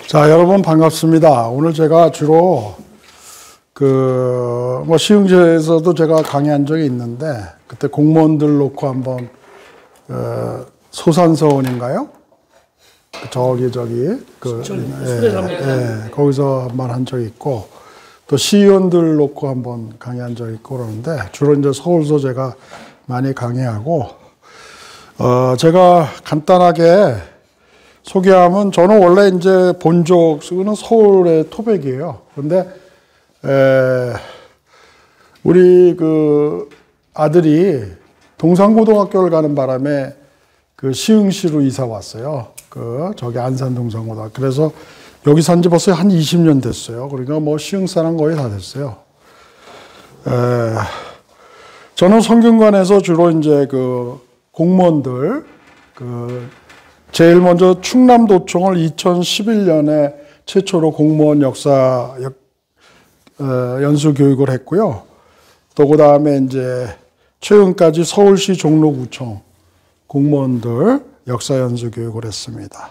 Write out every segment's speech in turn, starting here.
자, 여러분 반갑습니다. 오늘 제가 주로 시흥시에서도 제가 강의한 적이 있는데, 그때 공무원들 놓고 한번, 소산서원인가요? 거기서 한번 한 적이 있고, 또 시의원들 놓고 한번 강의한 적이 있고 그러는데, 주로 이제 서울서 제가 많이 강의하고, 제가 간단하게 소개하면, 저는 원래 이제 본적은 서울의 토백이에요. 그런데, 우리 그 아들이 동산고등학교를 가는 바람에 그 시흥시로 이사 왔어요. 저기 안산 동산고등학교. 그래서 여기 산 지 벌써 한 20년 됐어요. 그러니까 뭐 시흥 사람 거의 다 됐어요. 저는 성균관에서 주로 이제 그 공무원들, 제일 먼저 충남도청을 2011년에 최초로 공무원 역사 연수 교육을 했고요. 또 그 다음에 이제 최근까지 서울시 종로구청 공무원들 역사 연수 교육을 했습니다.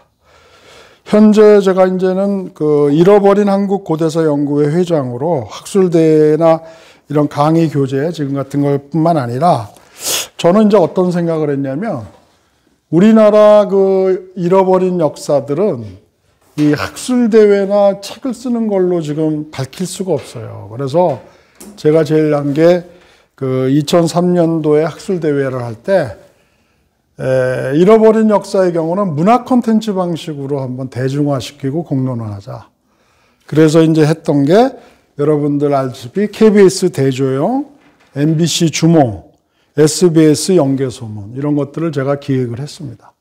현재 제가 이제는 잃어버린 한국 고대사 연구회 회장으로 학술대회나 이런 강의 교재 지금 같은 것뿐만 아니라, 저는 이제 어떤 생각을 했냐면, 우리나라 잃어버린 역사들은 이 학술대회나 책을 쓰는 걸로 지금 밝힐 수가 없어요. 그래서 제가 제일 한 게 2003년도에 학술대회를 할 때, 잃어버린 역사의 경우는 문화 콘텐츠 방식으로 한번 대중화시키고 공론화하자. 그래서 이제 했던 게 여러분들 알다시피 KBS 대조영, MBC 주몽, SBS 연개소문, 이런 것들을 제가 기획을 했습니다.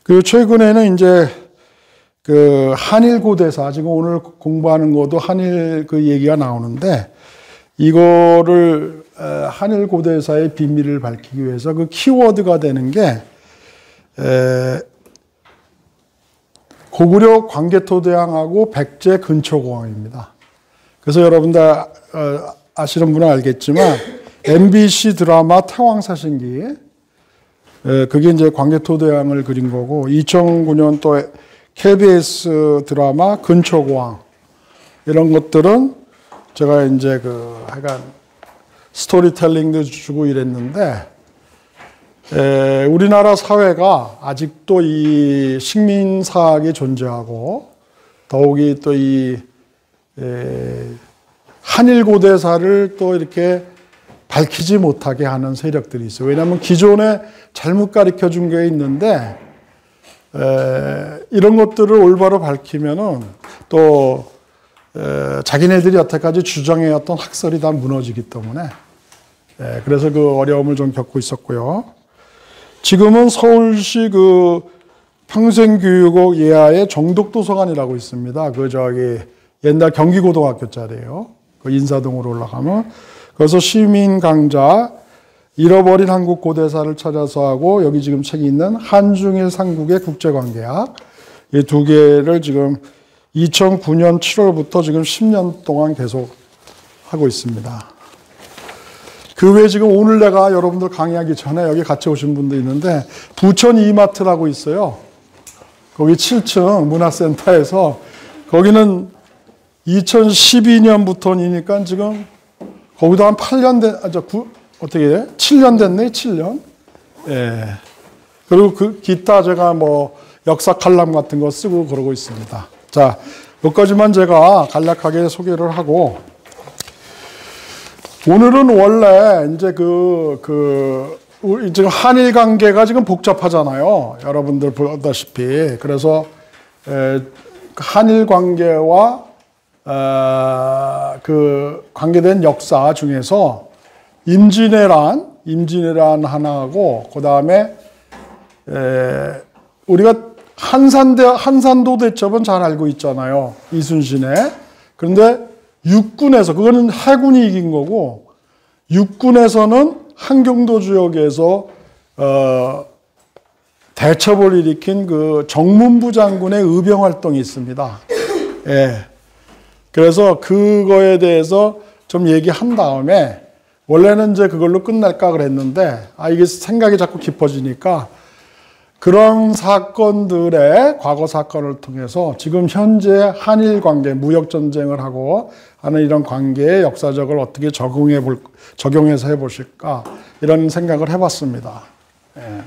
그리고 최근에는 이제 한일 고대사, 지금 오늘 공부하는 것도 한일 얘기가 나오는데, 이거를 한일 고대사의 비밀을 밝히기 위해서 키워드가 되는 게 고구려 광개토대왕하고 백제 근초고왕입니다. 그래서 여러분들 아시는 분은 알겠지만, MBC 드라마 태왕사신기, 그게 이제 광개토대왕을 그린 거고, 2009년 또 KBS 드라마 근초고왕, 이런 것들은 제가 이제 하여간 스토리텔링도 주고 이랬는데, 우리나라 사회가 아직도 이 식민사학이 존재하고, 더욱이 또 한일 고대사를 또 이렇게 밝히지 못하게 하는 세력들이 있어요. 왜냐하면 기존에 잘못 가르쳐 준 게 있는데, 이런 것들을 올바로 밝히면은 또 자기네들이 여태까지 주장해왔던 학설이 다 무너지기 때문에, 그래서 어려움을 좀 겪고 있었고요. 지금은 서울시 평생교육원 예하의 정독도서관이라고 있습니다. 옛날 경기고등학교 자리예요. 인사동으로 올라가면. 그래서 시민 강좌, 잃어버린 한국 고대사를 찾아서 하고, 여기 지금 책이 있는 한중일 삼국의 국제관계학, 이 두 개를 지금 2009년 7월부터 지금 10년 동안 계속 하고 있습니다. 그 외에 지금 오늘 내가 여러분들 강의하기 전에 여기 같이 오신 분도 있는데, 부천 이마트라고 있어요. 거기 7층 문화센터에서, 거기는 2012년부터니까 지금 거기도 한 8년 어떻게 돼? 7년 됐네, 7년. 예. 그리고 기타 제가 역사 칼럼 같은 거 쓰고 그러고 있습니다. 자, 여기까지만 제가 간략하게 소개를 하고, 오늘은 원래 이제 지금 한일 관계가 지금 복잡하잖아요. 여러분들 보다시피. 그래서, 한일 관계와, 관계된 역사 중에서 임진왜란 하나하고, 그 다음에, 우리가 한산도 대첩은 잘 알고 있잖아요. 이순신의. 그런데 육군에서, 그거는 해군이 이긴 거고, 육군에서는 한경도 지역에서, 대첩을 일으킨 정문부 장군의 의병 활동이 있습니다. 예. 그래서 그거에 대해서 좀 얘기한 다음에, 원래는 이제 그걸로 끝날까 그랬는데, 이게 생각이 자꾸 깊어지니까, 그런 사건들의 과거 사건을 통해서 지금 현재 한일 관계, 무역 전쟁을 하고 하는 이런 관계의 역사적을 어떻게 적용해서 해보실까 이런 생각을 해봤습니다. 예.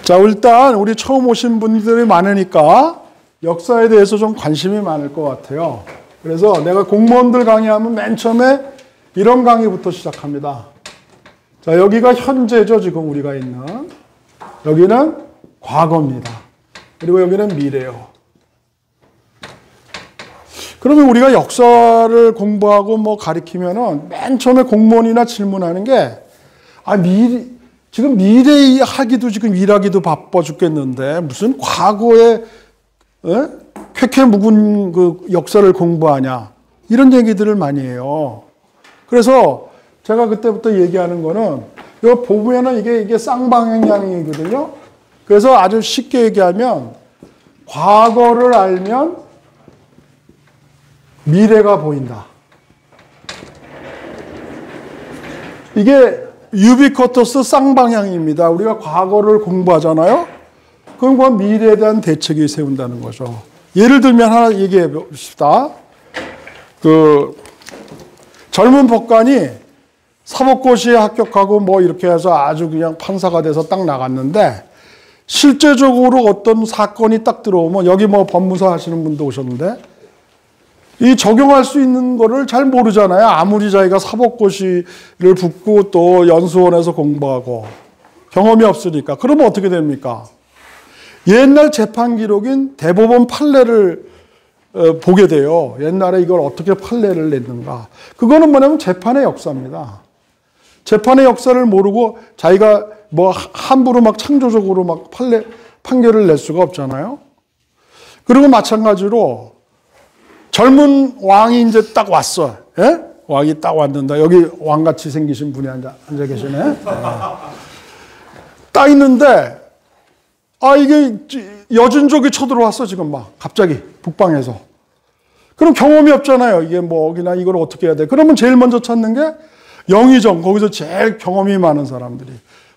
자, 일단 우리 처음 오신 분들이 많으니까 역사에 대해서 좀 관심이 많을 것 같아요. 그래서 내가 공무원들 강의하면 맨 처음에 이런 강의부터 시작합니다. 자, 여기가 현재죠, 지금 우리가 있는. 여기는 과거입니다. 그리고 여기는 미래요. 그러면 우리가 역사를 공부하고 뭐 가리키면은 맨 처음에 공무원이나 질문하는 게, 지금 미래 하기도 지금 일하기도 바빠 죽겠는데, 무슨 과거에, 쾌쾌 묵은 그 역사를 공부하냐. 이런 얘기들을 많이 해요. 그래서 제가 그때부터 얘기하는 거는, 이거 보면은 이게 쌍방향이거든요. 그래서 아주 쉽게 얘기하면, 과거를 알면 미래가 보인다. 이게 유비쿼터스 쌍방향입니다. 우리가 과거를 공부하잖아요. 그럼 그 미래에 대한 대책이 세운다는 거죠. 예를 들면 하나 얘기해 봅시다. 젊은 법관이 사법고시에 합격하고 뭐 이렇게 해서 아주 그냥 판사가 돼서 딱 나갔는데 실제적으로 어떤 사건이 딱 들어오면 여기 뭐 법무사 하시는 분도 오셨는데 이 적용할 수 있는 거를 잘 모르잖아요. 아무리 자기가 사법고시를 붙고 또 연수원에서 공부하고 경험이 없으니까. 그러면 어떻게 됩니까? 옛날 재판 기록인 대법원 판례를 보게 돼요. 옛날에 이걸 어떻게 판례를 냈는가. 그거는 뭐냐면 재판의 역사입니다. 재판의 역사를 모르고 자기가 뭐 함부로 막 창조적으로 막 판결을 낼 수가 없잖아요. 그리고 마찬가지로 젊은 왕이 이제 딱 왔어. 예? 왕이 딱 왔는데 여기 왕같이 생기신 분이 앉아 계시네. 딱 있는데 이게 여진족이 쳐들어왔어 지금 막 갑자기 북방에서. 그럼 경험이 없잖아요. 이게 뭐 그냥 이걸 어떻게 해야 돼. 그러면 제일 먼저 찾는 게 영의정. 거기서 제일 경험이 많은 사람들이.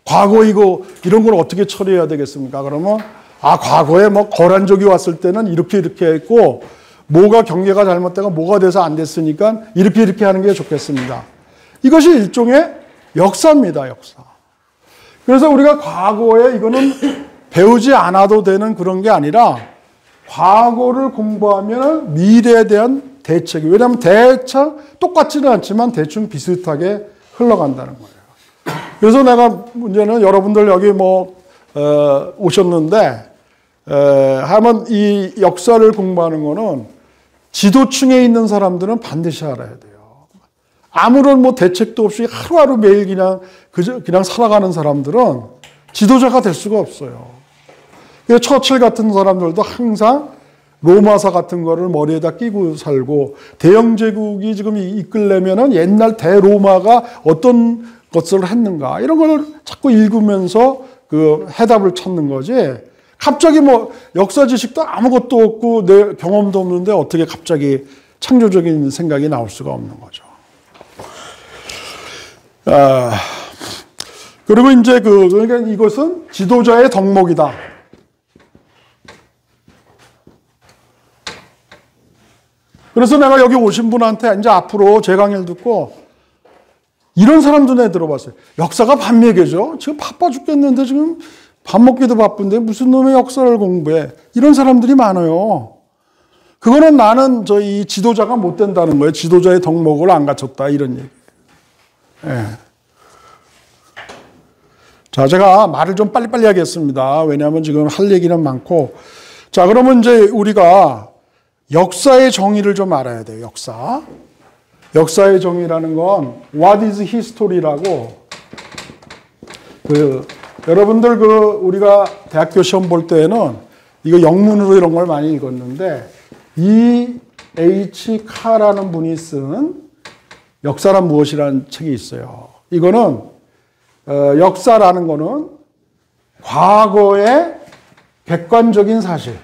과거 이런 걸 어떻게 처리해야 되겠습니까? 그러면 과거에 뭐 거란족이 왔을 때는 이렇게 했고 뭐가 경계가 잘못되고 뭐가 돼서 안 됐으니까 이렇게 하는 게 좋겠습니다. 이것이 일종의 역사입니다. 역사. 그래서 우리가 과거에 이거는 배우지 않아도 되는 그런 게 아니라 과거를 공부하면 미래에 대한 대책이, 왜냐하면 대충 똑같지는 않지만 대충 비슷하게 흘러간다는 거예요. 그래서 내가 문제는 여러분들 여기 오셨는데 하면 이 역사를 공부하는 거는 지도층에 있는 사람들은 반드시 알아야 돼요. 아무런 대책도 없이 하루하루 매일 그냥 살아가는 사람들은 지도자가 될 수가 없어요. 처칠 같은 사람들도 항상 로마사 같은 거를 머리에다 끼고 살고 대영 제국이 지금 이끌려면은 옛날 대로마가 어떤 것을 했는가 이런 걸 자꾸 읽으면서 그 해답을 찾는 거지. 갑자기 역사 지식도 아무것도 없고 내 경험도 없는데 어떻게 갑자기 창조적인 생각이 나올 수가 없는 거죠. 그리고 이제 그러니까 이것은 지도자의 덕목이다. 그래서 내가 여기 오신 분한테 이제 앞으로 제 강의를 듣고 이런 사람도 내가 들어봤어요. 역사가 반맥이죠. 지금 바빠 죽겠는데 지금 밥 먹기도 바쁜데 무슨 놈의 역사를 공부해. 이런 사람들이 많아요. 그거는 나는 이 지도자가 못 된다는 거예요. 지도자의 덕목을 안 갖췄다 이런 얘기. 예. 자, 제가 말을 좀 빨리빨리 하겠습니다. 왜냐하면 지금 할 얘기는 많고. 자, 그러면 이제 우리가 역사의 정의를 좀 알아야 돼요. 역사의 정의라는 건 What is history라고 여러분들 우리가 대학교 시험 볼 때에는 이거 영문으로 이런 걸 많이 읽었는데 E.H. 카라는 분이 쓴 역사란 무엇이라는 책이 있어요. 이거는 역사라는 거는 과거의 객관적인 사실.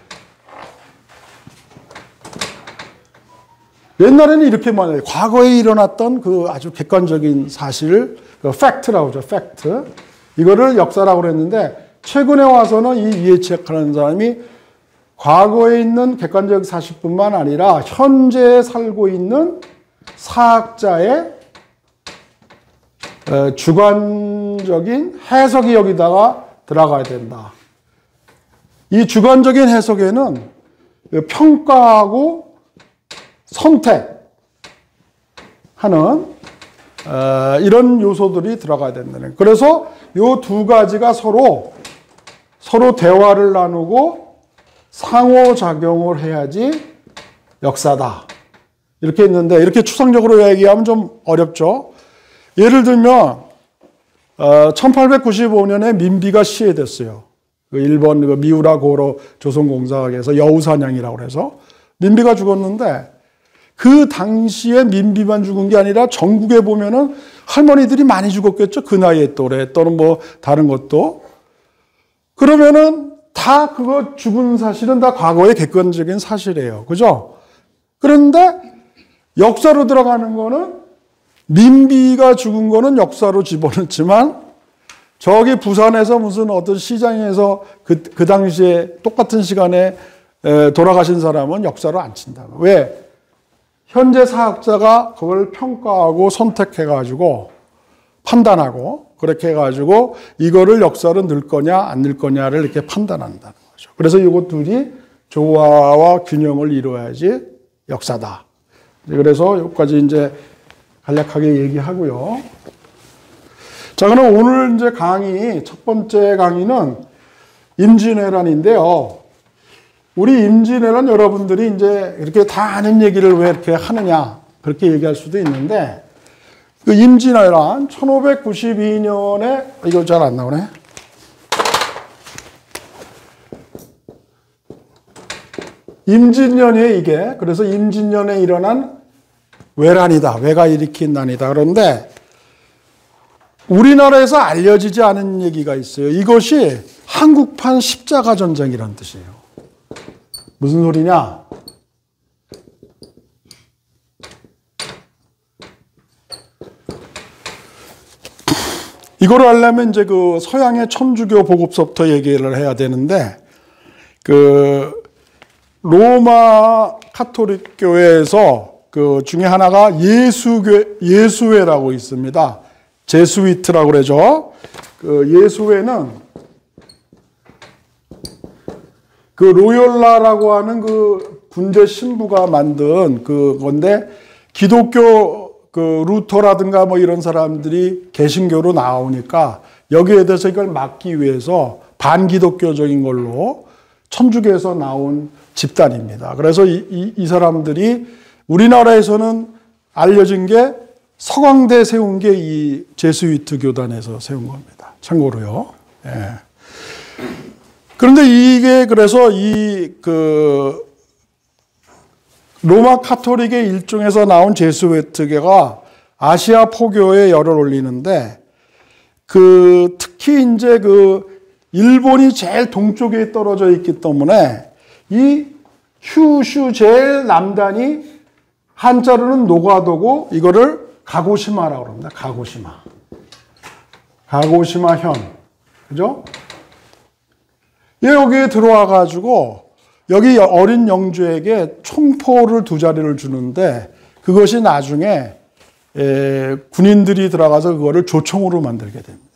옛날에는 이렇게 말해요. 과거에 일어났던 그 아주 객관적인 사실, 그 팩트라고 하죠. 팩트. 이거를 역사라고 그랬는데 최근에 와서는 이 이해책하는 사람이 과거에 있는 객관적 사실뿐만 아니라 현재에 살고 있는 사학자의 주관적인 해석이 여기다가 들어가야 된다. 이 주관적인 해석에는 평가하고 선택하는 이런 요소들이 들어가야 된다는 거예요. 그래서 이 두 가지가 서로 대화를 나누고 상호작용을 해야지 역사다. 이렇게 있는데 이렇게 추상적으로 얘기하면 좀 어렵죠. 예를 들면 1895년에 민비가 시해됐어요. 그 일본 그 미우라 고로 조선공사학에서 여우사냥이라고 해서 민비가 죽었는데 그 당시에 민비만 죽은 게 아니라 전국에 보면은 할머니들이 많이 죽었겠죠. 그 나이에 또래 또는 뭐 다른 것도. 그러면은 다 그거 죽은 사실은 다 과거의 객관적인 사실이에요. 그죠? 그런데 역사로 들어가는 거는 민비가 죽은 거는 역사로 집어넣지만 저기 부산에서 무슨 어떤 시장에서 그 당시에 똑같은 시간에 돌아가신 사람은 역사로 안 친다. 왜? 현재 사학자가 그걸 평가하고 선택해가지고 판단하고 그렇게 해가지고 이거를 역사로 넣을 거냐 안 넣을 거냐를 이렇게 판단한다는 거죠. 그래서 이것 둘이 조화와 균형을 이루어야지 역사다. 그래서 여기까지 이제 간략하게 얘기하고요. 자, 그럼 오늘 이제 강의, 첫 번째 강의는 임진왜란인데요. 우리 임진왜란 여러분들이 이제 이렇게 다 아는 얘기를 왜 이렇게 하느냐, 그렇게 얘기할 수도 있는데, 그 임진왜란 1592년에, 이거 잘 안 나오네. 임진년이에요, 이게. 그래서 임진년에 일어난 왜란이다. 왜가 일으킨 난이다. 그런데 우리나라에서 알려지지 않은 얘기가 있어요. 이것이 한국판 십자가 전쟁이라는 뜻이에요. 무슨 소리냐? 이거를 하려면 이제 그 서양의 천주교 보급서부터 얘기를 해야 되는데, 그 로마 카톨릭 교회에서 그 중에 하나가 예수회라고 있습니다. 제수이트라고 그러죠. 그 예수회는 그 로욜라라고 하는 그 군대 신부가 만든 그건데, 기독교 그 루터라든가 뭐 이런 사람들이 개신교로 나오니까 여기에 대해서 이걸 막기 위해서 반기독교적인 걸로 천주교에서 나온 집단입니다. 그래서 이 사람들이 우리나라에서는 알려진 게 서강대 세운 게 이 제수이트 교단에서 세운 겁니다. 참고로요. 예. 그런데 이게 그래서 그 로마 카톨릭의 일종에서 나온 제수이트교가 아시아 포교에 열을 올리는데, 그 특히 이제 그 일본이 제일 동쪽에 떨어져 있기 때문에 이 슈슈 제일 남단이 한자로는 노가도고 이거를 가고시마라고 합니다. 가고시마현. 그죠? 여기에 들어와 가지고 여기 어린 영주에게 총포를 2자리를 주는데, 그것이 나중에 군인들이 들어가서 그거를 조총으로 만들게 됩니다.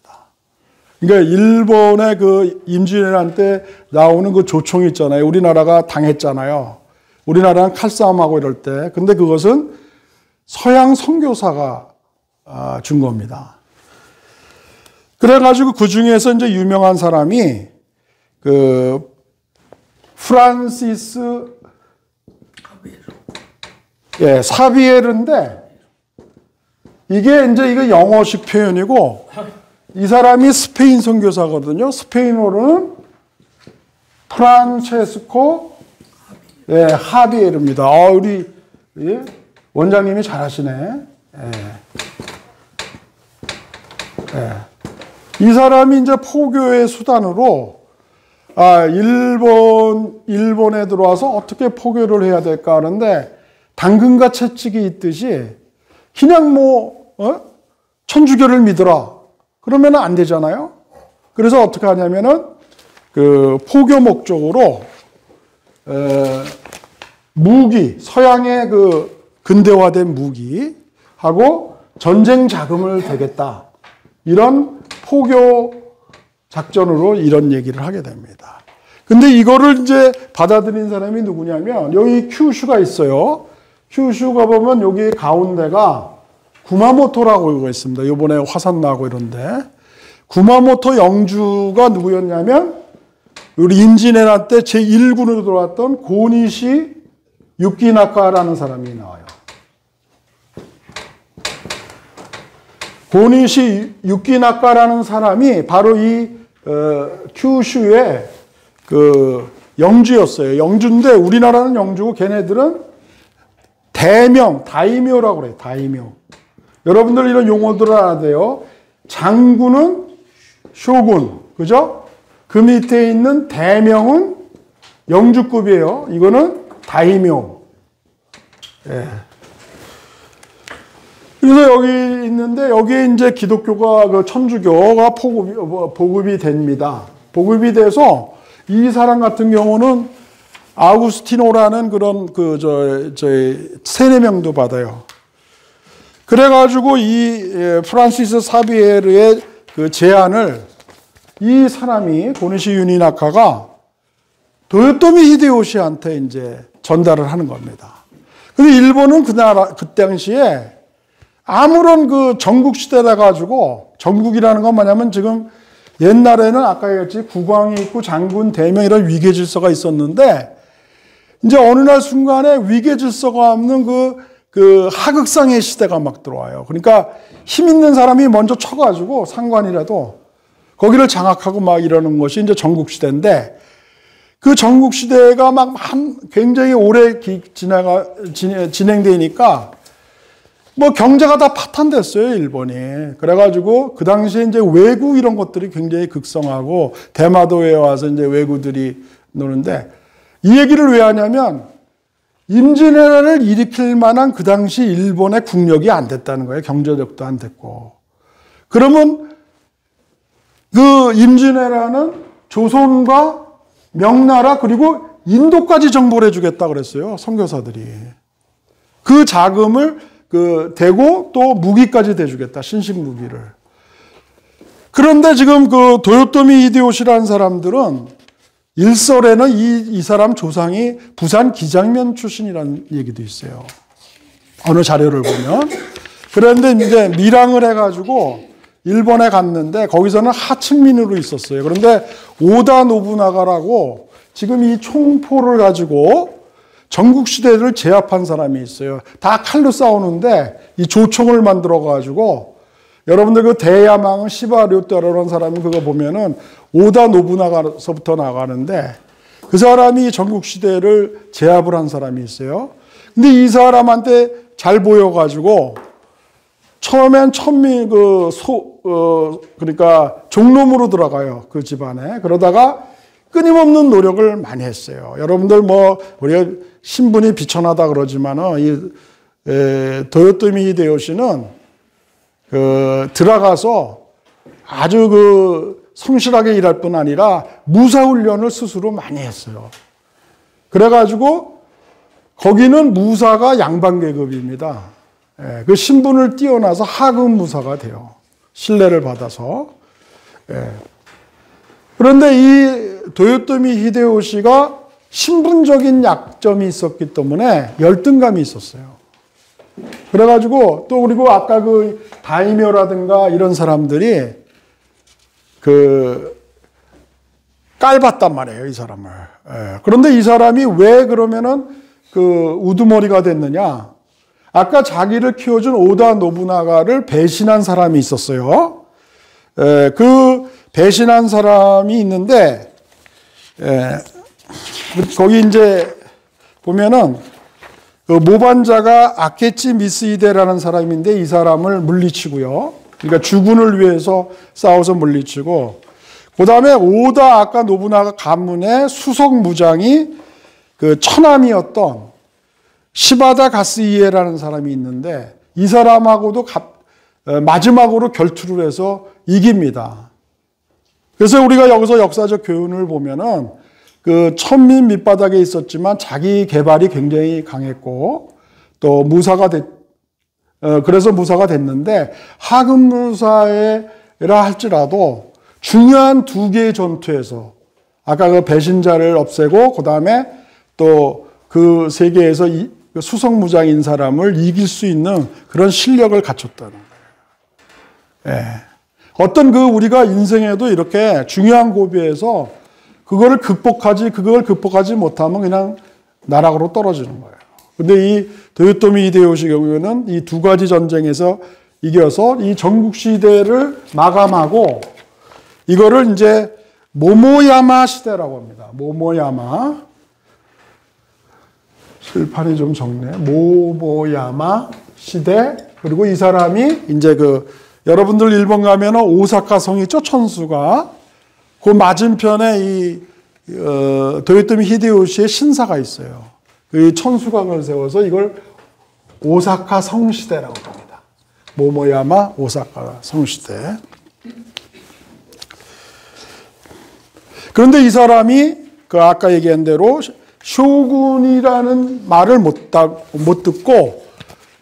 그러니까 일본의 그 임진왜란 때 나오는 그 조총 있잖아요. 우리나라가 당했잖아요. 우리나라는 칼싸움하고 이럴 때. 근데 그것은 서양 선교사가 준 겁니다. 그래가지고 그 중에서 이제 유명한 사람이 그 프란시스 사비에르인데, 이게 이거 영어식 표현이고, 이 사람이 스페인 선교사거든요. 스페인어로는 프란체스코 하비에르입니다. 우리 원장님이 잘하시네. 이 사람이 이제 포교의 수단으로 일본에 들어와서 어떻게 포교를 해야 될까 하는데, 당근과 채찍이 있듯이 그냥 천주교를 믿어라. 그러면 안 되잖아요. 그래서 어떻게 하냐면은 그 포교 목적으로 무기, 서양의 그 근대화된 무기하고 전쟁 자금을 대겠다. 이런 포교 작전으로 이런 얘기를 하게 됩니다. 근데 이거를 이제 받아들인 사람이 누구냐면 여기 큐슈가 있어요. 큐슈가 보면 여기 가운데가 구마모토라고 있습니다. 이번에 화산 나고 이런데 구마모토 영주가 누구였냐면 우리 임진왜란 때 제1군으로 들어왔던 고니시 유키나카라는 사람이 나와요. 고니시 유키나카라는 사람이 바로 이 큐슈의 그 영주였어요. 영주인데 우리나라는 영주고 걔네들은 대명, 다이묘라고 그래요. 다이묘. 여러분들 이런 용어들을 알아야 돼요. 장군은 쇼군, 그죠? 그 밑에 있는 대명은 영주급이에요. 이거는 다이묘. 예. 그래서 여기 있는데 여기에 이제 기독교가 그 천주교가 보급이 됩니다. 보급이 돼서 이 사람 같은 경우는 아우구스티노라는 그런 세네 명도 받아요. 그래가지고 이 프란시스 사비에르의 그 제안을 이 사람이 고니시 유니나카가 도요토미 히데요시한테 이제 전달을 하는 겁니다. 근데 일본은 그 당시에 아무런 그 전국 시대라 가지고 전국이라는 건 뭐냐면 지금 옛날에는 아까 얘기했지 국왕이 있고 장군, 대명 이런 위계 질서가 있었는데 이제 어느 날 순간에 위계 질서가 없는 그 하극상의 시대가 막 들어와요. 그러니까 힘 있는 사람이 먼저 쳐가지고 상관이라도 거기를 장악하고 막 이러는 것이 이제 전국 시대인데 그 전국 시대가 막 굉장히 오래 진행되니까 뭐 경제가 다 파탄됐어요, 일본이. 그래가지고 그 당시에 이제 외구 이런 것들이 굉장히 극성하고 대마도에 와서 이제 외구들이 노는데 이 얘기를 왜 하냐면 임진왜란을 일으킬 만한 그 당시 일본의 국력이 안 됐다는 거예요. 경제력도 안 됐고. 그러면 그 임진왜란은 조선과 명나라 그리고 인도까지 정벌해 주겠다 그랬어요. 선교사들이. 그 자금을 대고 또 무기까지 대주겠다. 신식 무기를. 그런데 지금 그 도요토미 히데요시라는 사람들은 일설에는 이 사람 조상이 부산 기장면 출신이라는 얘기도 있어요. 어느 자료를 보면. 그런데 이제 밀항을 해가지고 일본에 갔는데 거기서는 하층민으로 있었어요. 그런데 오다 노부나가라고 지금 이 총포를 가지고 전국시대를 제압한 사람이 있어요. 다 칼로 싸우는데 이 조총을 만들어가지고 여러분들 그 대야망 시바료떼라는 사람이 그거 보면은 오다 노부나가서부터 나가는데 그 사람이 전국시대를 제압을 한 사람이 있어요. 근데 이 사람한테 잘 보여가지고 처음엔 그러니까 종놈으로 들어가요. 그 집안에. 그러다가 끊임없는 노력을 많이 했어요. 여러분들 우리가 신분이 비천하다 그러지만은 도요토미 히데요시는 들어가서 아주 성실하게 일할 뿐 아니라 무사훈련을 스스로 많이 했어요. 그래가지고 거기는 무사가 양반계급입니다. 그 신분을 뛰어나서 하급 무사가 돼요. 신뢰를 받아서. 그런데 이 도요토미 히데요시가 신분적인 약점이 있었기 때문에 열등감이 있었어요. 그래가지고 또 그리고 아까 그 다이묘라든가 이런 사람들이 깔봤단 말이에요, 이 사람을. 그런데 이 사람이 왜 그러면은 우두머리가 됐느냐? 아까 자기를 키워준 오다 노부나가를 배신한 사람이 있었어요. 그 배신한 사람이 있는데, 거기 이제 보면은 모반자가 아케치 미스히데라는 사람인데 이 사람을 물리치고요. 그러니까 주군을 위해서 싸워서 물리치고, 그 다음에 오다 아까 노부나가 가문의 수석 무장이 처남이었던 시바다 가스이에라는 사람이 있는데 이 사람하고도 마지막으로 결투를 해서 이깁니다. 그래서 우리가 여기서 역사적 교훈을 보면은 그 천민 밑바닥에 있었지만 자기 개발이 굉장히 강했고 또 그래서 무사가 됐는데 하급무사라 할지라도 중요한 두 개의 전투에서 아까 그 배신자를 없애고 그 다음에 또 그 세계에서 수성무장인 사람을 이길 수 있는 그런 실력을 갖췄다는 거예요. 예. 어떤 우리가 인생에도 이렇게 중요한 고비에서 그걸 극복하지 못하면 그냥 나락으로 떨어지는 거예요. 근데 이 도요토미 히데요시 경우에는 이 두 가지 전쟁에서 이겨서 이 전국시대를 마감하고 이거를 이제 모모야마 시대라고 합니다. 모모야마. 실판이 좀 적네. 모모야마 시대. 그리고 이 사람이 이제 여러분들 일본 가면은 오사카 성 있죠? 천수가. 그 맞은편에 이 도요토미 히데요시의 신사가 있어요. 이 천수각을 세워서 이걸 오사카 성시대라고 합니다. 모모야마 오사카 성시대. 그런데 이 사람이 아까 얘기한 대로 쇼군이라는 말을 못 듣고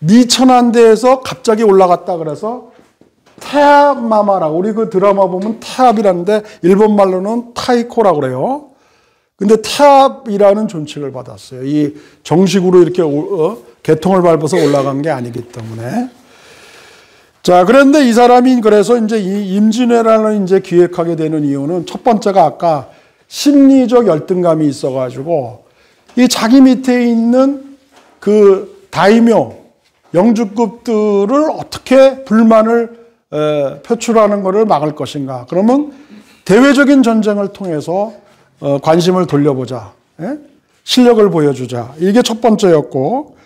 니천한대에서 갑자기 올라갔다 그래서 태압마마라고, 우리 그 드라마 보면 태압이라는데 일본 말로는 타이코라고 그래요. 근데 태압이라는 존칭을 받았어요. 이 정식으로 이렇게 개통을 밟아서 올라간 게 아니기 때문에. 자, 그런데 이 사람이 그래서 이제 이 임진왜란을 이제 기획하게 되는 이유는 첫 번째가 아까 심리적 열등감이 있어가지고 이 자기 밑에 있는 그 다이묘, 영주급들을 어떻게 불만을 표출하는 것을 막을 것인가. 그러면 대외적인 전쟁을 통해서 관심을 돌려보자. 예? 실력을 보여주자. 이게 첫 번째였고,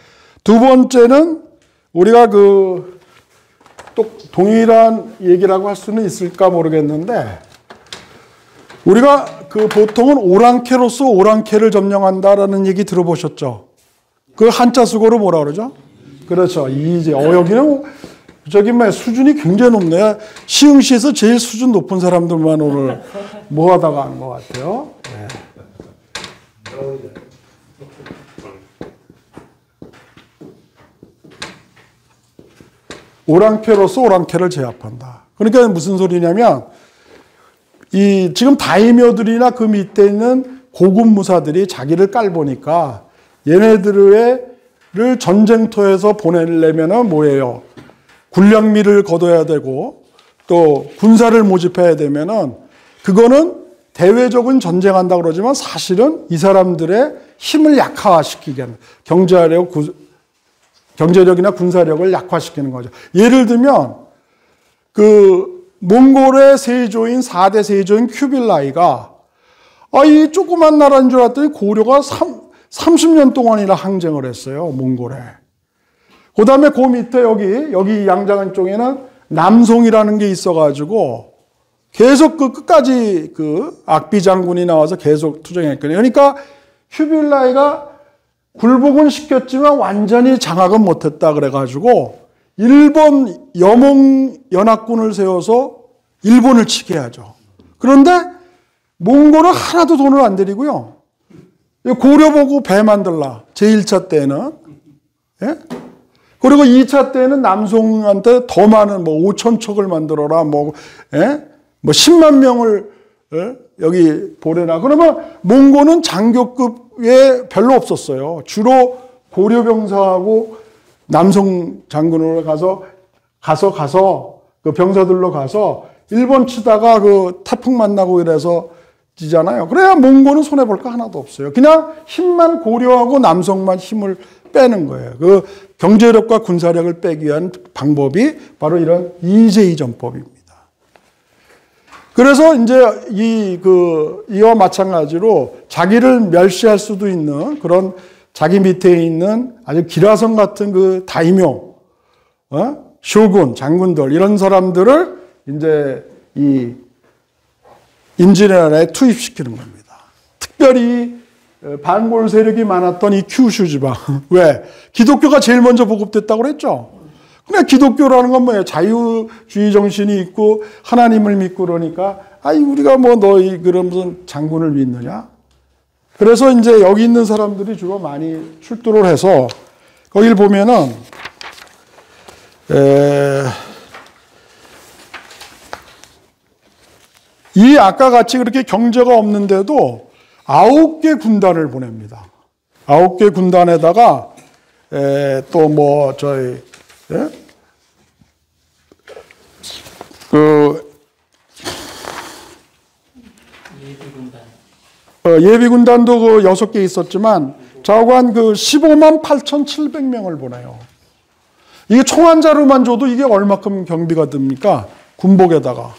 두 번째는 우리가 또 동일한 얘기라고 할 수는 있을까 모르겠는데, 우리가 보통은 오랑캐로서 오랑캐를 점령한다라는 얘기 들어보셨죠? 그 한자 수고로 뭐라 그러죠? 그렇죠. 여기는 수준이 굉장히 높네. 시흥시에서 제일 수준 높은 사람들만 오늘 모아다가 한 것 같아요. 네. 오랑캐로서 오랑캐를 제압한다. 그러니까 무슨 소리냐면 지금 다이묘들이나 그 밑에 있는 고급 무사들이 자기를 깔보니까 얘네들을 전쟁터에서 보내려면은 뭐예요? 군량미를 거둬야 되고 또 군사를 모집해야 되면은 그거는 대외적인 전쟁한다 그러지만 사실은 이 사람들의 힘을 약화시키게 하는 경제력이나 군사력을 약화시키는 거죠. 예를 들면 몽골의 세조인 4대 세조인 큐빌라이가 이 조그만 나라인 줄 알았더니 고려가 30년 동안이나 항쟁을 했어요. 몽골에. 그 다음에 그 밑에 여기 양장한 쪽에는 남송이라는 게 있어가지고 계속 끝까지 악비 장군이 나와서 계속 투쟁했거든요. 그러니까 큐빌라이가 굴복은 시켰지만 완전히 장악은 못했다 그래가지고 일본 여몽연합군을 세워서 일본을 치게 하죠. 그런데 몽골은 하나도 돈을 안 들이고요. 고려 보고 배 만들라. 제1차 때는. 예? 그리고 2차 때는 남송한테 더 많은 5천 척을 만들어라. 10만 명을 여기 보내라. 그러면 몽골은 장교급에 별로 없었어요. 주로 고려 병사하고 남송 장군으로 가서 그 병사들로 가서 일본 치다가 태풍 만나고 이래서 지잖아요. 그래야 몽골은 손해볼 거 하나도 없어요. 그냥 힘만 고려하고 남성만 힘을 빼는 거예요. 경제력과 군사력을 빼기 위한 방법이 바로 이런 이제이 전법입니다. 그래서 이제 이와 마찬가지로 자기를 멸시할 수도 있는 그런 자기 밑에 있는 아주 기라성 같은 다이묘, 쇼군, 장군들, 이런 사람들을 이제 임진왜란에 투입시키는 겁니다. 특별히 반골 세력이 많았던 이 큐슈 지방. 왜? 기독교가 제일 먼저 보급됐다고 그랬죠? 그냥 기독교라는 건 뭐예요? 자유주의 정신이 있고 하나님을 믿고 그러니까 아이 우리가 뭐 너희 그런 무슨 장군을 믿느냐? 그래서 이제 여기 있는 사람들이 주로 많이 출두를 해서 거기를 보면은 이 아까 같이 그렇게 경제가 없는데도 9개 군단을 보냅니다. 9개 군단에다가 또 뭐 저희 예비군단도 그 6개 있었지만 좌우간 그 15만 8,700명을 보내요. 이게 총환자로만 줘도 이게 얼마큼 경비가 듭니까? 군복에다가.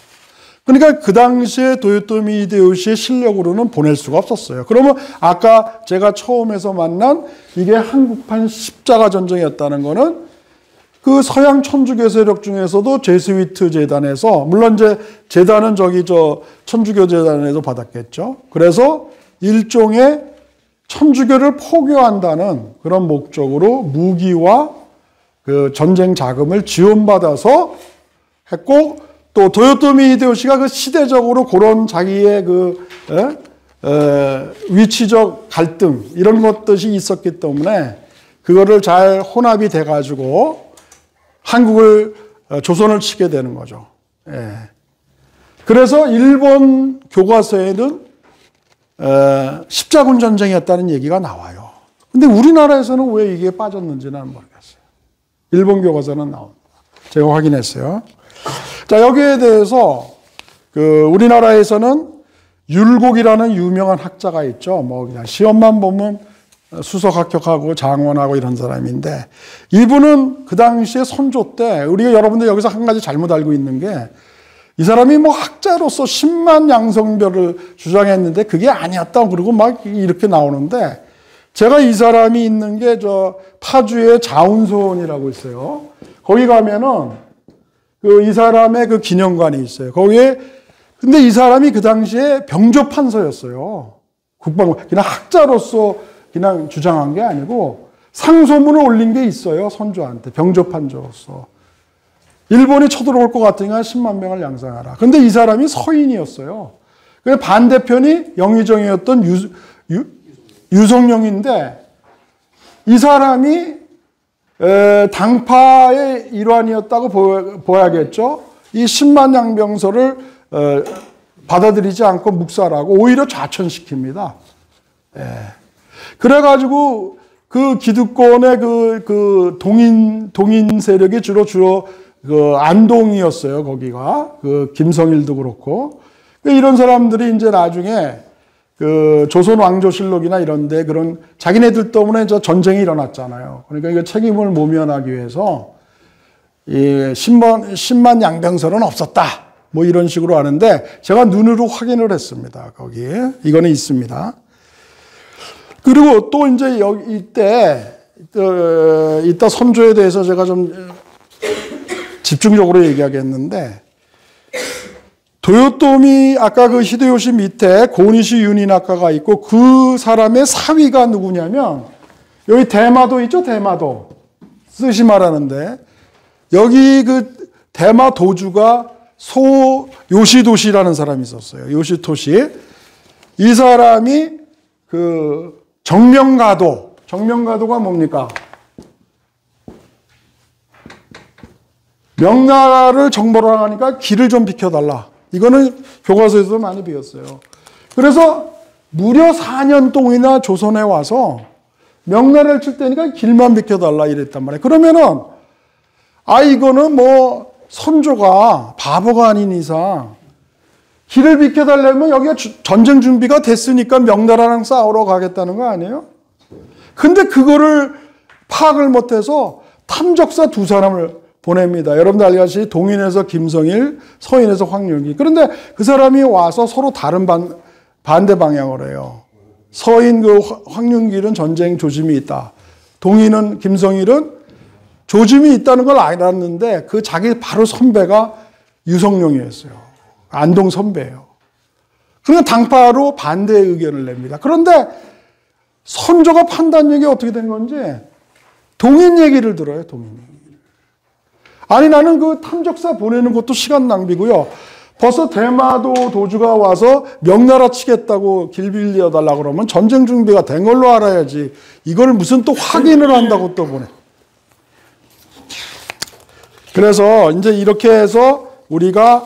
그러니까 그 당시에 도요토미 히데요시의 실력으로는 보낼 수가 없었어요. 그러면 아까 제가 처음에서 만난 이게 한국판 십자가 전쟁이었다는 거는 그 서양 천주교 세력 중에서도 제스위트 재단에서, 물론 이제 재단은 천주교 재단에서 받았겠죠. 그래서 일종의 천주교를 포교한다는 그런 목적으로 무기와 그 전쟁 자금을 지원받아서 했고, 또 도요토미 히데요시가 그 시대적으로 그런 자기의 그 위치적 갈등 이런 것들이 있었기 때문에 그거를 잘 혼합이 돼가지고 조선을 치게 되는 거죠. 예. 그래서 일본 교과서에는 십자군 전쟁이었다는 얘기가 나와요. 근데 우리나라에서는 왜 이게 빠졌는지는 모르겠어요. 일본 교과서는 나옵니다. 제가 확인했어요. 자, 여기에 대해서 우리나라에서는 율곡이라는 유명한 학자가 있죠. 뭐 그냥 시험만 보면 수석 합격하고 장원하고 이런 사람인데, 이분은 그 당시에 선조 때, 우리가 여러분들 여기서 한 가지 잘못 알고 있는 게, 이 사람이 뭐 학자로서 10만 양성별을 주장했는데 그게 아니었다 그러고 막 이렇게 나오는데, 제가 이 사람이 있는 게 파주의 자운소원이라고 있어요. 거기 가면은 이 사람의 그 기념관이 있어요. 거기에, 근데 이 사람이 그 당시에 병조판서였어요. 국방부. 그냥 학자로서 그냥 주장한 게 아니고 상소문을 올린 게 있어요. 선조한테. 병조판서로서. 일본이 쳐들어올 것 같으니까 10만 명을 양성하라. 근데 이 사람이 서인이었어요. 그래서 반대편이 영의정이었던 유성룡인데, 이 사람이 당파의 일환이었다고 보야겠죠. 이 10만 양병서를 받아들이지 않고 묵살하고 오히려 좌천시킵니다. 예. 그래가지고 그 기득권의 그 동인 세력이 주로 그 안동이었어요. 거기가 그 김성일도 그렇고, 이런 사람들이 이제 나중에 그 조선 왕조실록이나 이런데 그런 자기네들 때문에 전쟁이 일어났잖아요. 그러니까 이거 책임을 모면하기 위해서 이 10만 양병설은 없었다. 뭐 이런 식으로 하는데, 제가 눈으로 확인을 했습니다. 거기에 이거는 있습니다. 그리고 또 이제 이따 선조에 대해서 제가 좀 집중적으로 얘기하겠는데, 도요토미 아까 그 히데요시 밑에 고니시 유니나카가 있고, 그 사람의 사위가 누구냐면 여기 대마도 있죠. 대마도 쓰시마라는데, 여기 그 대마 도주가 요시도시라는 사람이 있었어요. 요시토시. 이 사람이 그 정명가도가 뭡니까? 명나라를 정벌하러 가니까 길을 좀 비켜달라. 이거는 교과서에서도 많이 배웠어요. 그래서 무려 4년 동안이나 조선에 와서 명나라를 칠 때니까 길만 비켜달라 이랬단 말이에요. 그러면은 이거는 뭐 선조가 바보가 아닌 이상 길을 비켜달라면 여기가 전쟁 준비가 됐으니까 명나라랑 싸우러 가겠다는 거 아니에요? 근데 그거를 파악을 못해서 탐적사 2사람을 보냅니다. 여러분들 알다시피 동인에서 김성일, 서인에서 황룡기. 그런데 그 사람이 와서 서로 다른 반대 방향으로 해요. 서인 그 황룡기는 전쟁 조짐이 있다. 동인은 김성일은 조짐이 있다는 걸 알았는데 그 자기 바로 선배가 유성룡이었어요. 안동 선배예요. 그러면 당파로 반대 의견을 냅니다. 그런데 선조가 판단력이 어떻게 된 건지 동인 얘기를 들어요. 동인 얘기를. 아니 나는 그 탐적사 보내는 것도 시간 낭비고요. 벌써 대마도 도주가 와서 명나라 치겠다고 길 빌려달라고 그러면 전쟁 준비가 된 걸로 알아야지. 이걸 무슨 또 확인을 한다고 또 보내. 그래서 이제 이렇게 해서 우리가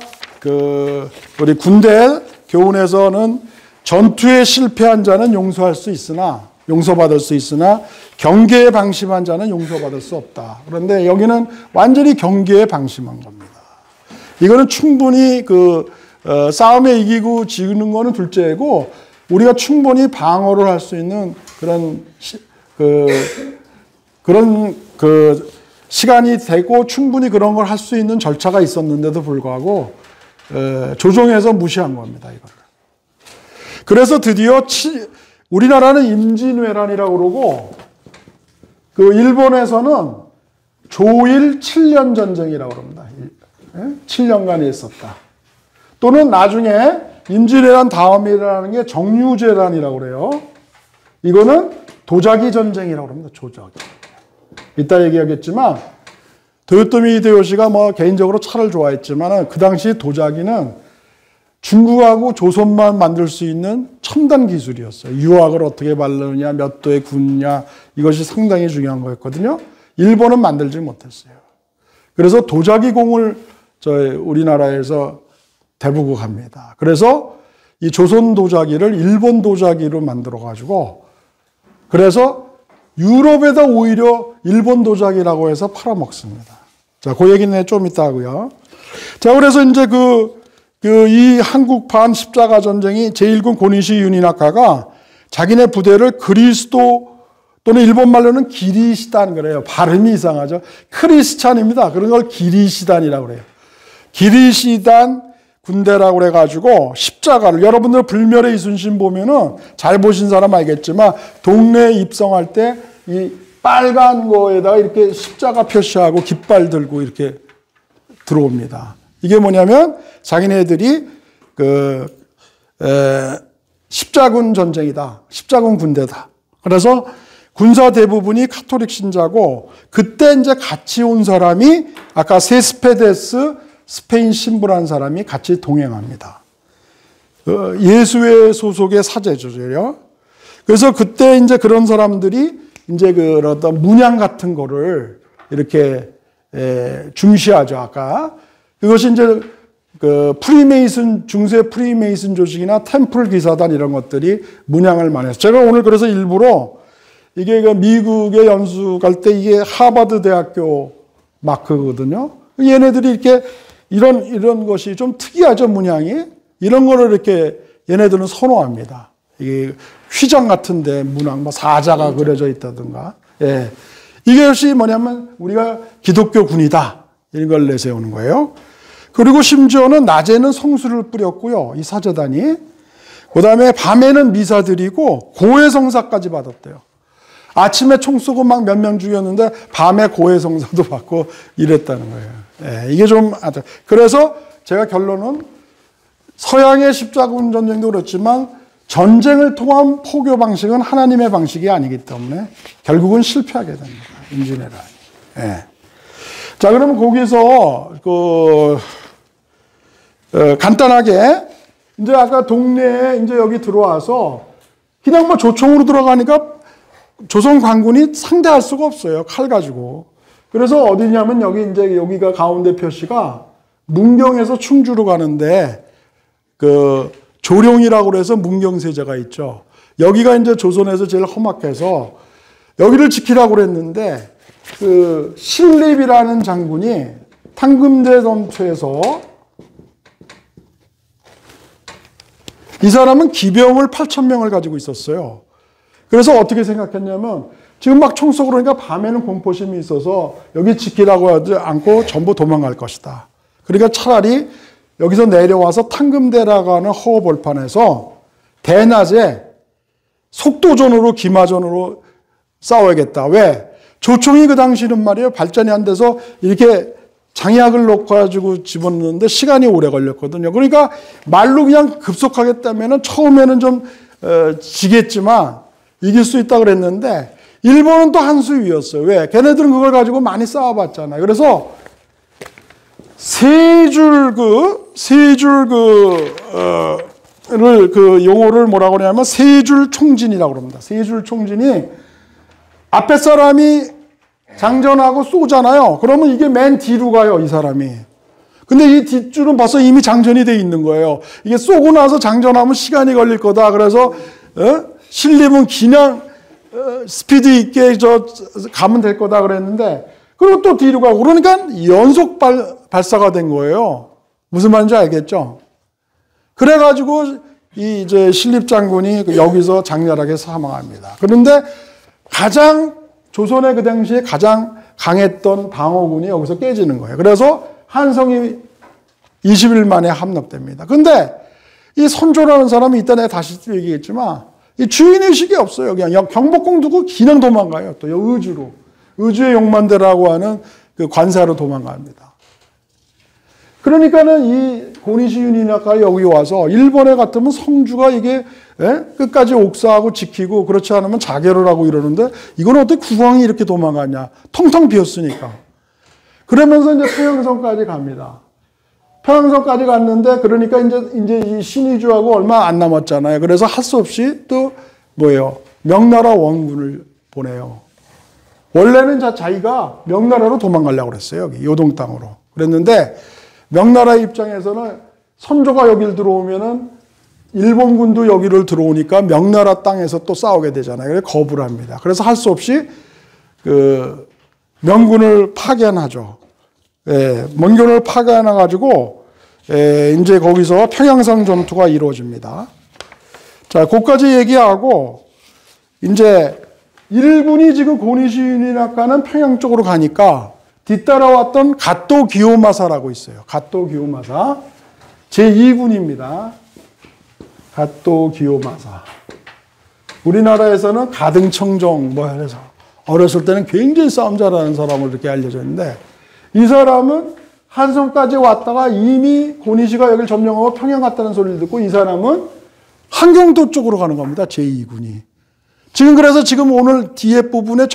우리 군대 교훈에서는 전투에 실패한 자는 용서할 수 있으나 용서받을 수 있으나 경계에 방심한 자는 용서받을 수 없다. 그런데 여기는 완전히 경계에 방심한 겁니다. 이거는 충분히 싸움에 이기고 지는 거는 둘째고 우리가 충분히 방어를 할 수 있는 그런 시간이 되고 충분히 그런 걸 할 수 있는 절차가 있었는데도 불구하고 조종해서 무시한 겁니다. 이거를. 그래서 드디어 우리나라는 임진왜란이라고 그러고 일본에서는 조일 7년 전쟁이라고 합니다. 7년간이 있었다. 또는 나중에 임진왜란 다음이라는 게 정유재란이라고 그래요. 이거는 도자기 전쟁이라고 합니다. 도자기. 이따 얘기하겠지만 도요토미 히데요시가 뭐 개인적으로 차를 좋아했지만 그 당시 도자기는 중국하고 조선만 만들 수 있는 첨단 기술이었어요. 유학을 어떻게 바르느냐, 몇 도에 굽느냐 이것이 상당히 중요한 거였거든요. 일본은 만들지 못했어요. 그래서 도자기 공을 우리나라에서 대부국합니다. 그래서 이 조선 도자기를 일본 도자기로 만들어 가지고 그래서 유럽에다 오히려 일본 도자기라고 해서 팔아먹습니다. 자, 그 얘기는 좀 이따 하고요. 자, 그래서 이제 이 한국판 십자가 전쟁이 제1군 고니시 유니나카가 자기네 부대를 그리스도 또는 일본말로는 기리시단 그래요. 발음이 이상하죠. 크리스찬입니다. 그런 걸 기리시단이라고 그래요. 기리시단 군대라고 그래가지고 십자가를 여러분들 불멸의 이순신 보면은 잘 보신 사람 알겠지만 동네에 입성할 때 이 빨간 거에다가 이렇게 십자가 표시하고 깃발 들고 이렇게 들어옵니다. 이게 뭐냐면 자기네들이 십자군 전쟁이다. 십자군 군대다. 그래서 군사 대부분이 카톨릭 신자고 그때 이제 같이 온 사람이 아까 세스페데스 스페인 신부라는 사람이 같이 동행합니다. 예수회 소속의 사제죠. 그래서 그때 이제 그런 사람들이 이제 어떤 문양 같은 거를 이렇게 중시하죠. 아까 그것이 이제 프리메이슨 중세 프리메이슨 조직이나 템플 기사단 이런 것들이 문양을 많이 했어요. 제가 오늘 그래서 일부러 이게 미국에 연수 갈 때 이게 하버드 대학교 마크거든요. 얘네들이 이렇게 이런 것이 좀 특이하죠, 문양이. 이런 거를 이렇게 얘네들은 선호합니다. 이게 휘장 같은데 문양, 뭐 사자가 그려져 있다든가. 예. 이것이 뭐냐면 우리가 기독교 군이다. 이런 걸 내세우는 거예요. 그리고 심지어는 낮에는 성수를 뿌렸고요. 이 사제단이. 그 다음에 밤에는 미사 드리고 고해성사까지 받았대요. 아침에 총 쏘고 막 몇 명 죽였는데 밤에 고해성사도 받고 이랬다는 거예요. 예, 이게 좀, 그래서 제가 결론은 서양의 십자군 전쟁도 그렇지만 전쟁을 통한 포교 방식은 하나님의 방식이 아니기 때문에 결국은 실패하게 됩니다. 임진왜란이. 예. 자, 그러면 거기서, 간단하게, 이제 아까 동네에 이제 여기 들어와서 그냥 뭐 조총으로 들어가니까 조선 관군이 상대할 수가 없어요. 칼 가지고. 그래서 어디냐면 여기가 가운데 표시가 문경에서 충주로 가는데 조룡이라고 해서 문경세자가 있죠. 여기가 이제 조선에서 제일 험악해서 여기를 지키라고 그랬는데 신립이라는 장군이 탕금대 전투에서 이 사람은 기병을 8,000명을 가지고 있었어요. 그래서 어떻게 생각했냐면 지금 막 총 쏘고 그러니까 밤에는 공포심이 있어서 여기 지키라고 하지 않고 전부 도망갈 것이다. 그러니까 차라리 여기서 내려와서 탕금대라고 하는 허허벌판에서 대낮에 속도전으로 기마전으로 싸워야겠다. 왜? 조총이 그 당시는 말이에요. 발전이 안 돼서 이렇게 장약을 놓고 가지고 집어넣는데 시간이 오래 걸렸거든요. 그러니까 말로 그냥 급속하겠다면 처음에는 좀 지겠지만 이길 수 있다 그랬는데 일본은 또 한 수 위였어요. 왜? 걔네들은 그걸 가지고 많이 싸워봤잖아요. 그래서 그 용어를 뭐라고 그러냐면 세 줄 총진이라고 그럽니다. 세 줄 총진이 앞에 사람이 장전하고 쏘잖아요. 그러면 이게 맨 뒤로 가요, 이 사람이. 근데 이 뒷줄은 벌써 이미 장전이 돼 있는 거예요. 이게 쏘고 나서 장전하면 시간이 걸릴 거다. 그래서 실립은 그냥 스피드 있게 가면 될 거다 그랬는데, 그리고 또 뒤로 가고 그러니까 연속 발사가 된 거예요. 무슨 말인지 알겠죠? 그래가지고 이제 신립 장군이 여기서 장렬하게 사망합니다. 그런데 조선의 그 당시에 가장 강했던 방어군이 여기서 깨지는 거예요. 그래서 한성이 20일 만에 함락됩니다. 근데 이 선조라는 사람이 이따 내가 다시 얘기했지만 이 주인의식이 없어요. 그냥 경복궁 두고 그냥 도망가요. 또 의주로. 의주의 용만대라고 하는 그 관사로 도망갑니다. 그러니까는 이 고니시 유니나카가 여기 와서 일본에 같으면 성주가 이게 끝까지 옥사하고 지키고 그렇지 않으면 자결을 하고 이러는데 이건 어떻게 국왕이 이렇게 도망가냐. 텅텅 비었으니까. 그러면서 이제 평양성까지 갑니다. 평양성까지 갔는데 그러니까 이제 이 신의주하고 얼마 안 남았잖아요. 그래서 할 수 없이 또 뭐예요? 명나라 원군을 보내요. 원래는 자기가 명나라로 도망가려고 그랬어요. 여기 요동 땅으로. 그랬는데 명나라 입장에서는 선조가 여기를 들어오면은 일본군도 여기를 들어오니까 명나라 땅에서 또 싸우게 되잖아요. 그래서 거부를 합니다. 그래서 할 수 없이 그 명군을 파견하죠. 명군을 파견해가지고 이제 거기서 평양성 전투가 이루어집니다. 자, 거기까지 얘기하고 이제 일군이 지금 고니시 유니나카는 평양 쪽으로 가니까 뒤따라왔던 갓도 기요마사라고 있어요. 갓도 기요마사 제2군입니다. 갓도 기요마사. 우리나라에서는 가등청정 뭐 해서 어렸을 때는 굉장히 싸움 잘하는 사람으로 이렇게 알려져 있는데 이 사람은 한성까지 왔다가 이미 고니시가 여기를 점령하고 평양 갔다는 소리를 듣고 이 사람은 한경도 쪽으로 가는 겁니다. 제2군이. 그래서 지금 오늘 뒤에 부분에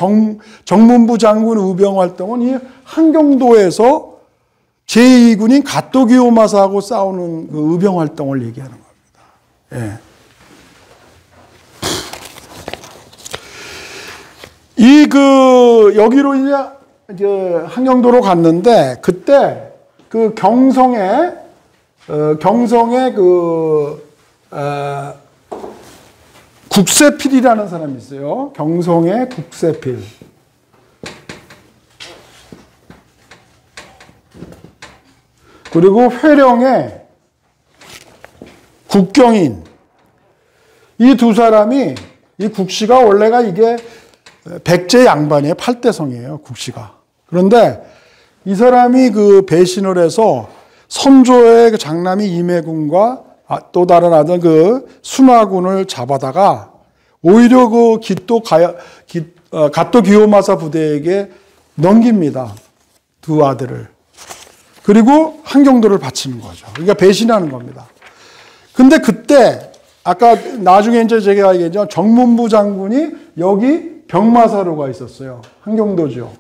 정문부 장군 의병 활동은 이 한경도에서 제2군인 갓도 기요마사하고 싸우는 그 의병 활동을 얘기하는 겁니다. 여기로 이제 한경도로 갔는데 그때 그 경성에 국세필이라는 사람이 있어요. 경성의 국세필. 그리고 회령의 국경인. 이 두 사람이 이 국시가 원래가 이게 백제 양반이에요. 8대성이에요. 국시가. 그런데 이 사람이 그 배신을 해서 선조의 그 장남이 임해군과 또 다른 아들 그 수마군을 잡아다가 오히려 그 갓도 기요마사 부대에게 넘깁니다. 두 아들을. 그리고 한경도를 바치는 거죠. 그러니까 배신하는 겁니다. 근데 그때 아까 나중에 이제 제가 얘기했죠. 정문부 장군이 여기 병마사로 가 있었어요. 한경도죠.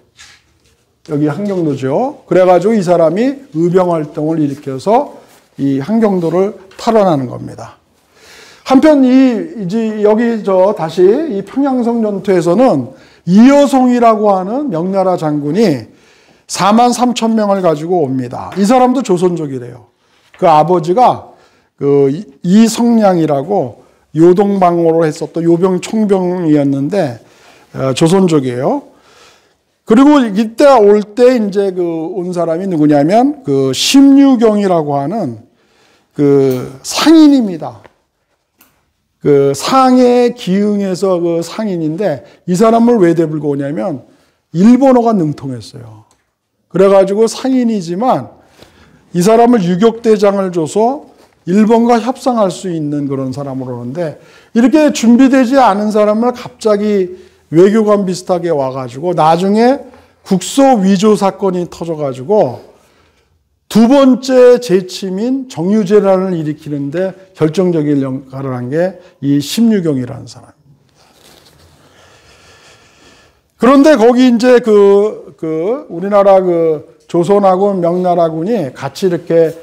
여기 한경도죠. 그래가지고 이 사람이 의병 활동을 일으켜서 이 한경도를 탈환하는 겁니다. 한편 다시 이 평양성 전투에서는 이여송이라고 하는 명나라 장군이 43,000명을 가지고 옵니다. 이 사람도 조선족이래요. 그 아버지가 그 이성량이라고 요동방어로 했었던 요병 총병이었는데 조선족이에요. 그리고 이때 올 때 이제 온 사람이 누구냐면 그 심유경이라고 하는 그 상인입니다. 그 상해 기흥에서 그 상인인데 이 사람을 왜 데리고 오냐면 일본어가 능통했어요. 그래가지고 상인이지만 이 사람을 유격대장을 줘서 일본과 협상할 수 있는 그런 사람으로 오는데 이렇게 준비되지 않은 사람을 갑자기 외교관 비슷하게 와가지고 나중에 국소 위조 사건이 터져가지고 두 번째 재침인 정유재란을 일으키는데 결정적인 역할을 한 게 이 심유경이라는 사람입니다. 그런데 거기 이제 우리나라 조선하고 명나라군이 같이 이렇게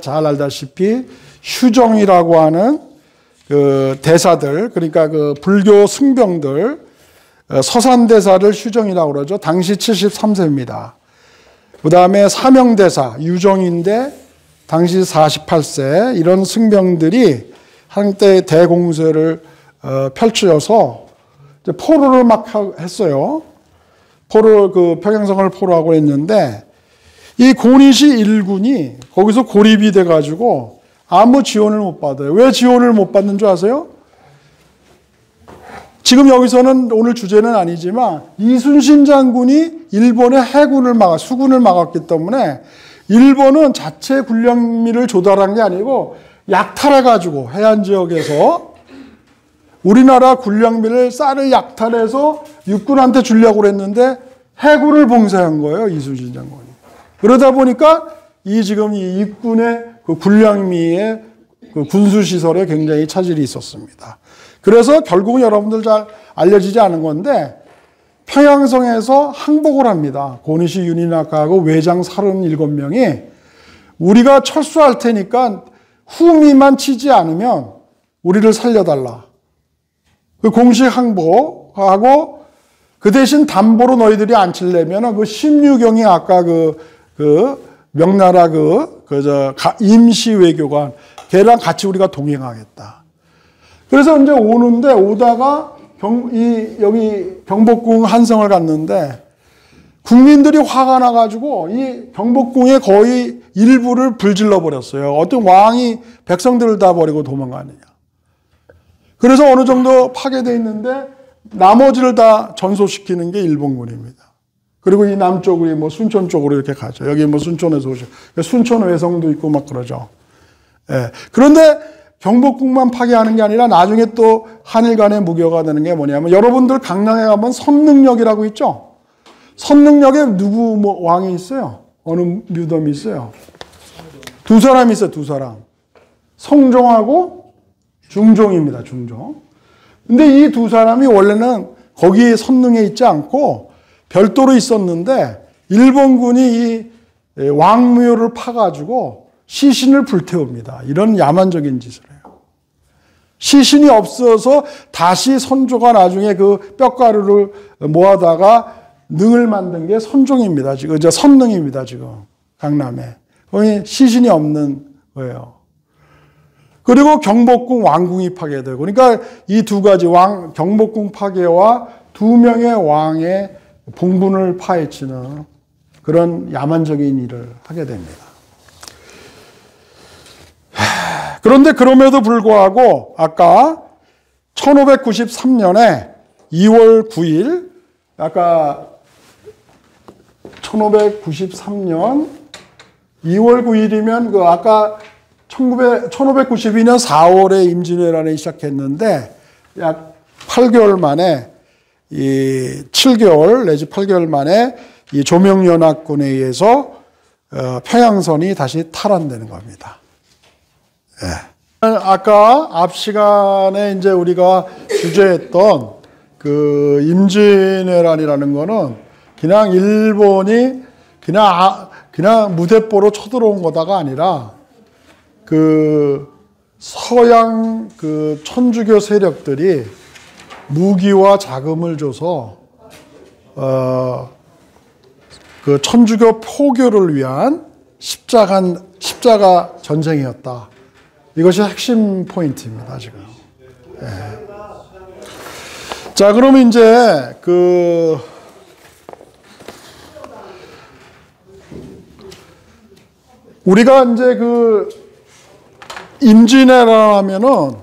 잘 알다시피 휴정이라고 하는 대사들, 그러니까 불교 승병들, 서산대사를 휴정이라고 그러죠. 당시 73세입니다. 그 다음에 사명대사, 유정인데 당시 48세, 이런 승병들이 한때 대공세를 펼쳐서 포로를 막 했어요. 평양성을 포로하고 했는데, 이 고니시 일군이 거기서 고립이 돼가지고 아무 지원을 못 받아요. 왜 지원을 못 받는 줄 아세요? 지금 여기서는 오늘 주제는 아니지만 이순신 장군이 일본의 수군을 막았기 때문에 일본은 자체 군량미를 조달한 게 아니고 약탈해가지고 해안 지역에서 우리나라 군량미를 쌀을 약탈해서 육군한테 주려고 그랬는데 해군을 봉쇄한 거예요, 이순신 장군이. 그러다 보니까 지금 이 육군의 군량미의 군수시설에 굉장히 차질이 있었습니다. 그래서 결국은 여러분들 잘 알려지지 않은 건데 평양성에서 항복을 합니다. 고니시 유니나카하고 외장 37명이 우리가 철수할 테니까 후미만 치지 않으면 우리를 살려달라. 공식 항복하고 그 대신 담보로 너희들이 안 칠려면 심유경이 아까 명나라 임시 외교관 걔랑 같이 우리가 동행하겠다. 그래서 이제 오다가 여기 경복궁 한성을 갔는데 국민들이 화가 나가지고 이 경복궁의 거의 일부를 불질러 버렸어요. 어떤 왕이 백성들을 다 버리고 도망가느냐. 그래서 어느 정도 파괴되어 있는데 나머지를 다 전소시키는 게 일본군입니다. 그리고 이 남쪽이 순천 쪽으로 이렇게 가죠. 여기 순천에서 오죠. 순천 외성도 있고 막 그러죠. 예. 그런데 경복궁만 파괴하는 게 아니라 나중에 또 한일 간의 무교가 되는 게 뭐냐면 여러분들 강남에 가면 선릉역이라고 있죠. 선릉역에 누구 왕이 있어요? 어느 뮤덤이 있어요? 두 사람이 있어요. 두 사람. 성종하고 중종입니다. 중종. 근데 이 두 사람이 원래는 거기 선릉에 있지 않고 별도로 있었는데 일본군이 이 왕묘를 파가지고 시신을 불태웁니다. 이런 야만적인 짓을 해요. 시신이 없어서 다시 선조가 나중에 뼈가루를 모아다가 능을 만든 게 선종입니다. 지금 선릉입니다. 지금 강남에. 거기 시신이 없는 거예요. 그리고 경복궁 왕궁이 파괴되고, 그러니까 이 두 가지 경복궁 파괴와 두 명의 왕의 봉분을 파헤치는 그런 야만적인 일을 하게 됩니다. 그런데 그럼에도 불구하고 아까 1593년에 2월 9일, 아까 1593년 2월 9일이면 아까 1592년 4월에 임진왜란이 시작했는데 약 8개월 만에 7개월 내지 8개월 만에 이 조명연합군에 의해서 평양선이 다시 탈환되는 겁니다. 예. 아까 앞 시간에 이제 우리가 주제했던 임진왜란이라는 거는 그냥 일본이 그냥 무대뽀로 쳐들어온 거다가 아니라 서양 천주교 세력들이 무기와 자금을 줘서 천주교 포교를 위한 십자가 전쟁이었다. 이것이 핵심 포인트입니다, 지금. 예. 자, 그러면 이제 우리가 이제 임진왜란 하면은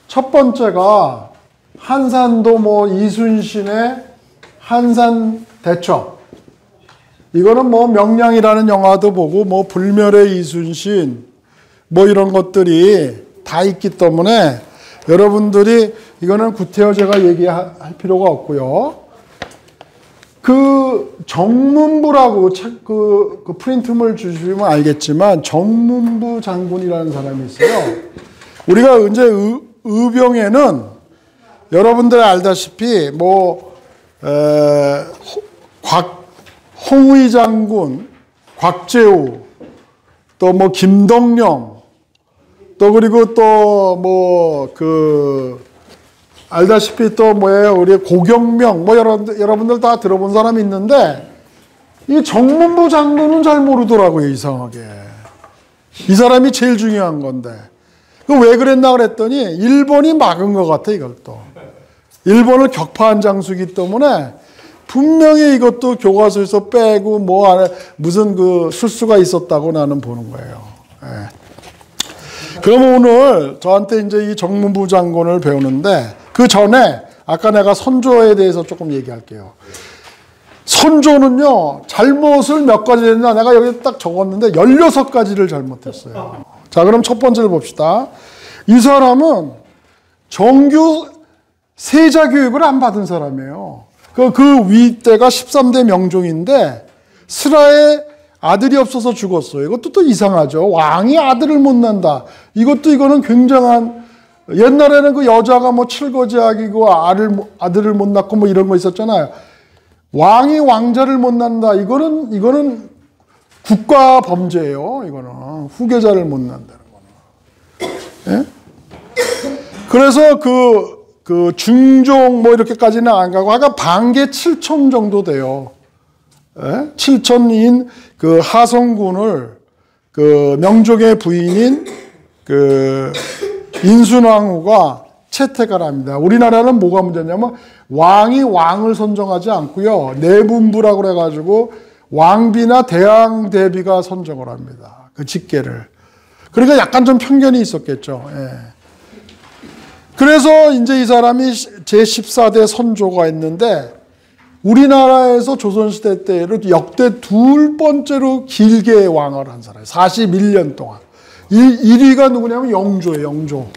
첫 번째가 한산도 이순신의 한산 대첩. 이거는 명량이라는 영화도 보고 불멸의 이순신 이런 것들이 다 있기 때문에 여러분들이 이거는 구태여 제가 얘기할 필요가 없고요. 정문부라고 책 프린트물 주시면 알겠지만 정문부 장군이라는 사람이 있어요. 우리가 이제 의병에는 여러분들 알다시피 홍의 장군, 곽재우, 또 뭐 김덕령, 또 그리고 또 뭐 알다시피 또 뭐예요, 우리 고경명, 뭐 여러분들 다 들어본 사람이 있는데 이 정문부 장군은 잘 모르더라고요, 이상하게. 이 사람이 제일 중요한 건데. 왜 그랬나 그랬더니 일본이 막은 것 같아, 이걸 또. 일본을 격파한 장수기 때문에 분명히 이것도 교과서에서 빼고 뭐 안에 무슨 실수가 있었다고 나는 보는 거예요. 예. 그러면 오늘 저한테 이제 이 정문부 장군을 배우는데 그 전에 아까 내가 선조에 대해서 조금 얘기할게요. 선조는요, 잘못을 몇 가지 했나 내가 여기 딱 적었는데 16가지를 잘못했어요. 자, 그럼 첫 번째를 봅시다. 이 사람은 정규 세자 교육을 안 받은 사람이에요. 그 윗대가 13대 명종인데 스라에 아들이 없어서 죽었어요. 이것도 또 이상하죠. 왕이 아들을 못 낳는다. 이거는 굉장한, 옛날에는 그 여자가 뭐 칠거지약이고 아들을 못 낳고 뭐 이런 거 있었잖아요. 왕이 왕자를 못 낳는다. 이거는 국가 범죄예요. 이거는 후계자를 못 낳는다는 거는. 예? 그래서 그 중종 뭐 이렇게까지는 안 가고 아까 반개 7천 정도 돼요. 예? 7천인 그 하성군을 그 명종의 부인인 그 인순왕후가 채택을 합니다. 우리나라는 뭐가 문제냐면 왕이 왕을 선정하지 않고요. 내분부라고 그래가지고 왕비나 대왕대비가 선정을 합니다. 그 직계를. 그러니까 약간 좀 편견이 있었겠죠. 예. 그래서 이제 이 사람이 제14대 선조가 있는데 우리나라에서 조선시대 때를 역대 두 번째로 길게 왕을 한 사람이에요. 41년 동안. 1위가 누구냐면 영조예요. 영조.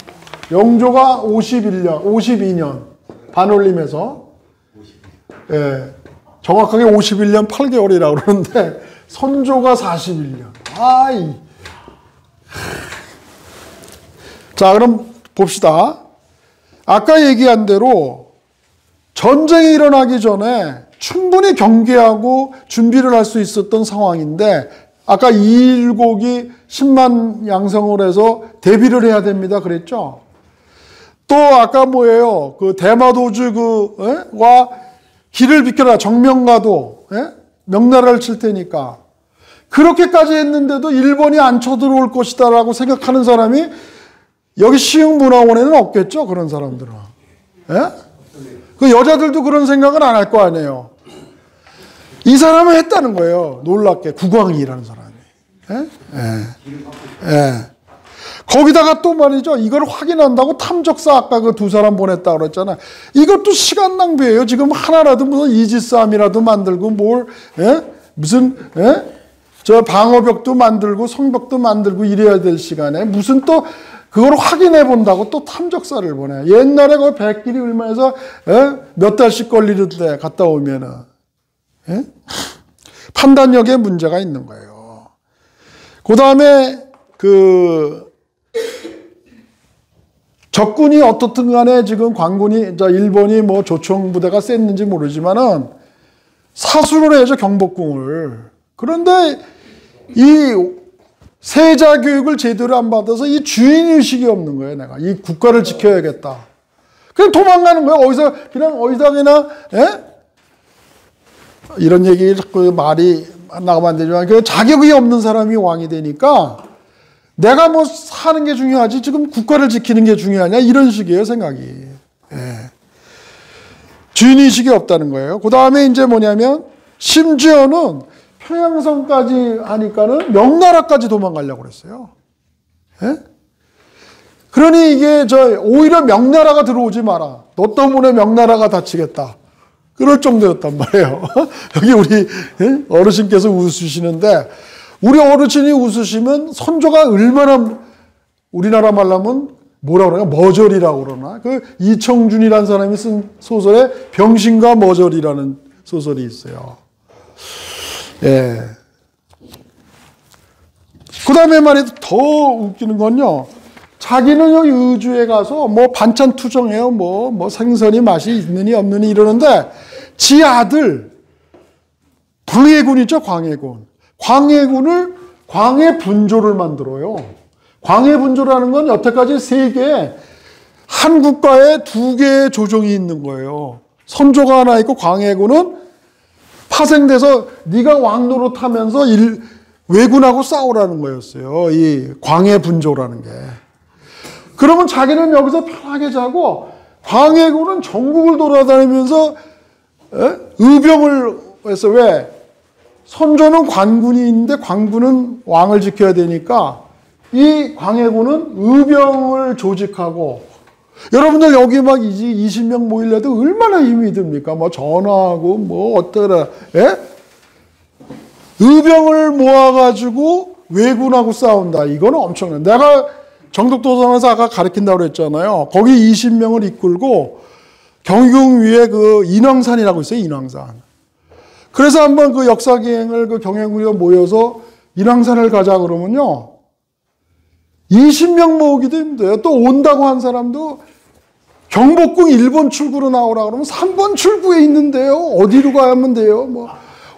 영조가 52년 반올림에서, 예, 정확하게 51년 8개월이라고 그러는데 선조가 41년. 아이. 자, 그럼 봅시다. 아까 얘기한 대로 전쟁이 일어나기 전에 충분히 경계하고 준비를 할 수 있었던 상황인데 아까 이일곡이 10만 양성을 해서 대비를 해야 됩니다. 그랬죠? 또 아까 뭐예요? 그 대마도주와 길을 비켜라. 정명가도 명나라를 칠 테니까. 그렇게까지 했는데도 일본이 안 쳐들어올 것이다라고 생각하는 사람이 여기 시흥문화원에는 없겠죠? 그런 사람들은. 예? 그 여자들도 그런 생각은 안 할 거 아니에요. 이 사람은 했다는 거예요. 놀랍게. 국왕이라는 사람이. 예? 예. 예. 거기다가 또 말이죠. 이걸 확인한다고 탐적사 아까 그 두 사람 보냈다고 그랬잖아요. 이것도 시간 낭비예요. 지금 하나라도 무슨 이지싸움이라도 만들고 뭘, 예? 무슨, 예? 저 방어벽도 만들고 성벽도 만들고 이래야 될 시간에 무슨 또 그걸 확인해 본다고 또 탐적사를 보내. 옛날에 그 백길이 얼마에서 몇 달씩 걸리는데 갔다 오면은. 예? 판단력에 문제가 있는 거예요. 그 다음에 적군이 어떻든 간에 지금 관군이, 일본이 뭐 조총부대가 셌는지 모르지만은 사수를 해야죠, 경복궁을. 그런데 이 세자 교육을 제대로 안 받아서 이 주인의식이 없는 거예요, 내가. 이 국가를 지켜야겠다. 그냥 도망가는 거예요. 어디서나, 예? 이런 얘기 자꾸 말이 나가면 안 되지만, 그 자격이 없는 사람이 왕이 되니까 내가 뭐 사는 게 중요하지, 지금 국가를 지키는 게 중요하냐, 이런 식이에요, 생각이. 예. 주인의식이 없다는 거예요. 그 다음에 이제 뭐냐면, 심지어는 평양성까지 하니까는 명나라까지 도망가려고 그랬어요. 예? 그러니 이게 오히려 명나라가 들어오지 마라. 너 때문에 명나라가 다치겠다. 그럴 정도였단 말이에요. 여기 우리 어르신께서 웃으시는데 우리 어르신이 웃으시면 선조가 얼마나 우리나라 말로 하면 뭐라 그러나 머저리라고 그러나 그 이청준이라는 사람이 쓴 소설에 병신과 머저리라는 소설이 있어요. 예. 그 다음에 말이죠. 더 웃기는 건요. 자기는 여기 의주에 가서 뭐 반찬 투정해요. 뭐 생선이 맛이 있느니 없느니 이러는데 지 아들 광해군 있죠, 광해군. 광해군을 광해분조를 만들어요. 광해분조라는 건 여태까지 3개, 한 국가에 2개의 조정이 있는 거예요. 선조가 하나 있고 광해군은 파생돼서 네가 왕노릇 하면서 왜군하고 싸우라는 거였어요. 이 광해분조라는 게. 그러면 자기는 여기서 편하게 자고 광해군은 전국을 돌아다니면서 의병을 해서 왜? 선조는 관군이 있는데 관군은 왕을 지켜야 되니까 이 광해군은 의병을 조직하고 여러분들 여기 막 20명 모이려도 얼마나 힘이 듭니까? 뭐 전화하고 뭐 어떠라. 예? 의병을 모아가지고 왜군하고 싸운다. 이거는 엄청난. 내가 정독도성에서 아까 가르친다고 그랬잖아요. 거기 20명을 이끌고 경희궁 위에 그 인왕산이라고 있어요. 인왕산. 그래서 한번 그 역사기행을 그 경영군이 모여서 인왕산을 가자 그러면요. 20명 모으기도 힘들어요. 또 온다고 한 사람도 경복궁 1번 출구로 나오라 그러면 3번 출구에 있는데요. 어디로 가야만 돼요? 뭐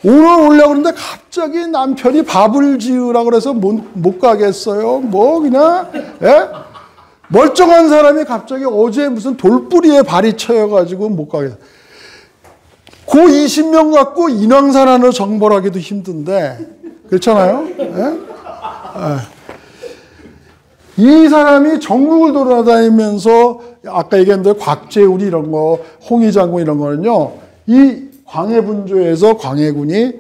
오늘 오려고 그러는데 갑자기 남편이 밥을 지으라 그래서 못 가겠어요. 뭐 그냥 예? 멀쩡한 사람이 갑자기 어제 무슨 돌뿌리에 발이 쳐여가지고 못 가겠어요. 그 20명 갖고 인왕산 안을 정벌하기도 힘든데 그렇잖아요. 예? 이 사람이 전국을 돌아다니면서 아까 얘기한 대로 곽재우리 이런 거, 홍의장군 이런 거는요. 이 광해분조에서 광해군이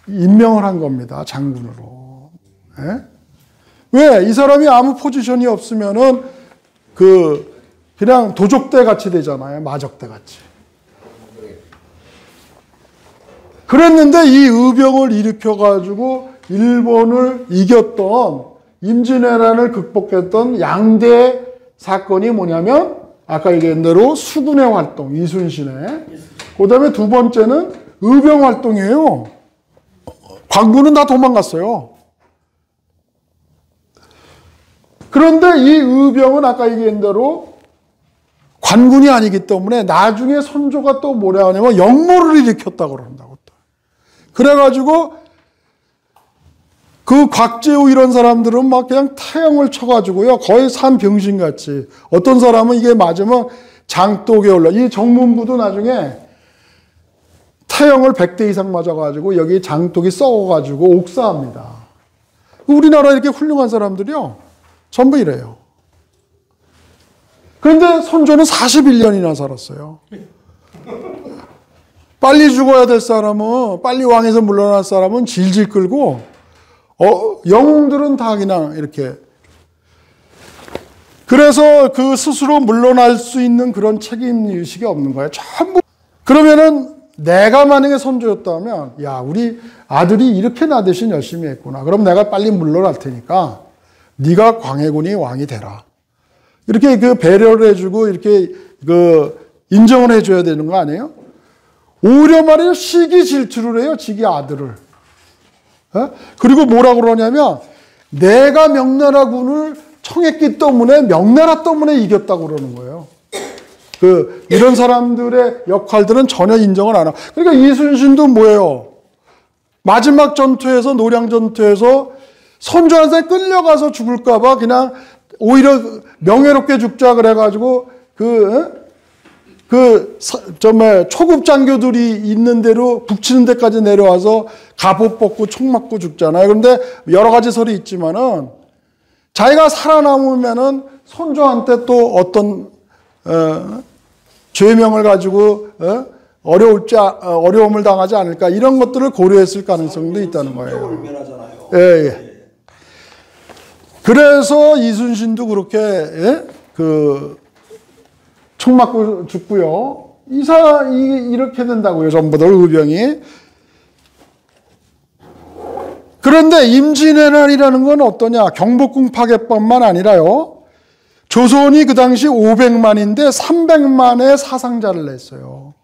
임명을 한 겁니다. 장군으로. 예? 왜? 이 사람이 아무 포지션이 없으면은 그냥 도적대 같이 되잖아요. 마적대 같이. 그랬는데 이 의병을 일으켜가지고 일본을 이겼던 임진왜란을 극복했던 양대 사건이 뭐냐면 아까 얘기한 대로 수군의 활동, 이순신의. 그 다음에 두 번째는 의병 활동이에요. 관군은 다 도망갔어요. 그런데 이 의병은 아까 얘기한 대로 관군이 아니기 때문에 나중에 선조가 또 뭐라 하냐면 역모를 일으켰다고 그런다고. 그래가지고 그 곽재우 이런 사람들은 막 그냥 태형을 쳐가지고요. 거의 산병신같이. 어떤 사람은 이게 맞으면 장독에 올라. 이 정문부도 나중에 태형을 100대 이상 맞아가지고 여기 장독이 썩어가지고 옥사합니다. 우리나라 이렇게 훌륭한 사람들이요. 전부 이래요. 그런데 선조는 41년이나 살았어요. 빨리 죽어야 될 사람은, 빨리 왕에서 물러날 사람은 질질 끌고, 영웅들은 다 그냥 이렇게. 그래서 그 스스로 물러날 수 있는 그런 책임의식이 없는 거예요. 전부. 그러면은 내가 만약에 선조였다면, 야, 우리 아들이 이렇게 나 대신 열심히 했구나. 그럼 내가 빨리 물러날 테니까, 네가 광해군이 왕이 되라. 이렇게 그 배려를 해주고, 이렇게 그 인정을 해줘야 되는 거 아니에요? 오히려 말이에요. 시기 질투를 해요. 지기 아들을. 그리고 뭐라고 그러냐면 내가 명나라군을 청했기 때문에 명나라 때문에 이겼다고 그러는 거예요. 이런 사람들의 역할들은 전혀 인정을 안 하고. 그러니까 이순신도 뭐예요? 마지막 전투에서 노량 전투에서 선조한테 끌려가서 죽을까봐 그냥 오히려 명예롭게 죽자 그래가지고 정말 초급 장교들이 있는 대로 북치는 데까지 내려와서 갑옷 벗고 총 맞고 죽잖아요. 그런데 여러 가지 설이 있지만은 자기가 살아남으면은 선조한테 또 어떤 죄명을 가지고 어려움을 당하지 않을까 이런 것들을 고려했을 가능성도 있다는 거예요. 예, 예. 그래서 이순신도 그렇게 총 맞고 죽고요. 이렇게 된다고요. 전부 다 의병이. 그런데 임진왜란이라는 건 어떠냐. 경복궁 파괴뿐만 아니라요. 조선이 그 당시 500만인데 300만의 사상자를 냈어요.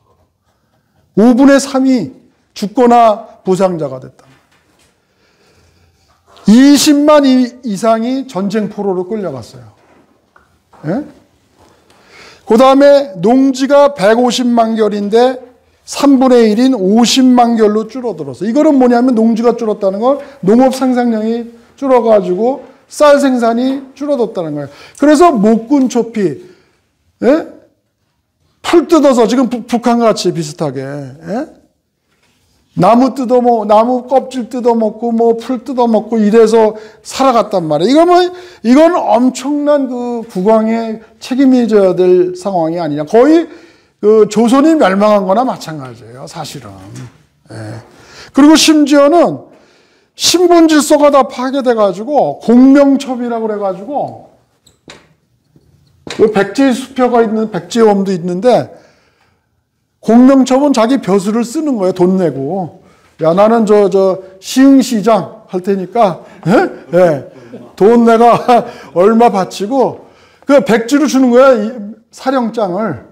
5분의 3이 죽거나 부상자가 됐다. 20만 이상이 전쟁 포로로 끌려갔어요. 예? 그 다음에 농지가 150만 결인데 3분의 1인 50만 결로 줄어들었어. 이거는 뭐냐면 농지가 줄었다는 건 농업 생산량이 줄어가지고 쌀 생산이 줄어들었다는 거예요. 그래서 목군 초피, 예? 풀 뜯어서 지금 북한과 같이 비슷하게, 예? 나무 껍질 뜯어먹고, 뭐, 풀 뜯어먹고, 이래서 살아갔단 말이에요. 이건 엄청난 그 국왕의 책임이 져야 될 상황이 아니냐. 거의 그 조선이 멸망한 거나 마찬가지예요, 사실은. 예. 그리고 심지어는 신분 질서가 다 파괴돼가지고, 공명첩이라고 그래가지고, 그 백제 수표가 있는, 백제엄도 있는데, 공명첩은 자기 벼슬을 쓰는 거예요. 돈 내고. 야, 나는 시흥시장 할 테니까, 예? 예. 돈 내가 얼마 바치고, 그 백지로 주는 거야. 이 사령장을.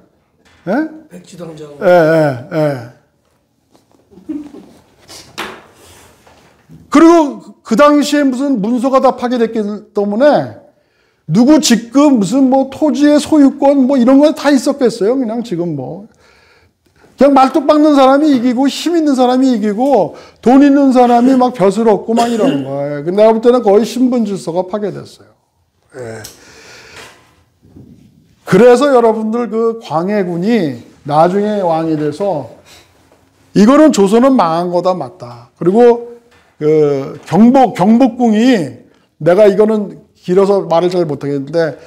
예? 백지당장. 예. 그리고 그 당시에 무슨 문서가 다 파괴됐기 때문에, 누구 직급, 무슨 뭐 토지의 소유권, 뭐 이런 거 다 있었겠어요. 그냥 지금 뭐. 그냥 말뚝 박는 사람이 이기고 힘 있는 사람이 이기고 돈 있는 사람이 막 벼슬 얻고 막 이러는 거예요. 근데 내가 볼 때는 거의 신분 질서가 파괴됐어요. 예. 그래서 여러분들 그 광해군이 나중에 왕이 돼서 이거는 조선은 망한 거다 맞다. 그리고 그 경복궁이 내가 이거는 길어서 말을 잘 못하겠는데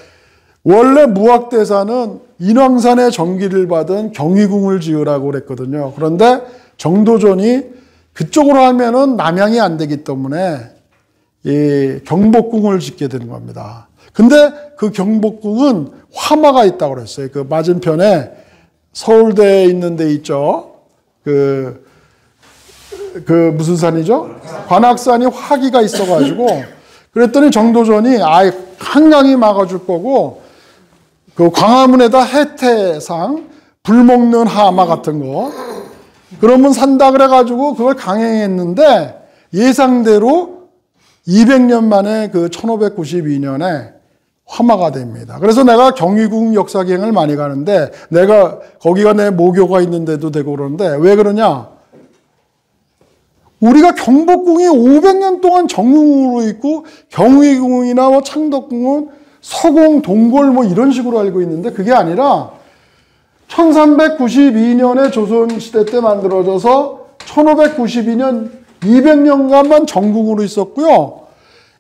원래 무학대사는 인왕산의 전기를 받은 경희궁을 지으라고 그랬거든요. 그런데 정도전이 그쪽으로 하면은 남향이 안 되기 때문에 이 경복궁을 짓게 되는 겁니다. 근데 그 경복궁은 화마가 있다고 그랬어요. 그 맞은편에 서울대에 있는 데 있죠. 그 무슨 산이죠? 관악산이 화기가 있어가지고 그랬더니 정도전이 아예 한강이 막아줄 거고 그 광화문에다 해태상, 불 먹는 하마 같은 거 그러면 산다 그래가지고 그걸 강행했는데 예상대로 200년 만에 그 1592년에 화마가 됩니다. 그래서 내가 경희궁 역사기행을 많이 가는데 내가 거기가 내 모교가 있는데도 되고 그러는데 왜 그러냐? 우리가 경복궁이 500년 동안 정궁으로 있고 경희궁이나 뭐 창덕궁은 서공, 동골 뭐 이런 식으로 알고 있는데 그게 아니라 1392년에 조선시대 때 만들어져서 1592년 200년간만 정궁으로 있었고요.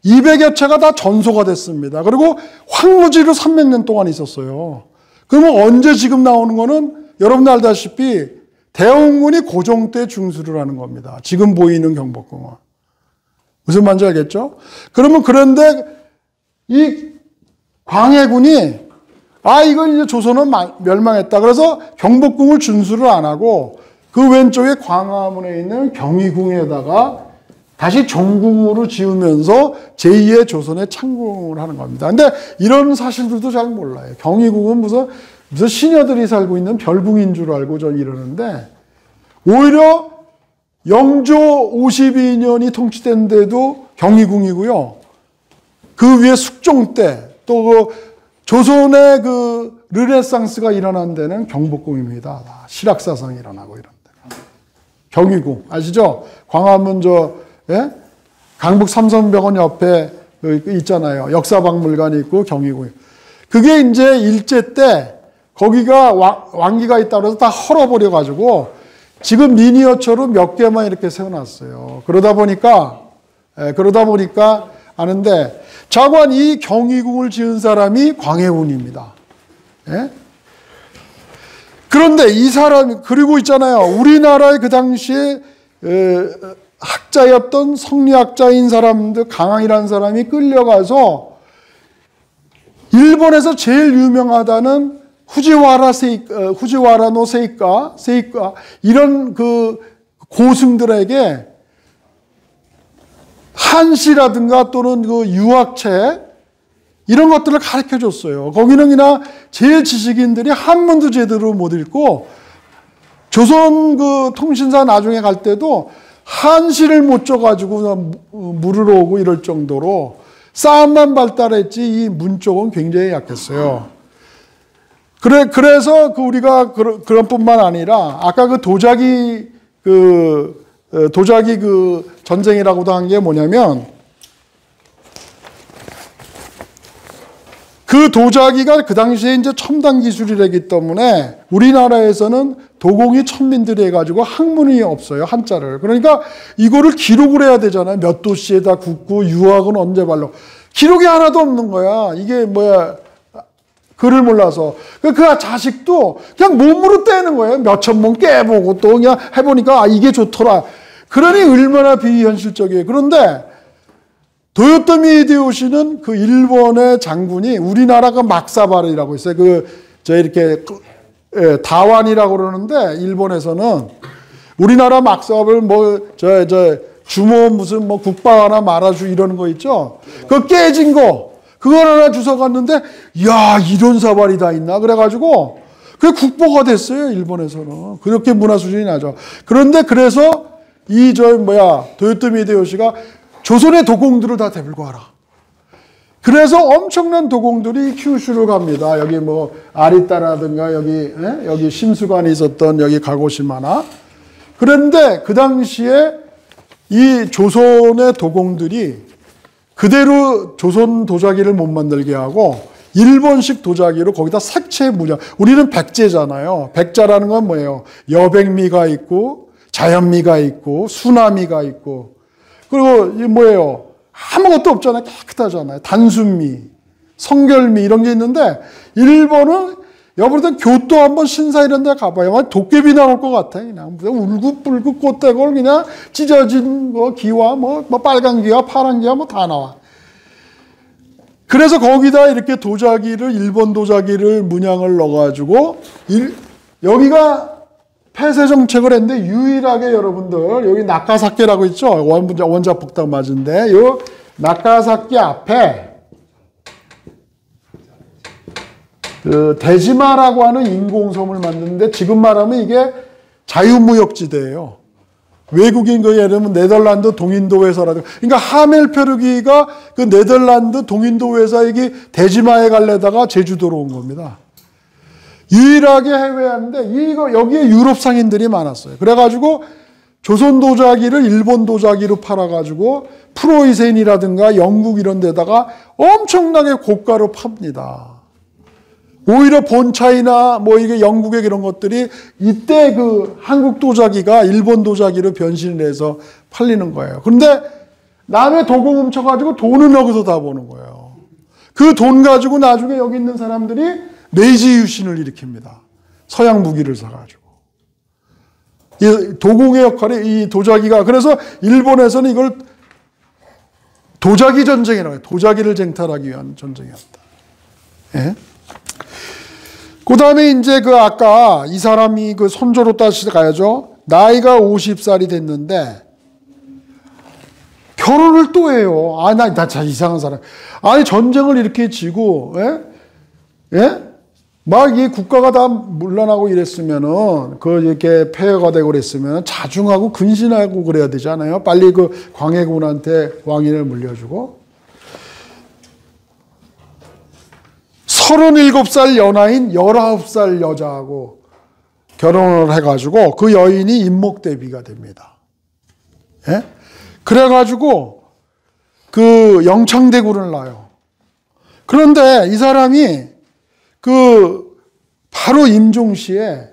200여 채가 다 전소가 됐습니다. 그리고 황무지로 300년 동안 있었어요. 그러면 언제 지금 나오는 거는 여러분 알다시피 대원군이 고종 때 중수를 하는 겁니다. 지금 보이는 경복궁은. 무슨 말인지 알겠죠? 그런데 이 광해군이 이건 이제 조선은 멸망했다. 그래서 경복궁을 준수를 안 하고 그 왼쪽에 광화문에 있는 경희궁에다가 다시 정궁으로 지으면서 제2의 조선의 창궁을 하는 겁니다. 근데 이런 사실들도 잘 몰라요. 경희궁은 무슨 시녀들이 살고 있는 별궁인 줄 알고 전 이러는데 오히려 영조 52년이 통치된 데도 경희궁이고요. 그 위에 숙종 때 또 그 조선의 그 르네상스가 일어난 데는 경복궁입니다. 실학사상이 일어나고 이런 데. 경희궁 아시죠? 광화문 예? 강북 삼성병원 옆에 있잖아요. 역사박물관이 있고 경희궁. 그게 이제 일제 때 거기가 왕기가 있다고 해서 다 헐어버려가지고 지금 미니어처로 몇 개만 이렇게 세워놨어요. 그러다 보니까 아는데 자관 이 경희궁을 지은 사람이 광해군입니다. 예? 그런데 이 사람이 그리고 있잖아요. 우리나라의 그 당시에 학자였던 성리학자인 사람들 강항이라는 사람이 끌려가서 일본에서 제일 유명하다는 후지와라노 세이카 이런 그 고승들에게 한시라든가 또는 그 유학책 이런 것들을 가르쳐 줬어요. 거기는 그냥 제일 지식인들이 한문도 제대로 못 읽고 조선 그 통신사 나중에 갈 때도 한시를 못 줘가지고 물으러 오고 이럴 정도로 싸움만 발달했지 이 문 쪽은 굉장히 약했어요. 그래서 우리가 그런 뿐만 아니라 아까 그 도자기 전쟁이라고도 한 게 뭐냐면 그 도자기가 그 당시에 이제 첨단 기술이라기 때문에 우리나라에서는 도공이 천민들이 해가지고 학문이 없어요, 한자를. 그러니까 이거를 기록을 해야 되잖아요. 몇 도씨에다 굽고 유학은 언제 발로. 기록이 하나도 없는 거야. 이게 뭐야, 글을 몰라서. 그 자식도 그냥 몸으로 떼는 거예요. 몇천 번 깨보고 또 그냥 해보니까 이게 좋더라. 그러니 얼마나 비현실적이에요. 그런데 도요토미 히데요시는 그 일본의 장군이 우리나라가 막사발이라고 있어요. 이렇게 다완이라고 그러는데 일본에서는 우리나라 막사발 주모 무슨 국밥 하나 말아주 이러는 거 있죠. 그 깨진 거 그걸 하나 주워 갔는데 야 이런 사발이 다 있나 그래가지고 그게 국보가 됐어요. 일본에서는 그렇게 문화 수준이 나죠. 그런데 그래서 도요토미 히데요시가 조선의 도공들을 다 데리고 와라. 그래서 엄청난 도공들이 큐슈로 갑니다. 여기 아리따라든가 여기 심수관이 있었던 여기 가고시마나. 그런데 그 당시에 이 조선의 도공들이 그대로 조선 도자기를 못 만들게 하고 일본식 도자기로 거기다 색채 문양. 우리는 백제잖아요. 백자라는 건 뭐예요? 여백미가 있고 자연미가 있고 수나미가 있고 그리고 이 뭐예요? 아무것도 없잖아요. 깨끗하잖아요. 단순미, 성결미 이런 게 있는데 일본은 여러분들 교토 한번 신사 이런 데 가봐요. 도깨비 나올 것 같아. 그냥 울긋불긋 꽃대걸 그냥 찢어진 기와 빨간 기와 파란 기와 다 나와. 그래서 거기다 이렇게 일본 도자기를 문양을 넣어가지고 여기가 폐쇄 정책을 했는데 유일하게 여러분들 여기 나카사키라고 있죠. 원자 폭탄 맞은데 요 나카사키 앞에 대지마라고 하는 인공섬을 만드는데 지금 말하면 이게 자유무역지대예요. 외국인 예를 들면 네덜란드 동인도 회사라든가 그러니까 하멜페르기가 그 네덜란드 동인도 회사 여기 대지마에 갈래다가 제주도로 온 겁니다. 유일하게 해외에 하는데 여기에 유럽 상인들이 많았어요. 그래가지고 조선 도자기를 일본 도자기로 팔아가지고 프로이센이라든가 영국 이런 데다가 엄청나게 고가로 팝니다. 오히려 본차이나 이게 영국의 이런 것들이 이때 한국 도자기가 일본 도자기로 변신을 해서 팔리는 거예요. 그런데 남의 도공 훔쳐가지고 돈은 여기서 다 버는 거예요. 그 돈 가지고 나중에 여기 있는 사람들이 메이지 유신을 일으킵니다. 서양 무기를 사가지고. 이 도공의 역할이 이 도자기가 그래서 일본에서는 이걸 도자기 전쟁이라고 해요. 도자기를 쟁탈하기 위한 전쟁이었다. 예? 그 다음에 이제 아까 이 사람이 선조로 다시 가야죠. 나이가 50살이 됐는데 결혼을 또 해요. 나 참 이상한 사람. 아니 전쟁을 이렇게 지고 예? 막 이 국가가 다 물러나고 이랬으면은 이렇게 폐허가 되고 그랬으면 자중하고 근신하고 그래야 되잖아요. 빨리 광해군한테 왕위를 물려주고 37살 연하인 19살 여자하고 결혼을 해가지고 그 여인이 인목대비가 됩니다. 예? 그래가지고 영창대군을 낳아요. 그런데 이 사람이 바로 임종시에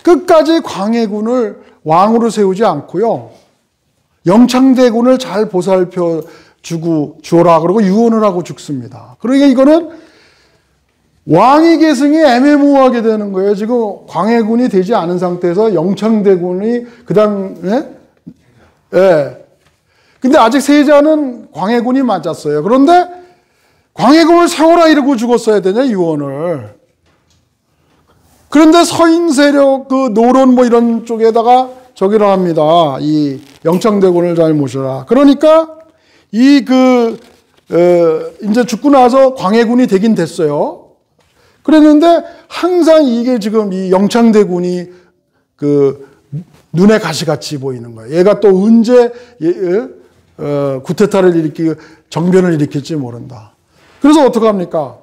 끝까지 광해군을 왕으로 세우지 않고요. 영창대군을 잘 보살펴 주라 그러고 유언을 하고 죽습니다. 그러니까 이거는 왕위 계승이 애매모호하게 되는 거예요. 지금 광해군이 되지 않은 상태에서 영창대군이 예. 근데 아직 세자는 광해군이 맞았어요. 그런데 광해군을 세워라 이러고 죽었어야 되냐, 유언을. 그런데 서인 세력, 노론 이런 쪽에다가 저기를 합니다. 이 영창대군을 잘 모셔라. 그러니까 이제 죽고 나서 광해군이 되긴 됐어요. 그랬는데 항상 이게 지금 이 영창대군이 눈에 가시같이 보이는 거예요. 얘가 또 언제 구테타를 일으키고 정변을 일으킬지 모른다. 그래서 어떡합니까?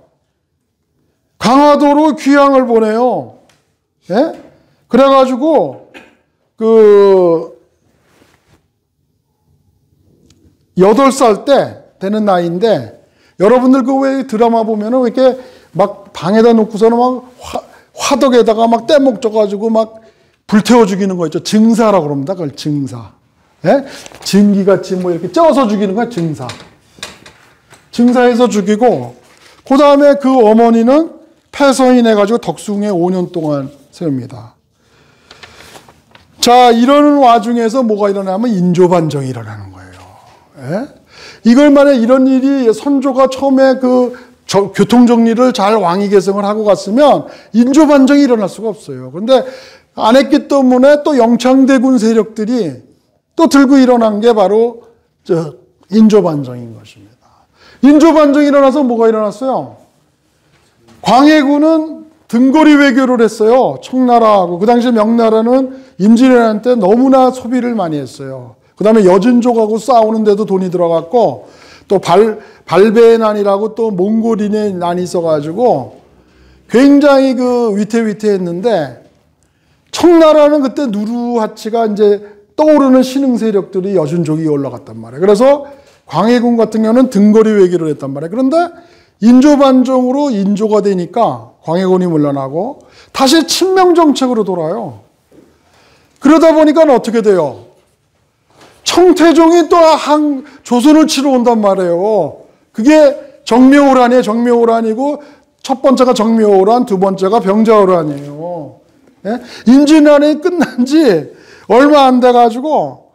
강화도로 귀향을 보내요. 예? 그래가지고, 8살 때 되는 나이인데, 여러분들 그 왜 드라마 보면은 이렇게 막 방에다 놓고서는 막 화덕에다가 막 떼목 쪄가지고 막 불태워 죽이는 거 있죠. 증사라고 그럽니다. 그걸 증사. 예? 증기같이 뭐 이렇게 쪄서 죽이는 거야, 증사. 증사해서 죽이고, 그 다음에 그 어머니는 폐서인해가지고 덕숭에 5년 동안 세웁니다. 자, 이러는 와중에서 뭐가 일어나면 인조반정이 일어나는 거예요. 예? 이걸 만약 이런 일이 선조가 처음에 교통정리를 잘 왕위 개성을 하고 갔으면 인조반정이 일어날 수가 없어요. 그런데 안 했기 때문에 또 영창대군 세력들이 또 들고 일어난 게 바로 인조반정인 것입니다. 인조반정이 일어나서 뭐가 일어났어요? 광해군은 등거리 외교를 했어요. 청나라하고. 그 당시 명나라는 임진왜란 때 너무나 소비를 많이 했어요. 그 다음에 여진족하고 싸우는데도 돈이 들어갔고, 또 발베난이라고 또 몽골인의 난이 있어가지고 굉장히 위태위태했는데, 청나라는 그때 누르하치가 이제 떠오르는 신흥 세력들이 여진족이 올라갔단 말이에요. 그래서 광해군 같은 경우는 등거리 외교를 했단 말이에요. 그런데 인조반정으로 인조가 되니까 광해군이 물러나고 다시 친명정책으로 돌아요. 그러다 보니까 어떻게 돼요? 청태종이 또 조선을 치러 온단 말이에요. 그게 정묘호란이에요. 정묘호란이고 첫 번째가 정묘호란, 두 번째가 병자호란이에요. 예? 임진왜란이 끝난 지 얼마 안 돼가지고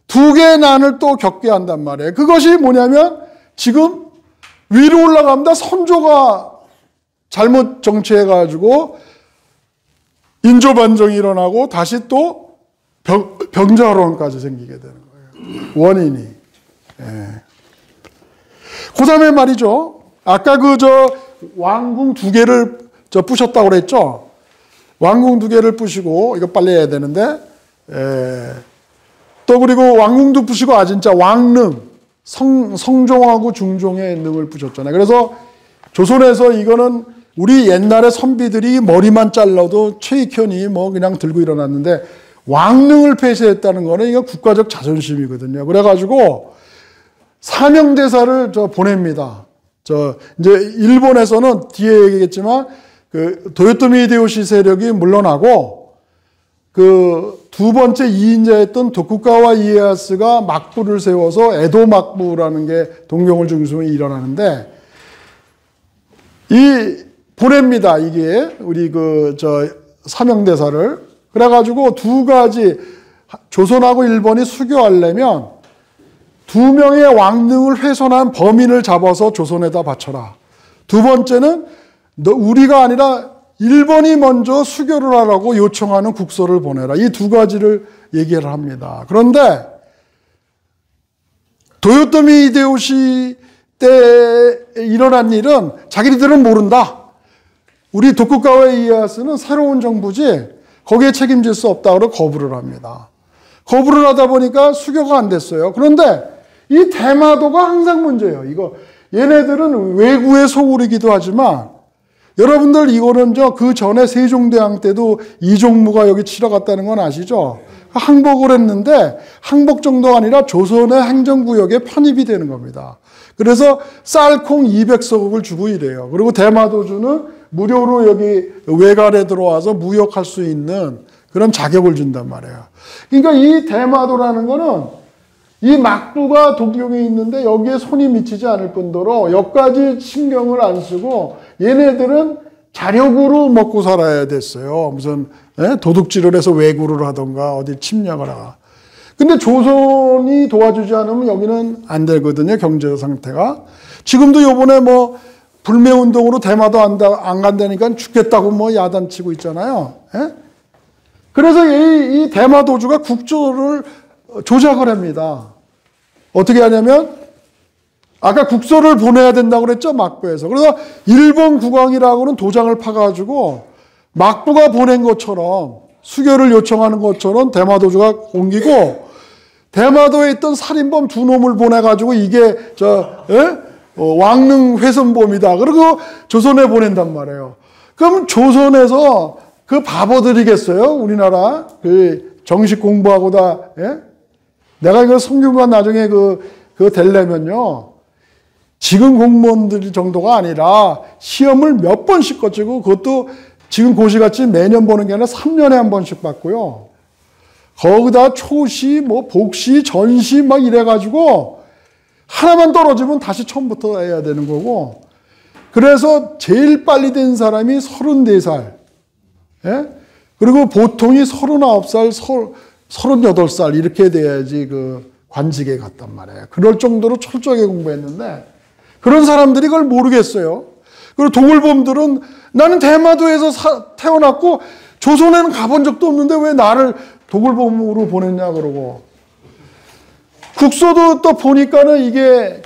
두 개의 난을 또 겪게 한단 말이에요. 그것이 뭐냐면 지금 위로 올라갑니다. 선조가 잘못 정치해가지고 인조반정이 일어나고 다시 또 병자호란까지 생기게 되는 거예요. 원인이. 예. 그 다음에 말이죠. 아까 왕궁 2개를 부셨다고 그랬죠. 왕궁 2개를 부시고, 이거 빨리 해야 되는데, 또 그리고 왕궁도 부시고, 진짜 왕릉, 성종하고 중종의 능을 부셨잖아요. 그래서 조선에서 이거는 우리 옛날에 선비들이 머리만 잘라도 최익현이 뭐 그냥 들고 일어났는데, 왕릉을 폐쇄했다는 거는 이거 국가적 자존심이거든요. 그래가지고 사명대사를 보냅니다. 이제 일본에서는 뒤에 얘기했지만 도요토미 히데요시 세력이 물러나고 두 번째 2인자였던 도쿠가와 이에야스가 막부를 세워서 에도 막부라는 게 동경을 중심으로 일어나는데 보냅니다. 이게 우리 사명대사를. 그래가지고 두 가지, 조선하고 일본이 수교하려면 2명의 왕릉을 훼손한 범인을 잡아서 조선에다 바쳐라. 두 번째는 우리가 아니라 일본이 먼저 수교를 하라고 요청하는 국서를 보내라. 이 두 가지를 얘기를 합니다. 그런데 도요토미 히데요시 때 일어난 일은 자기들은 모른다. 우리 도쿠가와 이에야스는 새로운 정부지 거기에 책임질 수 없다고 거부를 합니다. 거부를 하다 보니까 수교가 안 됐어요. 그런데 이 대마도가 항상 문제예요. 얘네들은 외구의 소굴이기도 하지만 여러분들 이거는 그 전에 세종대왕 때도 이종무가 여기 치러 갔다는 건 아시죠? 항복을 했는데 항복 정도가 아니라 조선의 행정구역에 편입이 되는 겁니다. 그래서 쌀콩 200서국을 주고 이래요. 그리고 대마도주는 무료로 여기 외갈에 들어와서 무역할 수 있는 그런 자격을 준단 말이에요. 그러니까 이 대마도라는 거는 이 막부가 도경에 있는데 여기에 손이 미치지 않을 뿐더러 여기까지 신경을 안 쓰고 얘네들은 자력으로 먹고 살아야 됐어요. 무슨 도둑질을 해서 외구를 하던가 어디 침략을 하가. 근데 조선이 도와주지 않으면 여기는 안 되거든요. 경제 상태가. 지금도 요번에 불매운동으로 대마도 안 간다니까 죽겠다고 야단치고 있잖아요. 예? 그래서 이 대마도주가 국조를 조작을 합니다. 어떻게 하냐면, 아까 국서를 보내야 된다고 그랬죠? 막부에서. 그래서 일본 국왕이라고는 도장을 파가지고 막부가 보낸 것처럼 수교를 요청하는 것처럼 대마도주가 옮기고 대마도에 있던 살인범 2놈을 보내가지고 이게 왕릉 훼손범이다. 그리고 조선에 보낸단 말이에요. 그럼 조선에서 그 바보들이겠어요? 우리나라 그 정식 공부하고 다 예? 내가 이거 성균관 나중에 그거 되려면요 지금 공무원들 정도가 아니라 시험을 몇 번씩 거치고 그것도 지금 고시같이 매년 보는 게 아니라 3년에 한 번씩 받고요. 거기다 초시, 뭐 복시, 전시 막 이래가지고 하나만 떨어지면 다시 처음부터 해야 되는 거고. 그래서 제일 빨리 된 사람이 34살. 예? 그리고 보통이 39살, 38살 이렇게 돼야지 그 관직에 갔단 말이에요. 그럴 정도로 철저하게 공부했는데 그런 사람들이 그걸 모르겠어요. 그리고 동물범들은 나는 대마도에서 태어났고 조선에는 가본 적도 없는데 왜 나를 도굴범으로 보냈냐 그러고. 국소도 또 보니까는 이게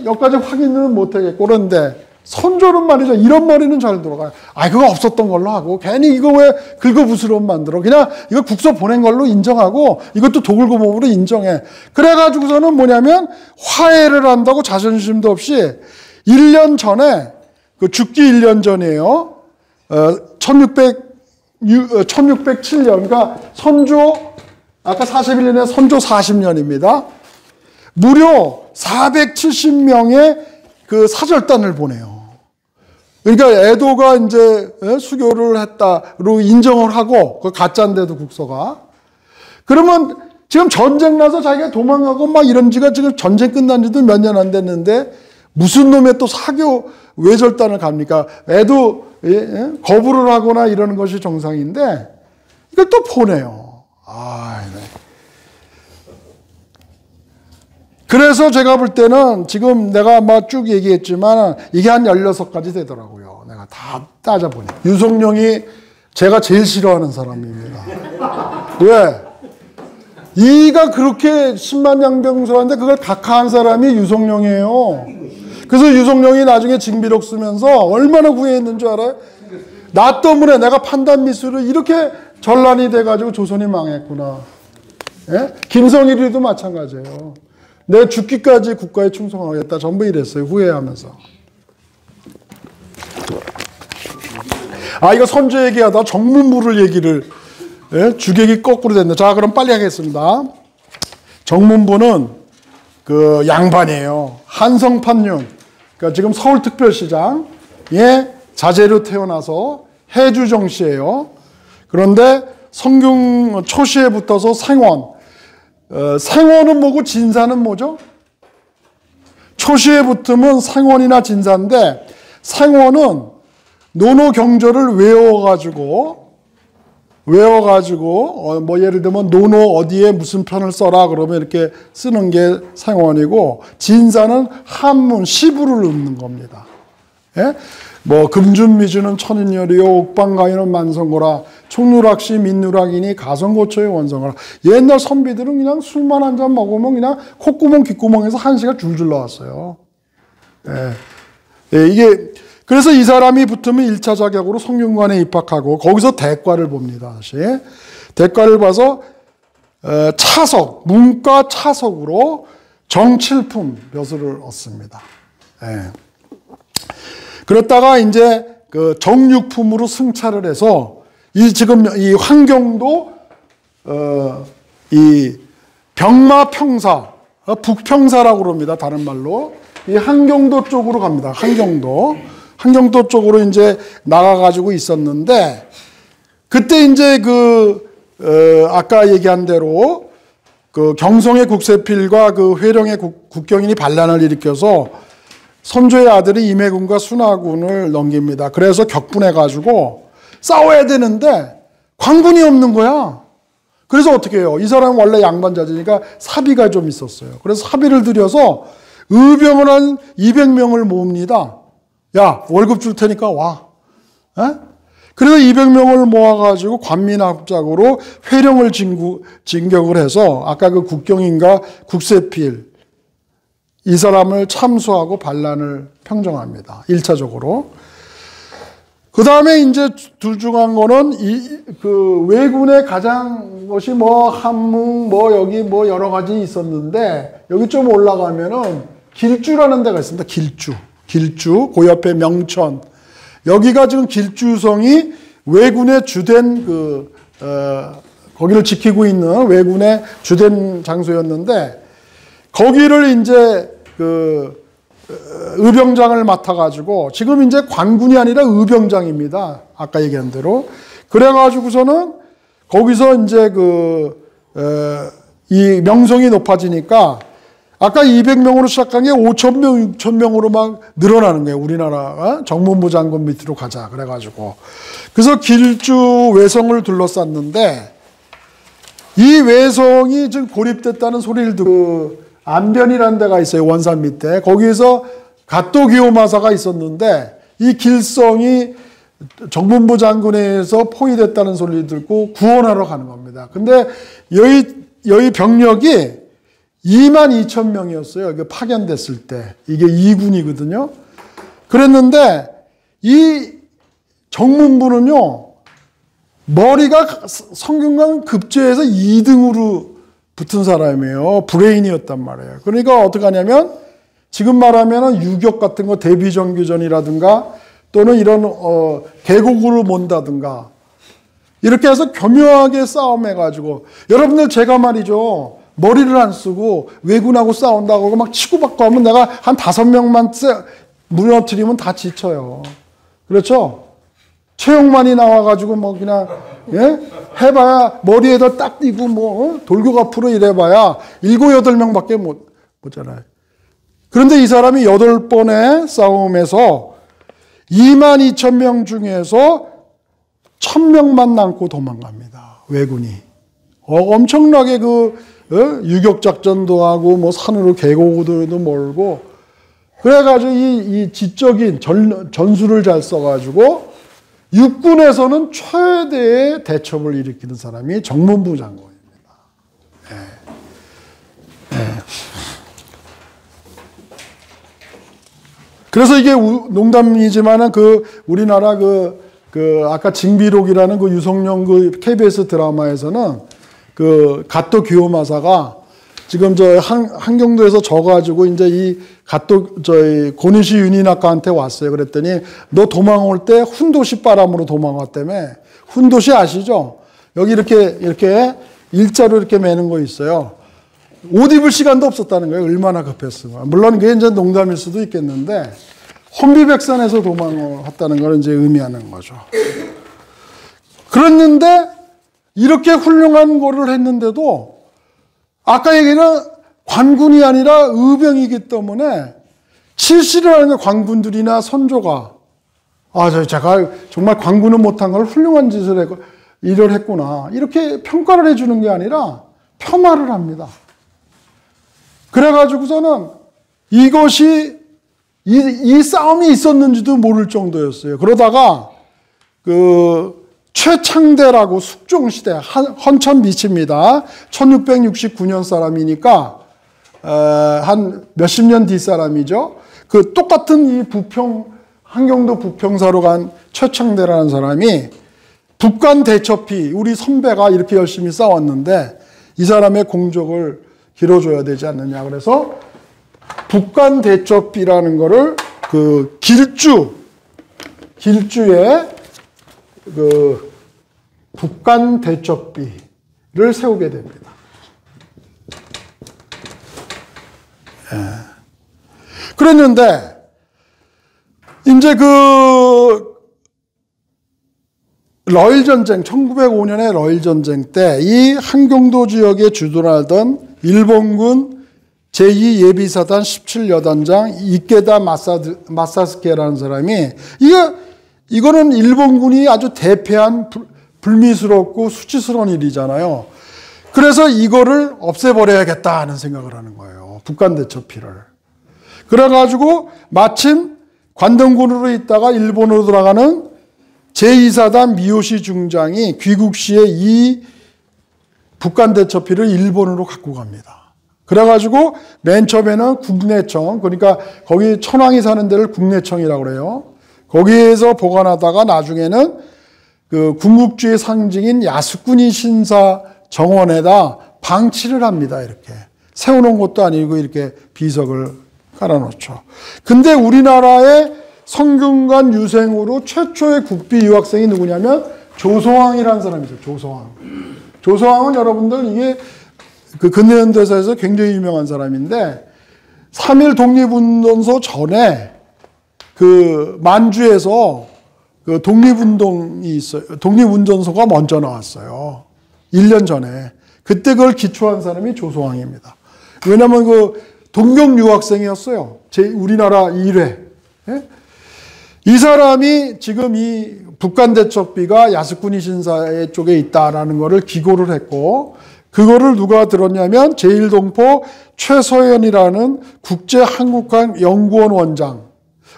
여기까지 확인은 못하겠고 그런데 선조는 말이죠. 이런 머리는 잘 들어가요. 그거 없었던 걸로 하고 괜히 이거 왜 긁어부스럼 만들어. 그냥 이거 국소 보낸 걸로 인정하고 이것도 도굴범으로 인정해. 그래가지고서는 뭐냐면 화해를 한다고 자존심도 없이 1년 전에 죽기 1년 전이에요. 1607년 그러니까 선조 아까 41년에 선조 40년입니다. 무려 470명의 그 사절단을 보내요. 그러니까 에도가 이제 수교를 했다로 인정을 하고 그 가짜인데도 국서가. 그러면 지금 전쟁 나서 자기가 도망가고 막 이런 지가 지금 전쟁 끝난 지도 몇 년 안 됐는데 무슨 놈의 또 사교 외절단을 갑니까? 에도 거부를 하거나 이러는 것이 정상인데 이걸 또 보내요. 그래서 제가 볼 때는 지금 내가 막 쭉 얘기했지만 이게 한 16가지 되더라고요. 내가 다 따져보니. 유성룡이 제가 제일 싫어하는 사람입니다. 왜? 이가 그렇게 10만 양병소한데 그걸 각하한 사람이 유성룡이에요. 그래서 유성룡이 나중에 징비록 쓰면서 얼마나 후회했는 줄 알아요? 나 때문에 내가 판단 미수로 이렇게 전란이 돼가지고 조선이 망했구나. 예? 김성일이도 마찬가지예요. 내가 죽기까지 국가에 충성하겠다. 전부 이랬어요. 후회하면서. 이거 선조 얘기하다 정문부를 얘기를 주객이 거꾸로 됐네. 자, 그럼 빨리 하겠습니다. 정문부는 그 양반이에요. 한성판륜. 그러니까 지금 서울특별시장의 자제로 태어나서 해주정씨예요. 그런데 성균 초시에 붙어서 생원. 생원은 뭐고 진사는 뭐죠? 초시에 붙으면 생원이나 진사인데 생원은 논어경조를 외워가지고 뭐 예를 들면 논어 어디에 무슨 편을 써라 그러면 이렇게 쓰는 게 생원이고 진사는 한문 시부를 읊는 겁니다. 예? 뭐 금준미주는 천인열이요 옥방가인은 만성고라 총누락시 민누락이니 가성고초의 원성하라. 옛날 선비들은 그냥 술만 한 잔 먹으면 그냥 콧구멍 귓구멍에서 한시가 줄줄 나왔어요. 이게 그래서 이 사람이 붙으면 1차 자격으로 성균관에 입학하고 거기서 대과를 봅니다. 다시 대과를 봐서 차석 문과 차석으로 정칠품 벼슬을 얻습니다. 그렇다가 이제 그 정육품으로 승차를 해서 지금 이 환경도 이 병마평사 북평사라고 그럽니다. 다른 말로 이 한경도 쪽으로 갑니다. 한경도 쪽으로 이제 나가가지고 있었는데 그때 이제 아까 얘기한 대로 그 경성의 국세필과 그 회령의 국경인이 반란을 일으켜서 선조의 아들이 임해군과 순하군을 넘깁니다. 그래서 격분해가지고 싸워야 되는데 관군이 없는 거야. 그래서 어떻게 해요? 이 사람은 원래 양반자지니까 사비가 좀 있었어요. 그래서 사비를 들여서 의병을 한 200명을 모읍니다. 야, 월급 줄 테니까 와. 그래서 200명을 모아가지고 관민합작으로 회령을 진격을 해서 아까 그 국경인과 국세필 이 사람을 참수하고 반란을 평정합니다. 1차적으로. 그 다음에 이제 둘 중 한 거는 그 왜군의 가장 것이 뭐 한문 뭐 여기 뭐 여러 가지 있었는데 여기 좀 올라가면은 길주라는 데가 있습니다. 길주. 그 옆에 명천. 여기가 지금 길주성이 왜군의 주된 거기를 지키고 있는 왜군의 주된 장소였는데, 거기를 이제 의병장을 맡아가지고, 지금 이제 관군이 아니라 의병장입니다. 아까 얘기한 대로. 그래가지고서는 거기서 이제 이 명성이 높아지니까, 아까 200명으로 시작한 게 5,000명, 6,000명으로 막 늘어나는 거예요. 우리나라가 정문부 장군 밑으로 가자. 그래가지고. 그래서 길주 외성을 둘러쌌는데, 이 외성이 지금 고립됐다는 소리를 듣고, 안변이라는 데가 있어요. 원산 밑에. 거기에서 갓도기요마사가 있었는데, 이 길성이 정문부 장군에 의해서 포위됐다는 소리를 듣고 구원하러 가는 겁니다. 근데 여기 병력이 22,000명이었어요. 파견됐을 때. 이게 2군이거든요. 그랬는데 이 정문부는요, 머리가 성균관 급제에서 2등으로 붙은 사람이에요. 브레인이었단 말이에요. 그러니까 어떻게 하냐면, 지금 말하면 유격 같은 거, 대비정규전이라든가 또는 이런 계곡으로 mon다든가 이렇게 해서 교묘하게 싸움해가지고, 여러분들 제가 말이죠, 머리를 안 쓰고 왜군하고 싸운다고 막 치고받고 하면 내가 한 5명만 무너뜨리면 다 지쳐요. 그렇죠? 최용만이 나와가지고 뭐 그냥 해봐야 머리에다 딱 띄고 뭐 돌격 앞으로 이래봐야 7, 8명밖에 못 보잖아요. 그런데 이 사람이 8번의 싸움에서 22,000명 중에서 1,000명만 남고 도망갑니다. 왜군이. 엄청나게 유격작전도 하고 뭐 산으로 계곡으로도 몰고, 그래가지고 이 지적인 전술을 잘 써가지고 육군에서는 최대의 대첩을 일으키는 사람이 정문부 장군입니다. 그래서 이게 농담이지만은 우리나라 아까 징비록이라는 유성룡 KBS 드라마에서는 갓도 기요마사가 지금 한경도에서 져가지고 이제 이 고니시 윤희낙가한테 왔어요. 그랬더니 너 도망올 때 훈도시 바람으로 도망왔다며. 훈도시 아시죠? 여기 이렇게 일자로 이렇게 매는 거 있어요. 옷 입을 시간도 없었다는 거예요. 얼마나 급했으면. 물론 그게 이제 농담일 수도 있겠는데, 혼비백산에서 도망을 했다는 걸 이제 의미하는 거죠. 그랬는데 이렇게 훌륭한 거를 했는데도 아까 얘기는 관군이 아니라 의병이기 때문에 칠시를 하는 관군들이나 선조가 제가 정말 관군은 못한 걸 훌륭한 일을 했구나, 이렇게 평가를 해주는 게 아니라 폄하를 합니다. 그래가지고서는 이것이 이 싸움이 있었는지도 모를 정도였어요. 그러다가 최창대라고 숙종시대 헌천 미치입니다. 1669년 사람이니까 한 몇십 년 뒤 사람이죠. 똑같은 이 한경도 부평사로 간 최창대라는 사람이 북한 대첩이 우리 선배가 이렇게 열심히 싸웠는데 이 사람의 공적을 길어줘야 되지 않느냐. 그래서 북한 대첩이라는 거를 길주에 북한 대첩비를 세우게 됩니다. 그랬는데 이제 러일 전쟁, 1905년의 러일 전쟁 때 이 한경도 지역에 주둔하던 일본군 제2예비사단 17여단장 이케다 마사스케라는 사람이 이거는 일본군이 아주 대패한 불미스럽고 수치스러운 일이잖아요. 그래서 이거를 없애버려야겠다 하는 생각을 하는 거예요. 북한 대첩비를. 그래가지고 마침 관동군으로 있다가 일본으로 돌아가는 제2사단 미요시 중장이 귀국시에 이 북한 대첩비를 일본으로 갖고 갑니다. 그래가지고 맨 처음에는 국내청, 그러니까 거기 천황이 사는 데를 국내청이라고 그래요. 거기에서 보관하다가 나중에는 군국주의 상징인 야스쿠니 신사 정원에다 방치를 합니다. 이렇게 세워놓은 것도 아니고 이렇게 비석을 깔아놓죠. 근데 우리나라의 성균관 유생으로 최초의 국비 유학생이 누구냐면 조소왕이라는 사람이죠. 조소왕. 조소왕은 여러분들 이게 그 근대현대사에서 굉장히 유명한 사람인데 3.1 독립운동서 전에 그 만주에서 그 독립운동이 있어요. 독립운전소가 먼저 나왔어요. 1년 전에. 그때 그걸 기초한 사람이 조소왕입니다. 왜냐면 그 동경 유학생이었어요. 우리나라 1회. 예? 이 사람이 지금 이 북한대첩비가 야스쿠니 신사의 쪽에 있다라는 거를 기고를 했고, 그거를 누가 들었냐면 제1동포 최서연이라는 국제한국관 연구원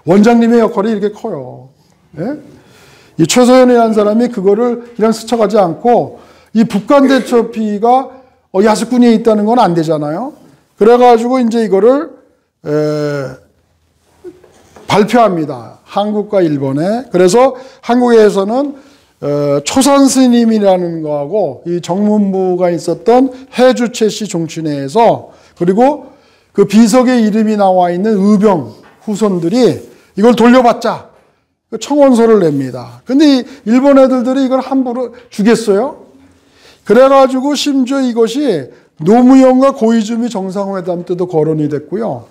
원장님의 역할이 이렇게 커요. 예? 이 최서연이라는 사람이 그거를 그냥 스쳐가지 않고, 이 북한대첩비가 야스쿠니에 있다는 건 안 되잖아요. 그래가지고 이제 이거를 발표합니다. 한국과 일본에. 그래서 한국에서는 초산 스님이라는 거하고 이 정문부가 있었던 해주채 씨 종친회에서, 그리고 그 비석에 이름이 나와 있는 의병 후손들이 이걸 돌려받자 청원서를 냅니다. 근데 이 일본 애들이 이걸 함부로 주겠어요? 그래가지고 심지어 이것이 노무현과 고이즈미 정상회담 때도 거론이 됐고요.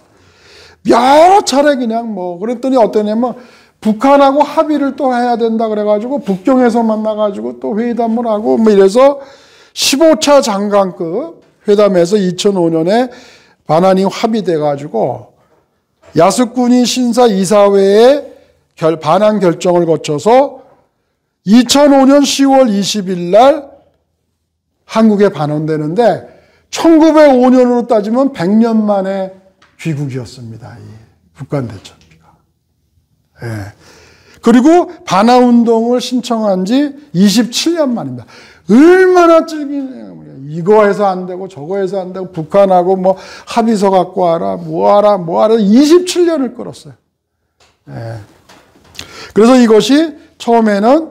여러 차례 그냥 그랬더니 어떠냐면 북한하고 합의를 또 해야 된다 그래가지고 북경에서 만나가지고 또 회담을 하고 이래서 15차 장관급 회담에서 2005년에 반환이 합의돼가지고 야스쿠니 신사 이사회의 반환 결정을 거쳐서 2005년 10월 20일 날 한국에 반환되는데 1905년으로 따지면 100년 만에 귀국이었습니다. 이 북한대첩비가. 예. 그리고 반환운동을 신청한 지 27년 만입니다. 얼마나 찔기네요. 이거 해서 안 되고 저거 해서 안 되고 북한하고 합의서 갖고 와라 뭐 하라 27년을 끌었어요. 예. 그래서 이것이 처음에는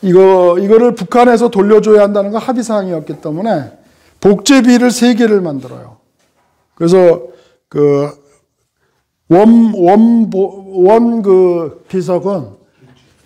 이거를 북한에서 돌려줘야 한다는 건 합의사항이었기 때문에 복제비를 3개를 만들어요. 그래서 그 비석은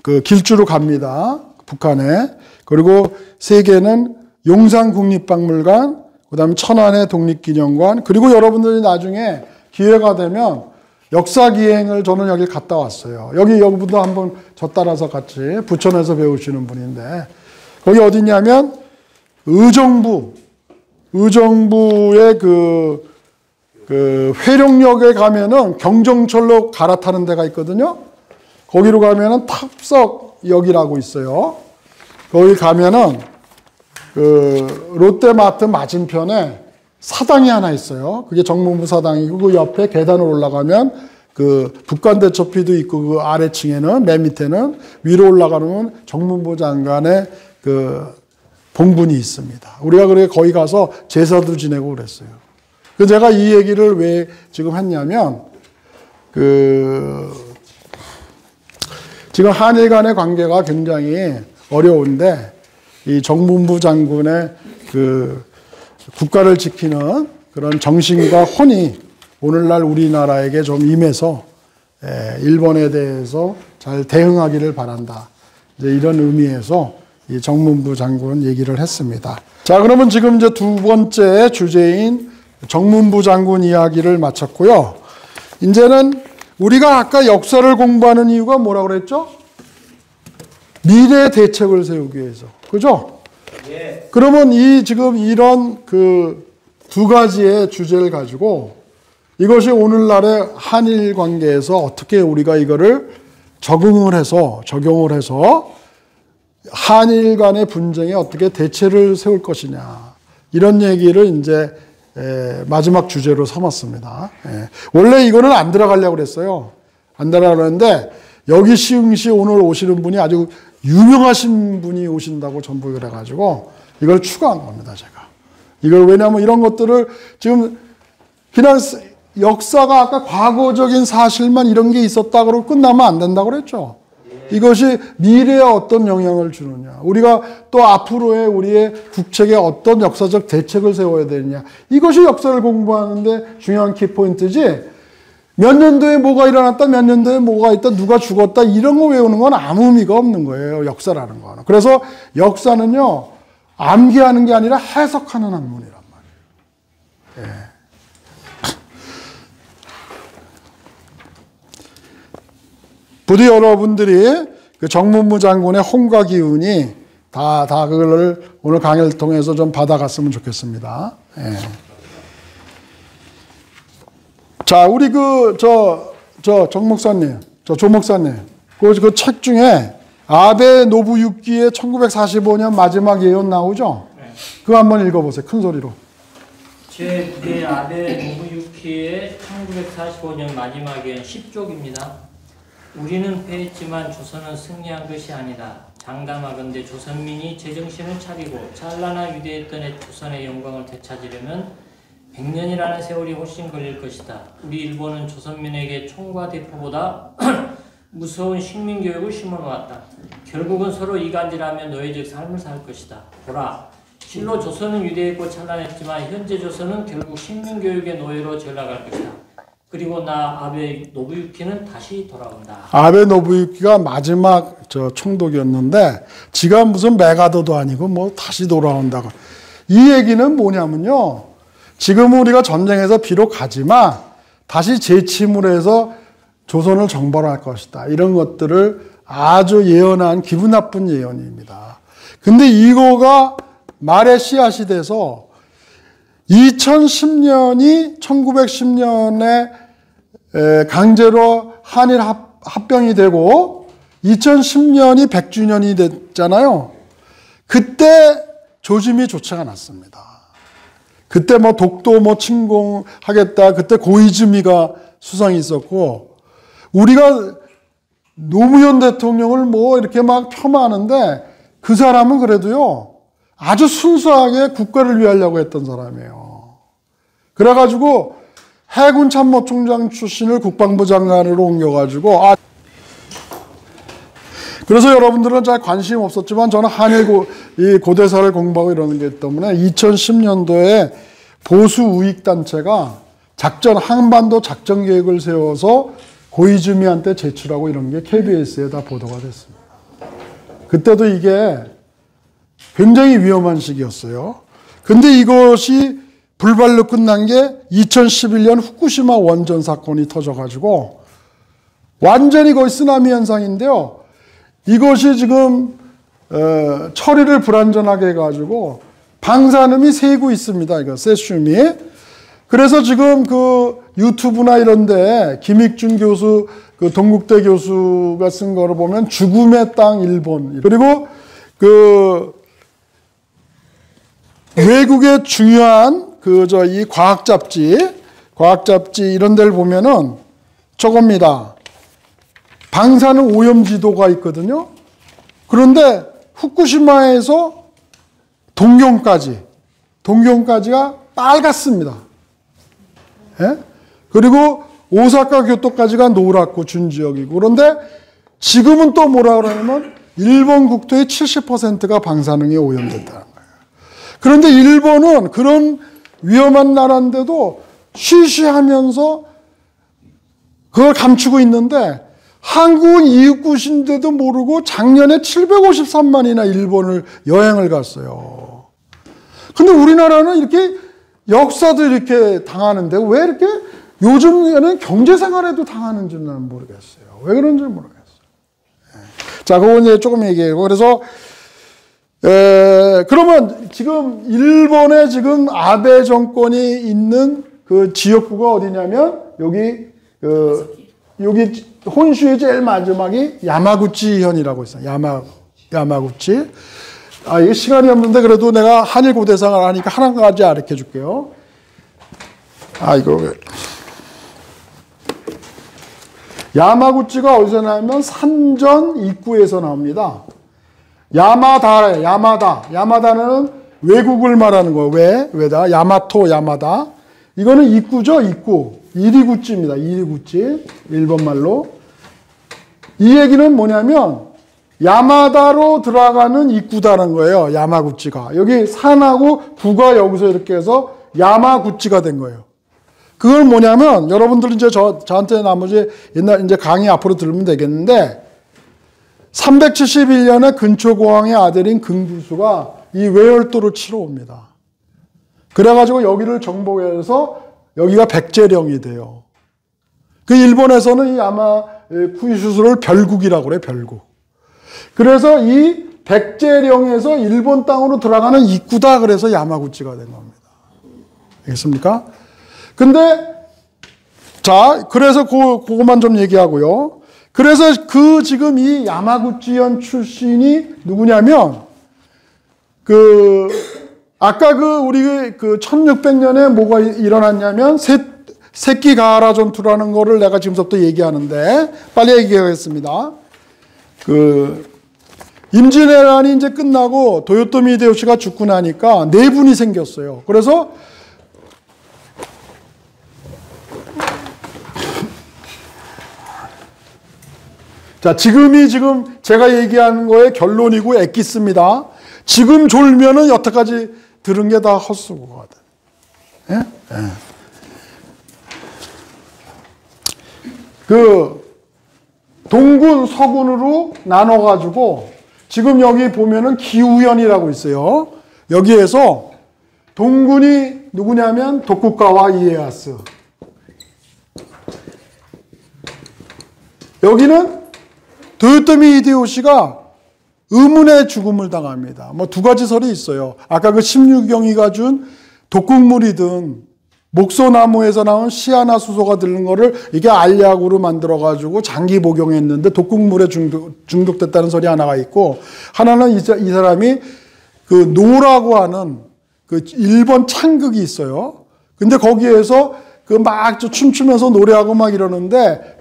그 길주로 갑니다. 북한에. 그리고 3개는 용산국립박물관, 그 다음에 천안의 독립기념관, 그리고 여러분들이 나중에 기회가 되면 역사기행을 저는 여기 갔다 왔어요. 여기부터 한번 저 따라서 같이 부천에서 배우시는 분인데, 거기 어디냐면 의정부의 그 회룡역에 가면은 경정철로 갈아타는 데가 있거든요. 거기로 가면은 탑석역이라고 있어요. 거기 가면은 그 롯데마트 맞은편에 사당이 하나 있어요. 그게 정문부 사당이고, 그 옆에 계단으로 올라가면 그 북한대첩비도 있고, 그 아래층에는, 맨 밑에는, 위로 올라가면 정문부 장관의 그 봉분이 있습니다. 우리가 그래 거기 가서 제사도 지내고 그랬어요. 그 제가 이 얘기를 왜 지금 했냐면, 지금 한일 간의 관계가 굉장히 어려운데, 이 정문부 장군의 그 국가를 지키는 그런 정신과 혼이 오늘날 우리나라에게 좀 임해서 일본에 대해서 잘 대응하기를 바란다. 이제 이런 의미에서 이 정문부 장군 얘기를 했습니다. 자, 그러면 지금 이제 두 번째 주제인 정문부 장군 이야기를 마쳤고요. 이제는 우리가 아까 역사를 공부하는 이유가 뭐라고 그랬죠? 미래 대책을 세우기 위해서. 그죠? 예. 그러면 지금 이런 그 두 가지의 주제를 가지고 이것이 오늘날의 한일 관계에서 어떻게 우리가 이거를 적용을 해서 한일 간의 분쟁에 어떻게 대책을 세울 것이냐. 이런 얘기를 이제 마지막 주제로 삼았습니다. 원래 이거는 안 들어가려고 그랬어요. 안 들어가려고 했는데 여기 시흥시 오늘 오시는 분이 아주 유명하신 분이 오신다고 전부 그래가지고 이걸 추가한 겁니다, 제가. 이걸 왜냐하면 이런 것들을 지금 그냥 역사가 아까 과거적인 사실만 이런 게 있었다 그러고 끝나면 안 된다고 그랬죠. 이것이 미래에 어떤 영향을 주느냐. 우리가 또 앞으로의 우리의 국책에 어떤 역사적 대책을 세워야 되느냐. 이것이 역사를 공부하는데 중요한 키포인트지. 몇 년도에 뭐가 일어났다, 몇 년도에 뭐가 있다, 누가 죽었다, 이런 거 외우는 건 아무 의미가 없는 거예요. 역사라는 거는. 그래서 역사는요, 암기하는 게 아니라 해석하는 학문이란 말이에요. 예. 부디 여러분들이 그 정문부 장군의 홍과 기운이 다 그걸 오늘 강의를 통해서 좀 받아갔으면 좋겠습니다. 예. 자, 우리 정 목사님, 조 목사님, 그 책 중에 아베 노부유키의 1945년 마지막 예언 나오죠? 네. 그거 한번 읽어보세요. 큰 소리로. 제9회 아베 노부유키의 1945년 마지막 예언 10쪽입니다. 우리는 패했지만 조선은 승리한 것이 아니다. 장담하건대 조선민이 제정신을 차리고 찬란한 위대했던 조선의 영광을 되찾으려면 100년이라는 세월이 훨씬 걸릴 것이다. 우리 일본은 조선민에게 총과 대포보다 무서운 식민교육을 심어놓았다. 결국은 서로 이간질하며 노예적 삶을 살 것이다. 보라, 실로 조선은 위대했고 찬란했지만 현재 조선은 결국 식민교육의 노예로 전락할 것이다. 그리고 나 아베 노부유키는 다시 돌아온다. 아베 노부유키가 마지막 총독이었는데 지가 무슨 메가더도 아니고 뭐 다시 돌아온다고. 이 얘기는 뭐냐면요. 지금 우리가 전쟁에서 비록 가지만 다시 재침을 해서 조선을 정벌할 것이다. 이런 것들을 아주 예언한 기분 나쁜 예언입니다. 근데 이거가 말의 씨앗이 돼서 2010년이 1910년에 강제로 한일 합병이 되고 2010년이 100주년이 됐잖아요. 그때 조짐이 좋지가 않았습니다. 그때 뭐 독도 뭐 침공하겠다. 그때 고이즈미가 수상이 있었고 우리가 노무현 대통령을 뭐 이렇게 막 폄하하는데 그 사람은 그래도요 아주 순수하게 국가를 위하려고 했던 사람이에요. 그래가지고 해군 참모총장 출신을 국방부 장관으로 옮겨가지고 그래서 여러분들은 잘 관심 없었지만 저는 한일 이 고대사를 공부하고 이러는 게 때문에 2010년도에 보수 우익단체가 한반도 작전 계획을 세워서 고이즈미한테 제출하고 이런 게 KBS에 다 보도가 됐습니다. 그때도 이게 굉장히 위험한 시기였어요. 근데 이것이 불발로 끝난 게 2011년 후쿠시마 원전 사건이 터져가지고 완전히 거의 쓰나미 현상인데요. 이것이 지금 처리를 불안전하게 해가지고 방사능이 새고 있습니다. 이거 세슘이. 그래서 지금 그 유튜브나 이런데 김익준 교수, 그 동국대 교수가 쓴 거를 보면 죽음의 땅 일본 그리고 그 외국의 중요한 이 과학 잡지 이런 데를 보면은 저겁니다. 방사능 오염 지도가 있거든요. 그런데 후쿠시마에서 동경까지가 빨갛습니다. 예? 그리고 오사카 교토까지가 노랗고 준지역이고 그런데 지금은 또 뭐라 그러냐면 일본 국토의 70%가 방사능에 오염됐다는 거예요. 그런데 일본은 그런 위험한 나라인데도 쉬쉬하면서 그걸 감추고 있는데 한국은 이웃국인데도 모르고 작년에 753만이나 일본을 여행을 갔어요. 근데 우리나라는 이렇게 역사도 이렇게 당하는데 왜 이렇게 요즘에는 경제생활에도 당하는지는 난 모르겠어요. 왜 그런지 모르겠어요. 자, 그거 이제 조금 얘기해요. 그래서 그러면 지금 일본에 지금 아베 정권이 있는 그 지역구가 어디냐면 여기 혼슈의 제일 마지막이 야마구치현이라고 있어요. 야마구치. 이게 시간이 없는데 그래도 내가 한일 고대상을 하니까 한 가지 가르쳐 줄게요. 야마구치가 어디서 나오면 산전 입구에서 나옵니다. 야마다는 외국을 말하는 거예요. 왜다? 야마토, 야마다. 이거는 입구죠, 입구. 이리구찌입니다. 이리구찌. 일본 말로. 이 얘기는 뭐냐면, 야마다로 들어가는 입구다는 거예요. 야마구치가. 여기 산하고 구가 여기서 이렇게 해서 야마구치가 된 거예요. 그걸 뭐냐면, 여러분들 이제 저한테 나머지 옛날 이제 강의 앞으로 들으면 되겠는데, 371년에 근초고왕의 아들인 근구수가 이 외열도를 치러 옵니다. 그래가지고 여기를 정복해서 여기가 백제령이 돼요. 그 일본에서는 이 아마 쿠이슈스를 별국이라고 그래요, 별국. 그래서 이 백제령에서 일본 땅으로 들어가는 입구다 그래서 야마구치가 된 겁니다. 알겠습니까? 근데, 자, 그래서 그것만 좀 얘기하고요. 그래서 지금 이 야마구치현 출신이 누구냐면, 아까 우리 1600년에 뭐가 일어났냐면, 새끼 가하라 전투라는 거를 내가 지금부터 얘기하는데, 빨리 얘기하겠습니다. 임진왜란이 이제 끝나고 도요토미 히데요시가 죽고 나니까 내분이 생겼어요. 그래서 자, 지금 제가 얘기하는 거의 결론이고 엑기스입니다. 지금 졸면은 여태까지 들은 게 다 헛수고거든. 예? 예. 동군, 서군으로 나눠가지고, 지금 여기 보면은 기우현이라고 있어요. 여기에서 동군이 누구냐면 도쿠가와 이에야스. 여기는 도요토미 히데요시가 의문의 죽음을 당합니다. 뭐 두 가지 설이 있어요. 아까 16경이가 준 독극물이든 목소나무에서 나온 시아나 수소가 들는 거를 이게 알약으로 만들어가지고 장기 복용했는데 독극물에 중독됐다는 설이 하나가 있고, 하나는 이 사람이 노라고 하는 일본 창극이 있어요. 근데 거기에서 막 춤추면서 노래하고 막 이러는데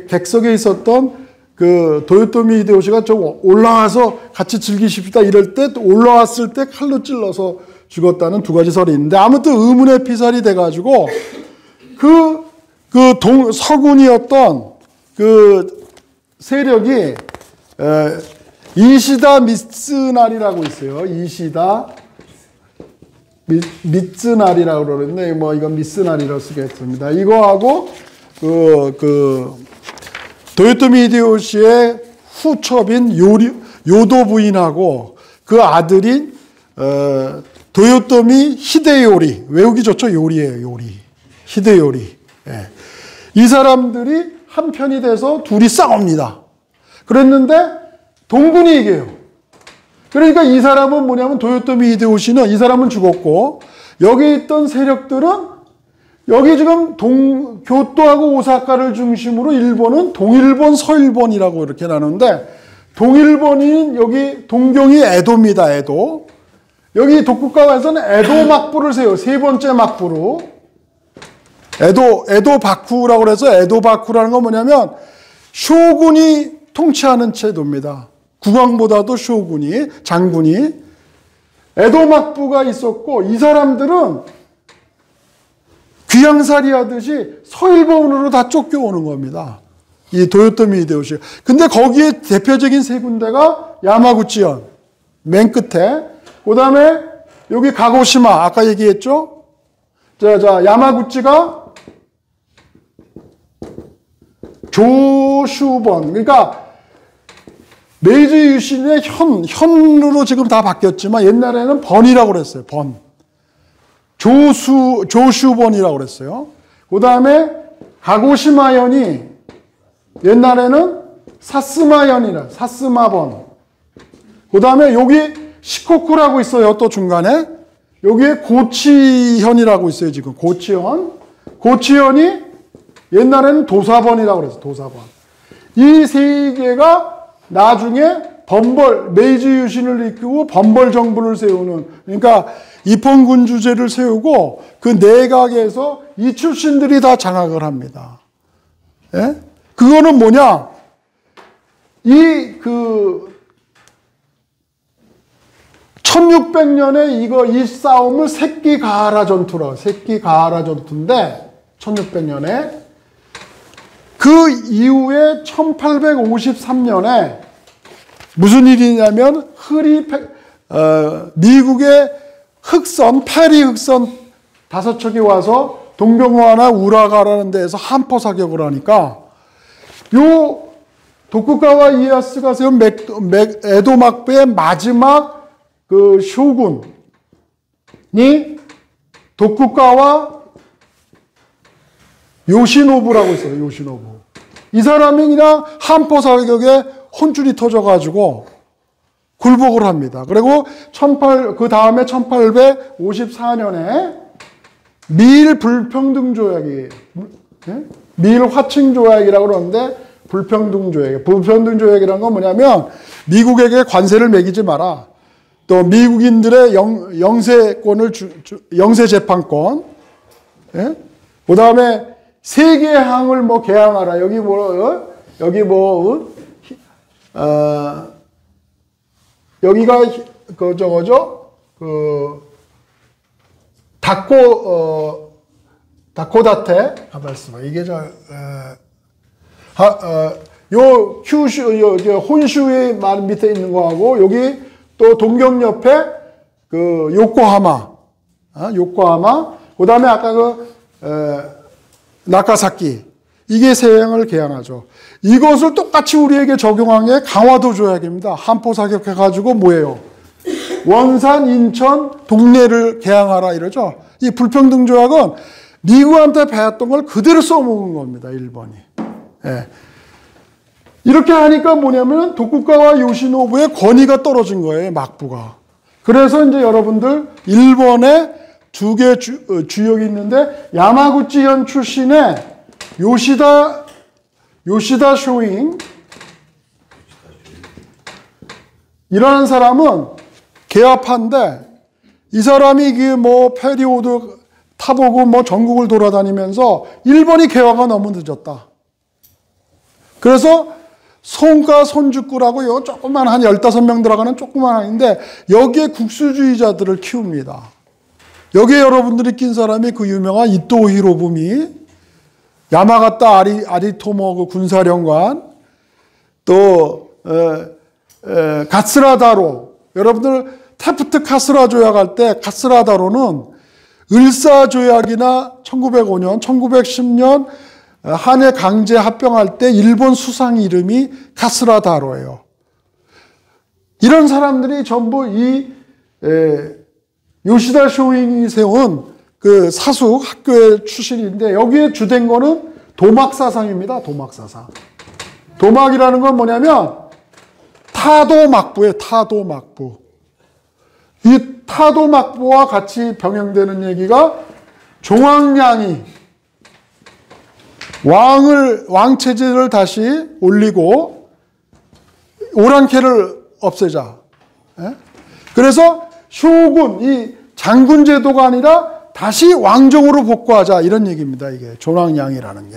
객석에 있었던 도요토미 히데요시가 좀 올라와서 같이 즐기십시다 이럴 때 올라왔을 때 칼로 찔러서 죽었다는 두 가지 설이 있는데, 아무튼 의문의 피살이 돼가지고 서군이었던 세력이 이시다 미츠나리라고 있어요. 이시다 미츠나리라고 그러는데 뭐 이건 미츠나리라고 쓰겠습니다. 이거하고 도요토미 히데요시의 후첩인 요도 부인하고 그 아들인 도요토미 히데요리, 외우기 좋죠? 요리예요, 요리. 히데요리. 예. 이 사람들이 한편이 돼서 둘이 싸웁니다. 그랬는데 동군이 이겨요. 그러니까 이 사람은 뭐냐면 도요토미 히데요시는 이 사람은 죽었고, 여기 있던 세력들은 여기 지금 교토하고 오사카를 중심으로 일본은 동일본, 서일본이라고 이렇게 나누는데, 동일본인 여기 동경이 에도입니다, 에도. 여기 도쿠가와에서는 에도 막부를 세워요. 세 번째 막부로. 에도 바쿠라고 그래서 에도 바쿠라는 건 뭐냐면 쇼군이 통치하는 제도입니다. 국왕보다도 쇼군이, 장군이. 에도 막부가 있었고, 이 사람들은 귀양살이 하듯이 서일본으로 다 쫓겨오는 겁니다. 이 도요토미 히데요시. 근데 거기에 대표적인 세 군데가 야마구치현, 맨 끝에. 그 다음에 여기 가고시마, 아까 얘기했죠? 야마구치가 조슈번, 그러니까 메이지 유신의 현으로 지금 다 바뀌었지만 옛날에는 번이라고 그랬어요. 번. 조슈번이라고 그랬어요. 그 다음에 가고시마현이 옛날에는 사스마번. 그 다음에 여기 시코쿠라고 있어요. 또 중간에. 여기에 고치현이라고 있어요. 지금 고치현. 고치현이 옛날에는 도사번이라고 그랬어요. 도사번. 이 세 개가 나중에 메이지 유신을 이끌고 번벌 정부를 세우는, 그러니까 입헌군주제를 세우고 그 내각에서 이 출신들이 다 장악을 합니다. 예? 그거는 뭐냐? 이 1600년에 이 싸움을 새끼 가하라 전투라고, 새끼 가하라 전투인데 1600년에 그 이후에 1853년에 무슨 일이냐면 미국의 흑선, 페리 흑선 5척이 와서 동병화나 우라가라는 데에서 한포 사격을 하니까 요 도쿠가와 이에야스가 세운 에도 막부의 마지막 그 쇼군이 도쿠가와 요시노부라고 있어요. 요시노부. 이 사람이 그냥 한포 사격에 혼줄이 터져가지고 굴복을 합니다. 그리고 그 다음에 1854년에 미일 불평등 조약이, 미일 화칭 조약이라고 그러는데 불평등 조약. 불평등 조약이라는 건 뭐냐면 미국에게 관세를 매기지 마라. 또 미국인들의 영세권을 영세 재판권. 그 다음에 세계항을 뭐 개항하라. 여기가 다코다테 말씀. 이게 요 큐슈 혼슈의 말 밑에 있는 거하고 여기 또 동경 옆에 그 요코하마, 그다음에 아까 나카사키, 이게 세행을 개항하죠. 이것을 똑같이 우리에게 적용한 게 강화도 조약입니다. 한포 사격해가지고 뭐예요? 원산, 인천, 동래를 개항하라 이러죠. 이 불평등 조약은 미국한테 배웠던 걸 그대로 써먹은 겁니다. 일본이. 예. 이렇게 하니까 뭐냐면 도쿠가와 요시노부의 권위가 떨어진 거예요. 막부가. 그래서 이제 여러분들 일본에 두 개 주역이 있는데 야마구치현 출신의 요시다 쇼잉 이라는 사람은 개화파인데 이 사람이 뭐 페리오드 타보고 뭐 전국을 돌아다니면서 일본이 개화가 너무 늦었다. 그래서 손가 손죽구라고 요 조그만 한 15명 들어가는 조그만 한인데 여기에 국수주의자들을 키웁니다. 여기에 여러분들이 낀 사람이 그 유명한 이토 히로부미, 야마가타 아리토모 그 군사령관, 또 가스라다로. 여러분들 테프트 카스라 조약할 때 가스라다로는 을사조약이나 1905년, 1910년 한일 강제 합병할 때 일본 수상 이름이 카스라다로예요. 이런 사람들이 전부 이 요시다 쇼잉이 세운 그 사숙 학교의 출신인데 여기에 주된 거는 도막사상입니다. 도막사상. 도막이라는 건 뭐냐면 타도막부예요. 타도막부. 이 타도막부와 같이 병행되는 얘기가 종황량이 왕체제를 다시 올리고 오랑캐를 없애자. 그래서 쇼군, 이 장군 제도가 아니라 다시 왕정으로 복구하자 이런 얘기입니다. 이게 종황량이라는 게.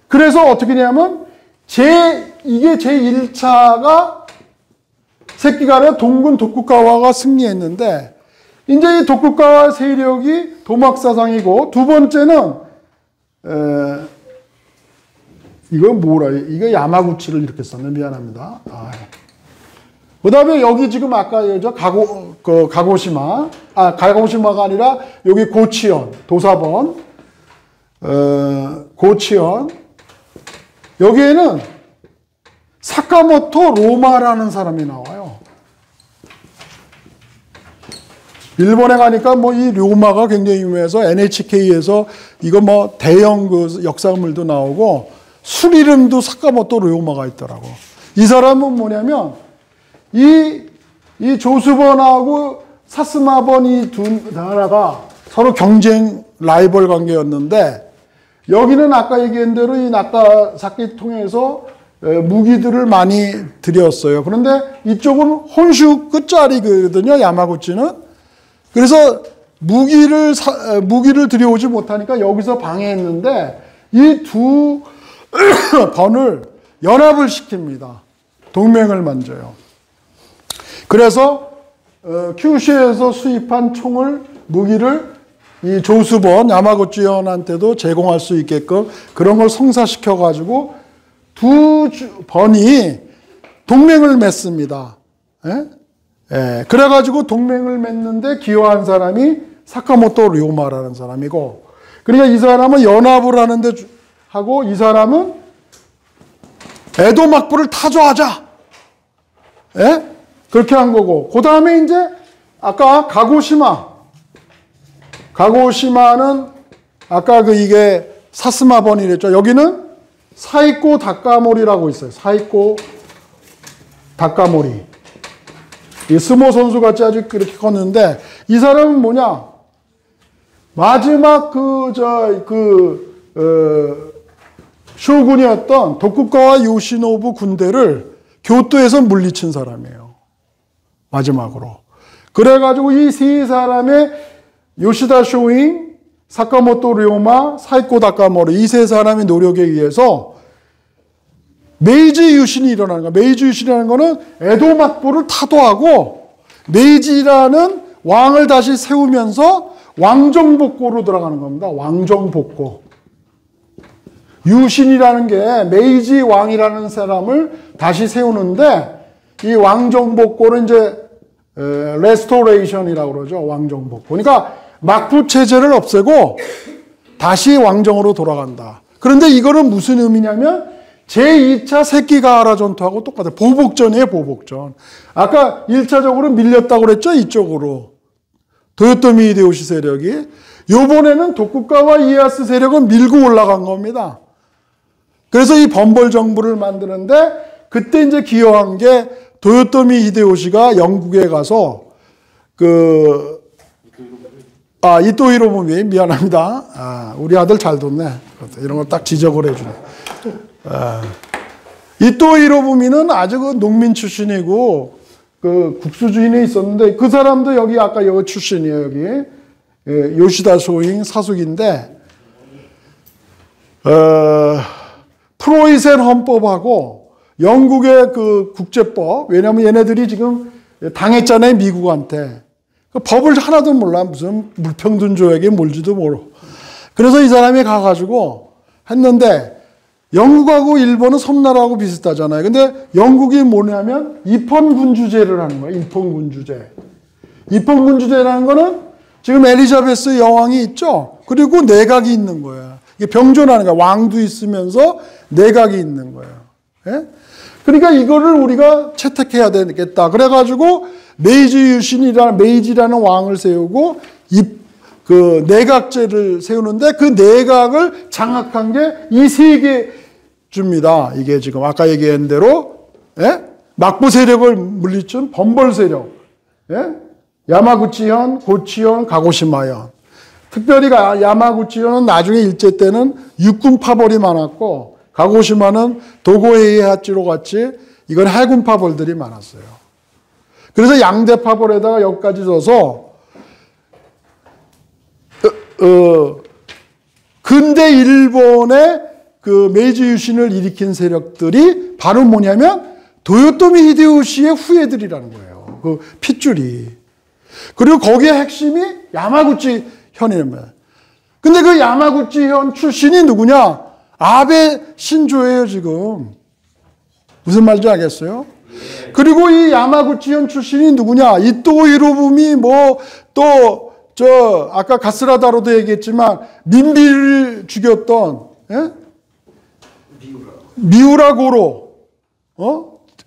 그래서 어떻게 되냐면 이게 제1차가 새끼간에 동군 도쿠가와가 승리했는데 이제 이 도쿠가와 세력이 도막사상이고 두 번째는 이거 야마구치를 이렇게 썼네. 미안합니다. 그 다음에 여기 지금 아까 가고시마가 아니라 여기 고치현, 도사번, 고치현. 여기에는 사카모토 로마라는 사람이 나와요. 일본에 가니까 뭐 이 로마가 굉장히 유명해서 NHK에서 이거 뭐 대형 그 역사물도 나오고 술 이름도 사카모토 로마가 있더라고. 이 사람은 뭐냐면 이 조수번하고 사스마번 이 두 나라가 서로 경쟁 라이벌 관계였는데 여기는 아까 얘기한 대로 이 나카사키 통해서 무기들을 많이 들였어요. 그런데 이쪽은 혼슈 끝자리거든요. 야마구치는. 그래서 무기를 들여오지 못하니까 여기서 방해했는데 이 두 번을 연합을 시킵니다. 동맹을 만져요. 그래서 큐슈에서 수입한 무기를 이 조수번 야마구치현한테도 제공할 수 있게끔 그런 걸 성사시켜 가지고 두 번이 동맹을 맺습니다. 그래가지고 동맹을 맺는데 기여한 사람이 사카모토 료마라는 사람이고 그러니까 이 사람은 연합을 하는데 하고 이 사람은 에도 막부를 타조하자. 예? 그렇게 한 거고. 그 다음에 이제 아까 가고시마는 아까 이게 사스마번이랬죠. 여기는 사이코 다카모리라고 있어요. 사이코 다카모리. 이 스모 선수 같이 아주 그렇게 컸는데 이 사람은 뭐냐? 마지막 쇼군이었던 도쿠가와 요시노부 군대를 교토에서 물리친 사람이에요. 마지막으로. 그래가지고 이 세 사람의 요시다 쇼잉, 사카모토 료마, 사이코 다카모리 이 세 사람의 노력에 의해서 메이지 유신이 일어나는 거야. 메이지 유신이라는 거는 에도 막부를 타도하고 메이지라는 왕을 다시 세우면서 왕정복고로 들어가는 겁니다. 왕정복고. 유신이라는 게 메이지 왕이라는 사람을 다시 세우는데 이 왕정복고는 이제 레스토레이션이라고 그러죠. 왕정복고. 그러니까 막부 체제를 없애고 다시 왕정으로 돌아간다. 그런데 이거는 무슨 의미냐면 제2차 세끼가하라 전투하고 똑같아요. 보복전이에요. 보복전. 아까 1차적으로 밀렸다고 그랬죠. 이쪽으로. 도요토미 히데요시 세력이. 요번에는 도쿠가와 이에야스 세력은 밀고 올라간 겁니다. 그래서 이 범벌 정부를 만드는데 그때 이제 기여한 게 도요토미 히데요시가 영국에 가서 이토 히로부미 미안합니다. 우리 아들 잘 뒀네. 이런 걸 딱 지적을 해주네. 이토 히로부미는 아주 농민 출신이고 국수주인이 있었는데 그 사람도 여기 아까 여기 출신이에요. 여기 요시다 쇼잉 사숙인데 프로이센 헌법하고 영국의 국제법, 왜냐하면 얘네들이 지금 당했잖아요, 미국한테. 법을 하나도 몰라. 무슨 물평등 조약에 뭘지도 모르고. 그래서 이 사람이 가가지고 했는데 영국하고 일본은 섬나라하고 비슷하잖아요. 근데 영국이 뭐냐면 입헌군주제를 하는 거예요. 입헌군주제. 입헌군주제라는 거는 지금 엘리자베스 여왕이 있죠. 그리고 내각이 있는 거예요. 이게 병존하는 거야. 왕도 있으면서 내각이 있는 거예요. 예? 그러니까 이거를 우리가 채택해야 되겠다. 그래가지고 메이지라는 왕을 세우고 내각제를 세우는데 그 내각을 장악한 게 이 세 개주입니다. 이게 지금 아까 얘기한 대로 막부 세력을 물리친 범벌 세력. 야마구치현, 고치현, 가고시마현. 특별히 야마구치현은 나중에 일제 때는 육군 파벌이 많았고 가고시마는 도고헤이하치로 같이 이건 해군 파벌들이 많았어요. 그래서 양대 파벌에다가 여기까지 져서 근대 일본의 메이지 유신을 일으킨 세력들이 바로 뭐냐면 도요토미 히데요시의 후예들이라는 거예요. 그 핏줄이. 그리고 거기에 핵심이 야마구치 현이랍니다. 근데 그 야마구치 현 출신이 누구냐? 아베 신조예요, 지금. 무슨 말인지 알겠어요? 그리고 이 야마구치현 출신이 누구냐? 이토 히로부미 아까 가스라다로도 얘기했지만 민비를 죽였던 미우라 고로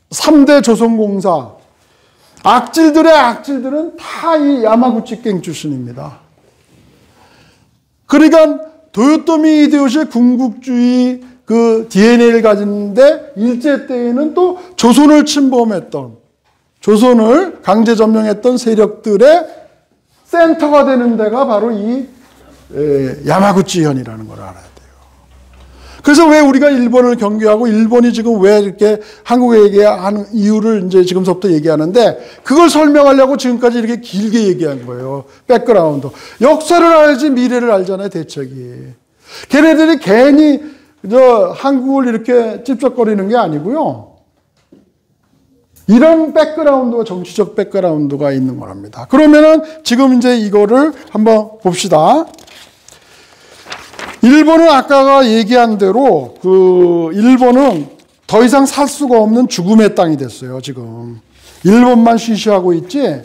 3대 조선공사 악질들의 악질들은 다 이 야마구치 갱 출신입니다. 그러니까 도요토미 히데요시의 군국주의 DNA를 가졌는데 일제 때에는 또 조선을 침범했던, 조선을 강제 점령했던 세력들의 센터가 되는 데가 바로 이 야마구치현이라는 걸 알아야 돼요. 그래서 왜 우리가 일본을 경계하고 일본이 지금 왜 이렇게 한국에 하는 이유를 이제 지금서부터 얘기하는데 그걸 설명하려고 지금까지 이렇게 길게 얘기한 거예요. 백그라운드. 역사를 알지 미래를 알잖아요, 대책이. 걔네들이 괜히 한국을 이렇게 찝쩍거리는 게 아니고요. 이런 백그라운드가 정치적 백그라운드가 있는 거랍니다. 그러면은 지금 이제 이거를 한번 봅시다. 일본은 아까가 얘기한 대로 일본은 더 이상 살 수가 없는 죽음의 땅이 됐어요, 지금. 일본만 쉬쉬하고 있지.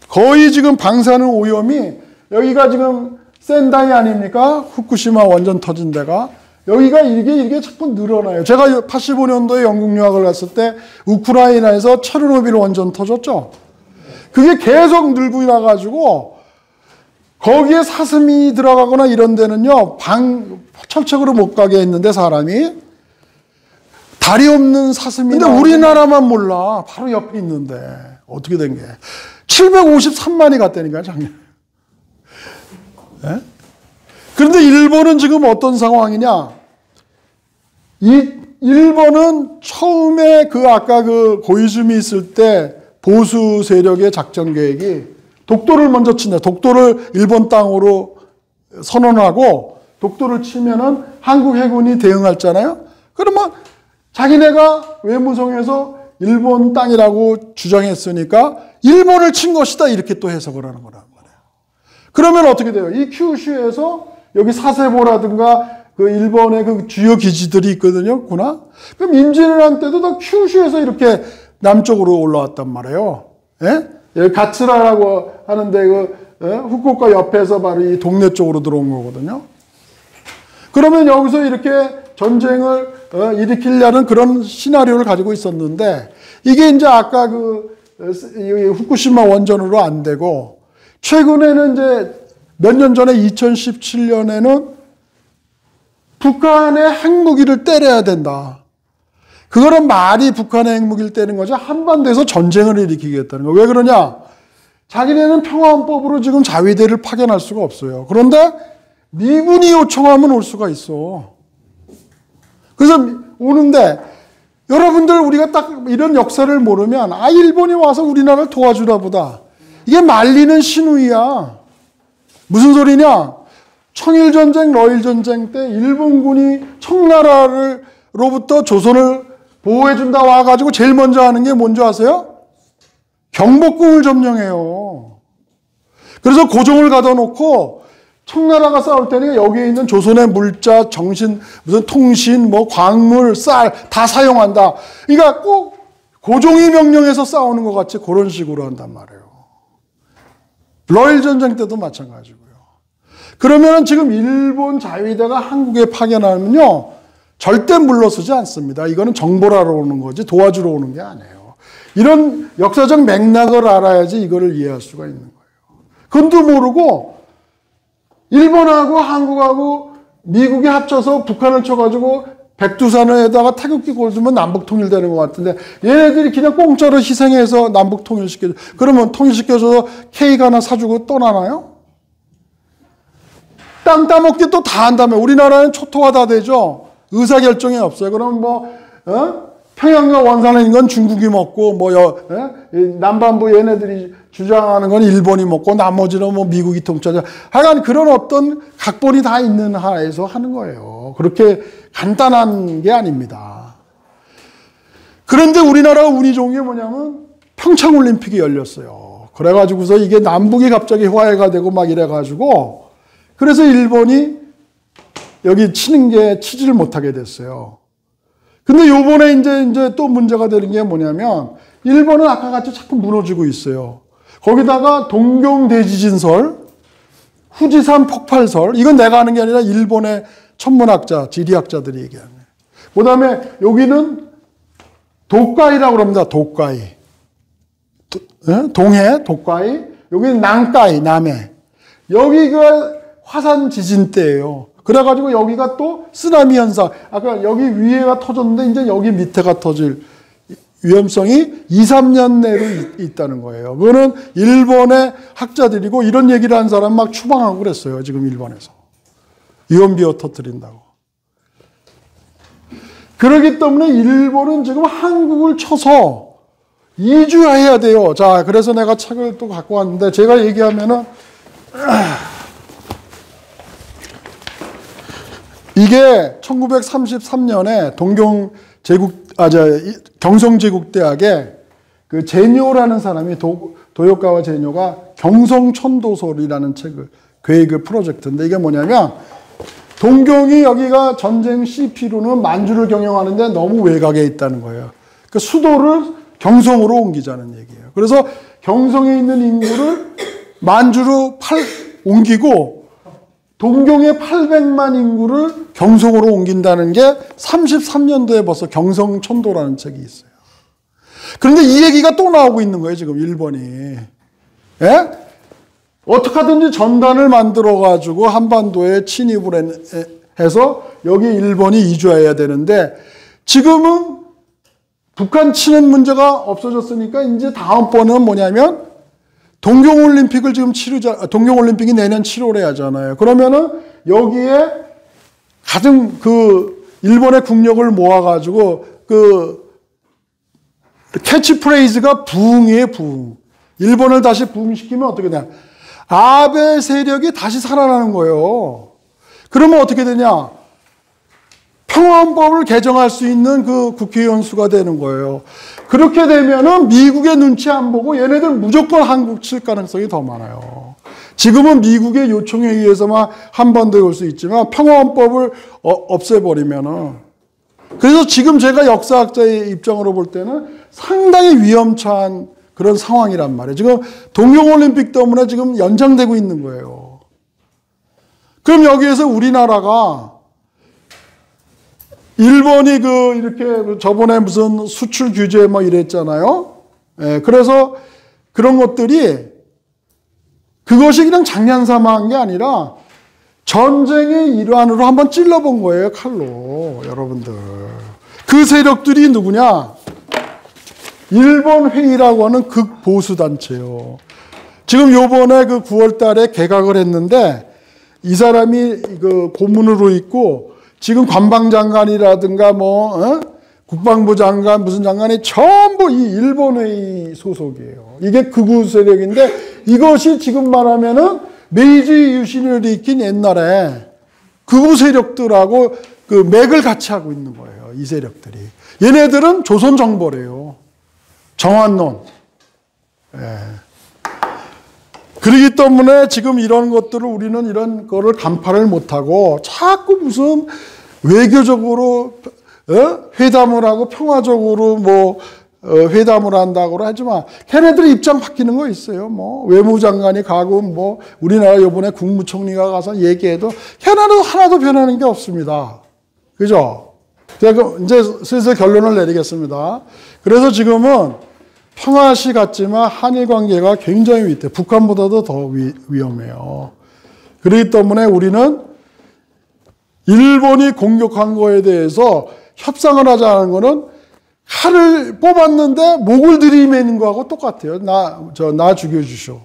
거의 지금 방사능 오염이 여기가 지금 센다이 아닙니까? 후쿠시마 원전 터진 데가. 여기가 이게 자꾸 늘어나요. 제가 85년도에 영국 유학을 갔을 때 우크라이나에서 체르노빌 원전 터졌죠. 그게 계속 늘고 나가지고 거기에 사슴이 들어가거나 이런 데는요, 철책으로 못 가게 했는데 사람이 다리 없는 사슴이. 근데 우리나라만 몰라. 바로 옆에 있는데 어떻게 된 게 753만이 갔다니까요, 작년에. 네? 그런데 일본은 지금 어떤 상황이냐? 일본은 처음에 아까 고이즈미 있을 때 보수 세력의 작전 계획이 독도를 먼저 친다. 독도를 일본 땅으로 선언하고 독도를 치면은 한국 해군이 대응할잖아요. 그러면 자기네가 외무성에서 일본 땅이라고 주장했으니까 일본을 친 것이다. 이렇게 또 해석을 하는 거란 말이에요. 그러면 어떻게 돼요? 이 큐슈에서 여기 사세보라든가 일본의 주요 기지들이 있거든요. 구나. 그럼 임진왜란 때도 다 큐슈에서 이렇게 남쪽으로 올라왔단 말이에요. 예? 여기 가츠라라고 하는데 후쿠오카 옆에서 바로 이 동네 쪽으로 들어온 거거든요. 그러면 여기서 이렇게 전쟁을 일으키려는 그런 시나리오를 가지고 있었는데 이게 이제 아까 후쿠시마 원전으로 안 되고 최근에는 이제 몇 년 전에 2017년에는 북한의 핵무기를 때려야 된다. 그거는 말이 북한의 핵무기를 때리는 거죠. 한반도에서 전쟁을 일으키겠다는 거. 왜 그러냐? 자기네는 평화헌법으로 지금 자위대를 파견할 수가 없어요. 그런데 미군이 요청하면 올 수가 있어. 그래서 오는데 여러분들 우리가 딱 이런 역사를 모르면 일본이 와서 우리나라를 도와주나 보다. 이게 말리는 신우이야. 무슨 소리냐? 청일전쟁, 러일전쟁 때 일본군이 청나라로부터 조선을 보호해준다 와가지고 제일 먼저 하는 게 뭔지 아세요? 경복궁을 점령해요. 그래서 고종을 가둬 놓고 청나라가 싸울 때는 여기에 있는 조선의 물자, 정신, 무슨 통신, 광물, 쌀 다 사용한다. 그러니까 꼭 고종이 명령해서 싸우는 것 같이 그런 식으로 한단 말이에요. 러일전쟁 때도 마찬가지고요. 그러면 지금 일본 자위대가 한국에 파견하면요, 절대 물러서지 않습니다. 이거는 정보를 하러 오는 거지 도와주러 오는 게 아니에요. 이런 역사적 맥락을 알아야지 이거를 이해할 수가 있는 거예요. 그것도 모르고 일본하고 한국하고 미국이 합쳐서 북한을 쳐가지고 백두산에다가 태극기 꽂으면 남북 통일되는 것 같은데 얘네들이 그냥 공짜로 희생해서 남북 통일시켜줘. 그러면 통일시켜줘서 케이크 하나 사주고 떠나나요? 땅 따먹기 또 다 한다며. 우리나라는 초토화 다 되죠. 의사결정이 없어요. 그럼 평양과 원산에 있는 건 중국이 먹고 남반부 얘네들이 주장하는 건 일본이 먹고 나머지는 미국이 통짜자. 하여간 그런 어떤 각본이 다 있는 하에서 하는 거예요. 그렇게 간단한 게 아닙니다. 그런데 우리나라가 운이 좋은 게 뭐냐면 평창올림픽이 열렸어요. 그래가지고서 이게 남북이 갑자기 화해가 되고 막 이래가지고 그래서 일본이 여기 치지를 못하게 됐어요. 근데 요번에 이제 또 문제가 되는 게 뭐냐면 일본은 아까 같이 자꾸 무너지고 있어요. 거기다가 동경 대지진설, 후지산 폭발설, 이건 내가 하는 게 아니라 일본의 천문학자, 지리학자들이 얘기하는 거예요. 그 다음에 여기는 도카이라고 그럽니다. 도카이. 동해, 도카이. 여기는 난카이, 남해. 여기가 화산 지진 때예요. 그래가지고 여기가 또 쓰나미 현상. 아까 여기 위에가 터졌는데 이제 여기 밑에가 터질 위험성이 2, 3년 내로 있다는 거예요. 그거는 일본의 학자들이고 이런 얘기를 한 사람 막 추방하고 그랬어요. 지금 일본에서. 유언비어 터뜨린다고. 그렇기 때문에 일본은 지금 한국을 쳐서 이주해야 돼요. 자, 그래서 내가 책을 또 갖고 왔는데 제가 얘기하면은 이게 1933년에 경성제국대학에 제뇨라는 사람이 도요카와 제뇨가 경성천도설이라는 계획의 프로젝트인데 이게 뭐냐면 동경이 여기가 전쟁 CP로는 만주를 경영하는데 너무 외곽에 있다는 거예요. 그 수도를 경성으로 옮기자는 얘기예요. 그래서 경성에 있는 인구를 만주로 옮기고 동경의 800만 인구를 경성으로 옮긴다는 게 33년도에 벌써 경성천도라는 책이 있어요. 그런데 이 얘기가 또 나오고 있는 거예요, 지금 일본이. 예? 어떻게 하든지 전단을 만들어가지고 한반도에 침입을 해서 여기 일본이 이주해야 되는데 지금은 북한 치는 문제가 없어졌으니까 이제 다음번은 뭐냐면 동경올림픽을 지금 동경올림픽이 내년 7월에 하잖아요. 그러면은 여기에 가장 일본의 국력을 모아가지고 캐치프레이즈가 부흥이에요, 부흥. 일본을 다시 부흥시키면 어떻게 되냐. 아베 세력이 다시 살아나는 거예요. 그러면 어떻게 되냐. 평화헌법을 개정할 수 있는 그 국회의원 수가 되는 거예요. 그렇게 되면은 미국의 눈치 안 보고 얘네들 무조건 한국 칠 가능성이 더 많아요. 지금은 미국의 요청에 의해서만 한반도에 올 수 있지만 평화헌법을 없애버리면은. 그래서 지금 제가 역사학자의 입장으로 볼 때는 상당히 위험찬 그런 상황이란 말이에요. 지금 동경올림픽 때문에 지금 연장되고 있는 거예요. 그럼 여기에서 우리나라가 일본이 이렇게 저번에 무슨 수출 규제 뭐 이랬잖아요. 예, 그래서 그런 것들이 그것이 그냥 장난삼아 한 게 아니라 전쟁의 일환으로 한번 찔러본 거예요, 칼로. 여러분들. 그 세력들이 누구냐? 일본 회의라고 하는 극보수 단체요. 지금 요번에 9월 달에 개각을 했는데 이 사람이 고문으로 있고 지금 관방장관이라든가 국방부 장관 무슨 장관이 전부 이 일본의 소속이에요. 이게 극우 세력인데 이것이 지금 말하면은 메이지 유신을 일으킨 옛날에 극우 세력들하고 맥을 같이 하고 있는 거예요. 이 세력들이. 얘네들은 조선 정보래요. 정한론. 예. 그렇기 때문에 지금 이런 것들을 우리는 이런 거를 간파를 못하고 자꾸 무슨 외교적으로 회담을 하고 평화적으로 회담을 한다고 하지만 걔네들이 입장 바뀌는 거 있어요. 외무장관이 가고 우리나라 이번에 국무총리가 가서 얘기해도 걔네는 하나도 변하는 게 없습니다. 그죠? 제가 이제 슬슬 결론을 내리겠습니다. 그래서 지금은 평화시 같지만 한일 관계가 굉장히 위태, 북한보다도 더 위험해요. 그렇기 때문에 우리는 일본이 공격한 거에 대해서 협상을 하자는 거는 칼을 뽑았는데 목을 들이매는 거하고 똑같아요. 나 죽여주쇼.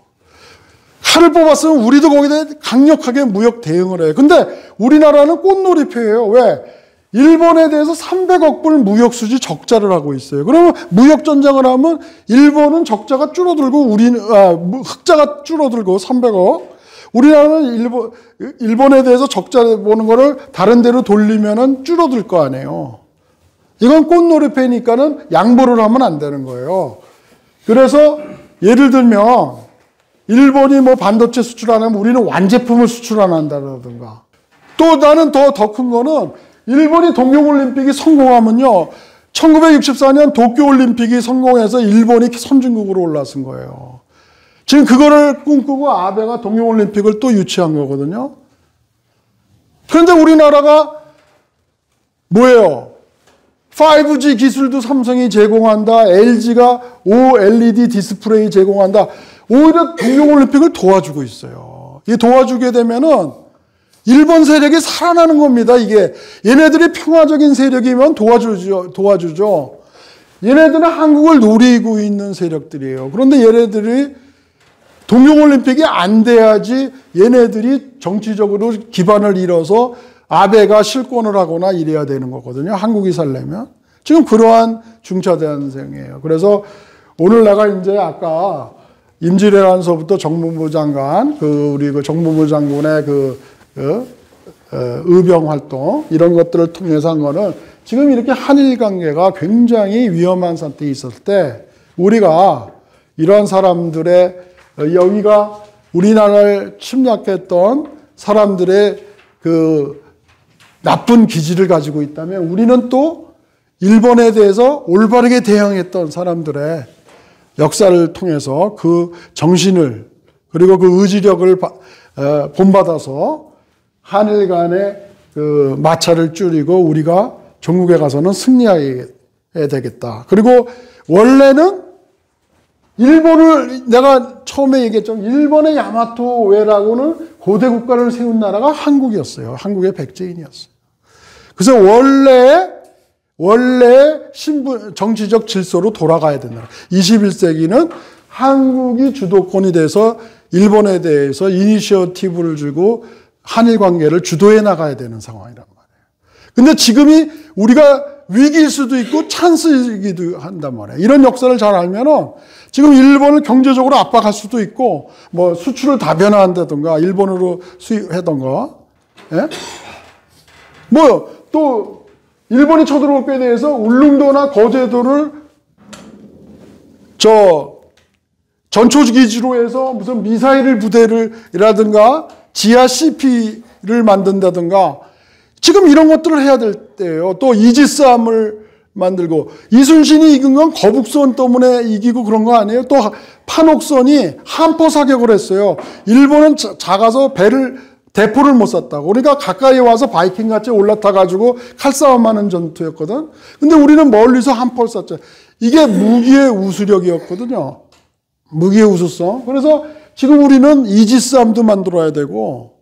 칼을 뽑았으면 우리도 거기에 강력하게 무역 대응을 해요. 근데 우리나라는 꽃놀이표예요. 왜? 일본에 대해서 300억 불 무역 수지 적자를 하고 있어요. 그러면 무역 전쟁을 하면 일본은 적자가 줄어들고 흑자가 줄어들고 300억. 우리나라는 일본에 대해서 적자 보는 거를 다른 데로 돌리면은 줄어들 거 아니에요. 이건 꽃놀이패니까는 양보를 하면 안 되는 거예요. 그래서 예를 들면 일본이 반도체 수출 안 하면 우리는 완제품을 수출 안 한다라든가. 또 나는 더 큰 거는 일본이 동경올림픽이 성공하면요. 1964년 도쿄올림픽이 성공해서 일본이 선진국으로 올라선 거예요. 지금 그거를 꿈꾸고 아베가 동경올림픽을 또 유치한 거거든요. 그런데 우리나라가 뭐예요? 5G 기술도 삼성이 제공한다. LG가 OLED 디스플레이 제공한다. 오히려 동경올림픽을 도와주고 있어요. 이게 도와주게 되면은 일본 세력이 살아나는 겁니다. 이게 얘네들이 평화적인 세력이면 도와주죠. 얘네들은 한국을 노리고 있는 세력들이에요. 그런데 얘네들이 동경올림픽이 안 돼야지 얘네들이 정치적으로 기반을 잃어서 아베가 실권을 하거나 이래야 되는 거거든요. 한국이 살려면. 지금 그러한 중차대한생이에요. 그래서 오늘 내가 이제 아까 임질애란서부터 정무부 장관, 우리 정무부 장군의 의병 활동, 이런 것들을 통해서 한 거는 지금 이렇게 한일 관계가 굉장히 위험한 상태에 있었을 때 우리가 이런 사람들의 여기가 우리나라를 침략했던 사람들의 나쁜 기질을 가지고 있다면 우리는 또 일본에 대해서 올바르게 대응했던 사람들의 역사를 통해서 그 정신을 그리고 그 의지력을 본받아서 한일 간의 그 마찰을 줄이고 우리가 전국에 가서는 승리해야 되겠다. 그리고 원래는 일본을 내가 처음에 얘기했죠. 일본의 야마토웨라고는 고대 국가를 세운 나라가 한국이었어요. 한국의 백제인이었어요. 그래서 원래 정치적 질서로 돌아가야 된다. 21세기는 한국이 주도권이 돼서 일본에 대해서 이니셔티브를 주고 한일 관계를 주도해 나가야 되는 상황이란 말이에요. 근데 지금이 우리가 위기일 수도 있고 찬스이기도 한단 말이에요. 이런 역사를 잘 알면은 지금 일본을 경제적으로 압박할 수도 있고 뭐 수출을 다변화한다든가 일본으로 수입하던가 예? 뭐 또 일본이 쳐들어올 거에 대해서 울릉도나 거제도를 전초기지로 해서 무슨 미사일 부대를이라든가 지하 CP를 만든다든가 지금 이런 것들을 해야 될 때예요. 또 이지스함을 만들고 이순신이 이긴 건 거북선 때문에 이기고 그런 거 아니에요. 또 판옥선이 한포 사격을 했어요. 일본은 작아서 대포를 못 쐈다고. 그러니까 가까이 와서 바이킹 같이 올라타가지고 칼싸움하는 전투였거든. 근데 우리는 멀리서 한포를 쐈죠. 이게 무기의 우수력이었거든요. 무기의 우수성. 그래서 지금 우리는 이지스함도 만들어야 되고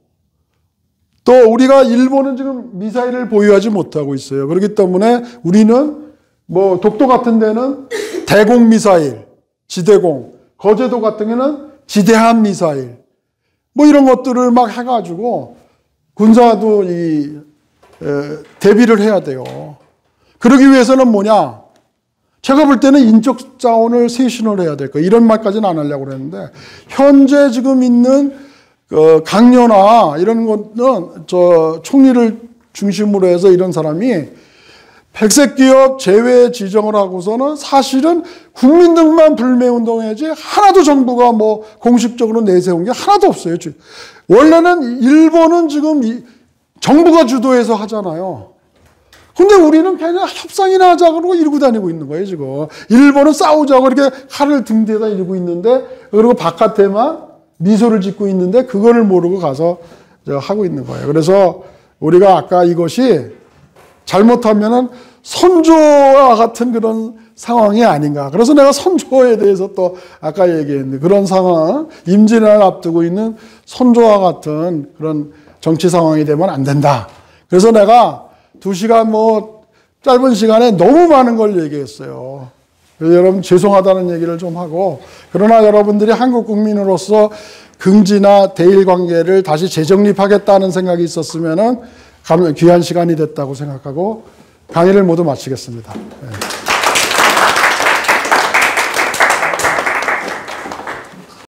또 우리가 일본은 지금 미사일을 보유하지 못하고 있어요. 그렇기 때문에 우리는 뭐 독도 같은 데는 대공 미사일, 지대공, 거제도 같은 데는 지대함 미사일 뭐 이런 것들을 막 해가지고 군사도 대비를 해야 돼요. 그러기 위해서는 뭐냐? 제가 볼 때는 인적 자원을 쇄신을 해야 될 거예요. 이런 말까지는 안 하려고 그랬는데 현재 지금 있는 강요나 이런 것은 총리를 중심으로 해서 이런 사람이 백색 기업 제외 지정을 하고서는 사실은 국민들만 불매운동해야지 하나도 정부가 뭐 공식적으로 내세운 게 하나도 없어요. 원래는 일본은 지금 정부가 주도해서 하잖아요. 근데 우리는 그냥 협상이나 하자고 이러고 다니고 있는 거예요, 지금. 일본은 싸우자고 이렇게 칼을 등 뒤에다 이러고 있는데, 그리고 바깥에만 미소를 짓고 있는데, 그거를 모르고 가서 하고 있는 거예요. 그래서 우리가 아까 이것이 잘못하면은 선조와 같은 그런 상황이 아닌가. 그래서 내가 선조에 대해서 또 아까 얘기했는데, 그런 상황, 임진왜란을 앞두고 있는 선조와 같은 그런 정치 상황이 되면 안 된다. 그래서 내가 2시간 뭐 짧은 시간에 너무 많은 걸 얘기했어요. 그래서 여러분 죄송하다는 얘기를 좀 하고, 그러나 여러분들이 한국 국민으로서 긍지나 대일 관계를 다시 재정립하겠다는 생각이 있었으면은 귀한 시간이 됐다고 생각하고 강의를 모두 마치겠습니다. 네.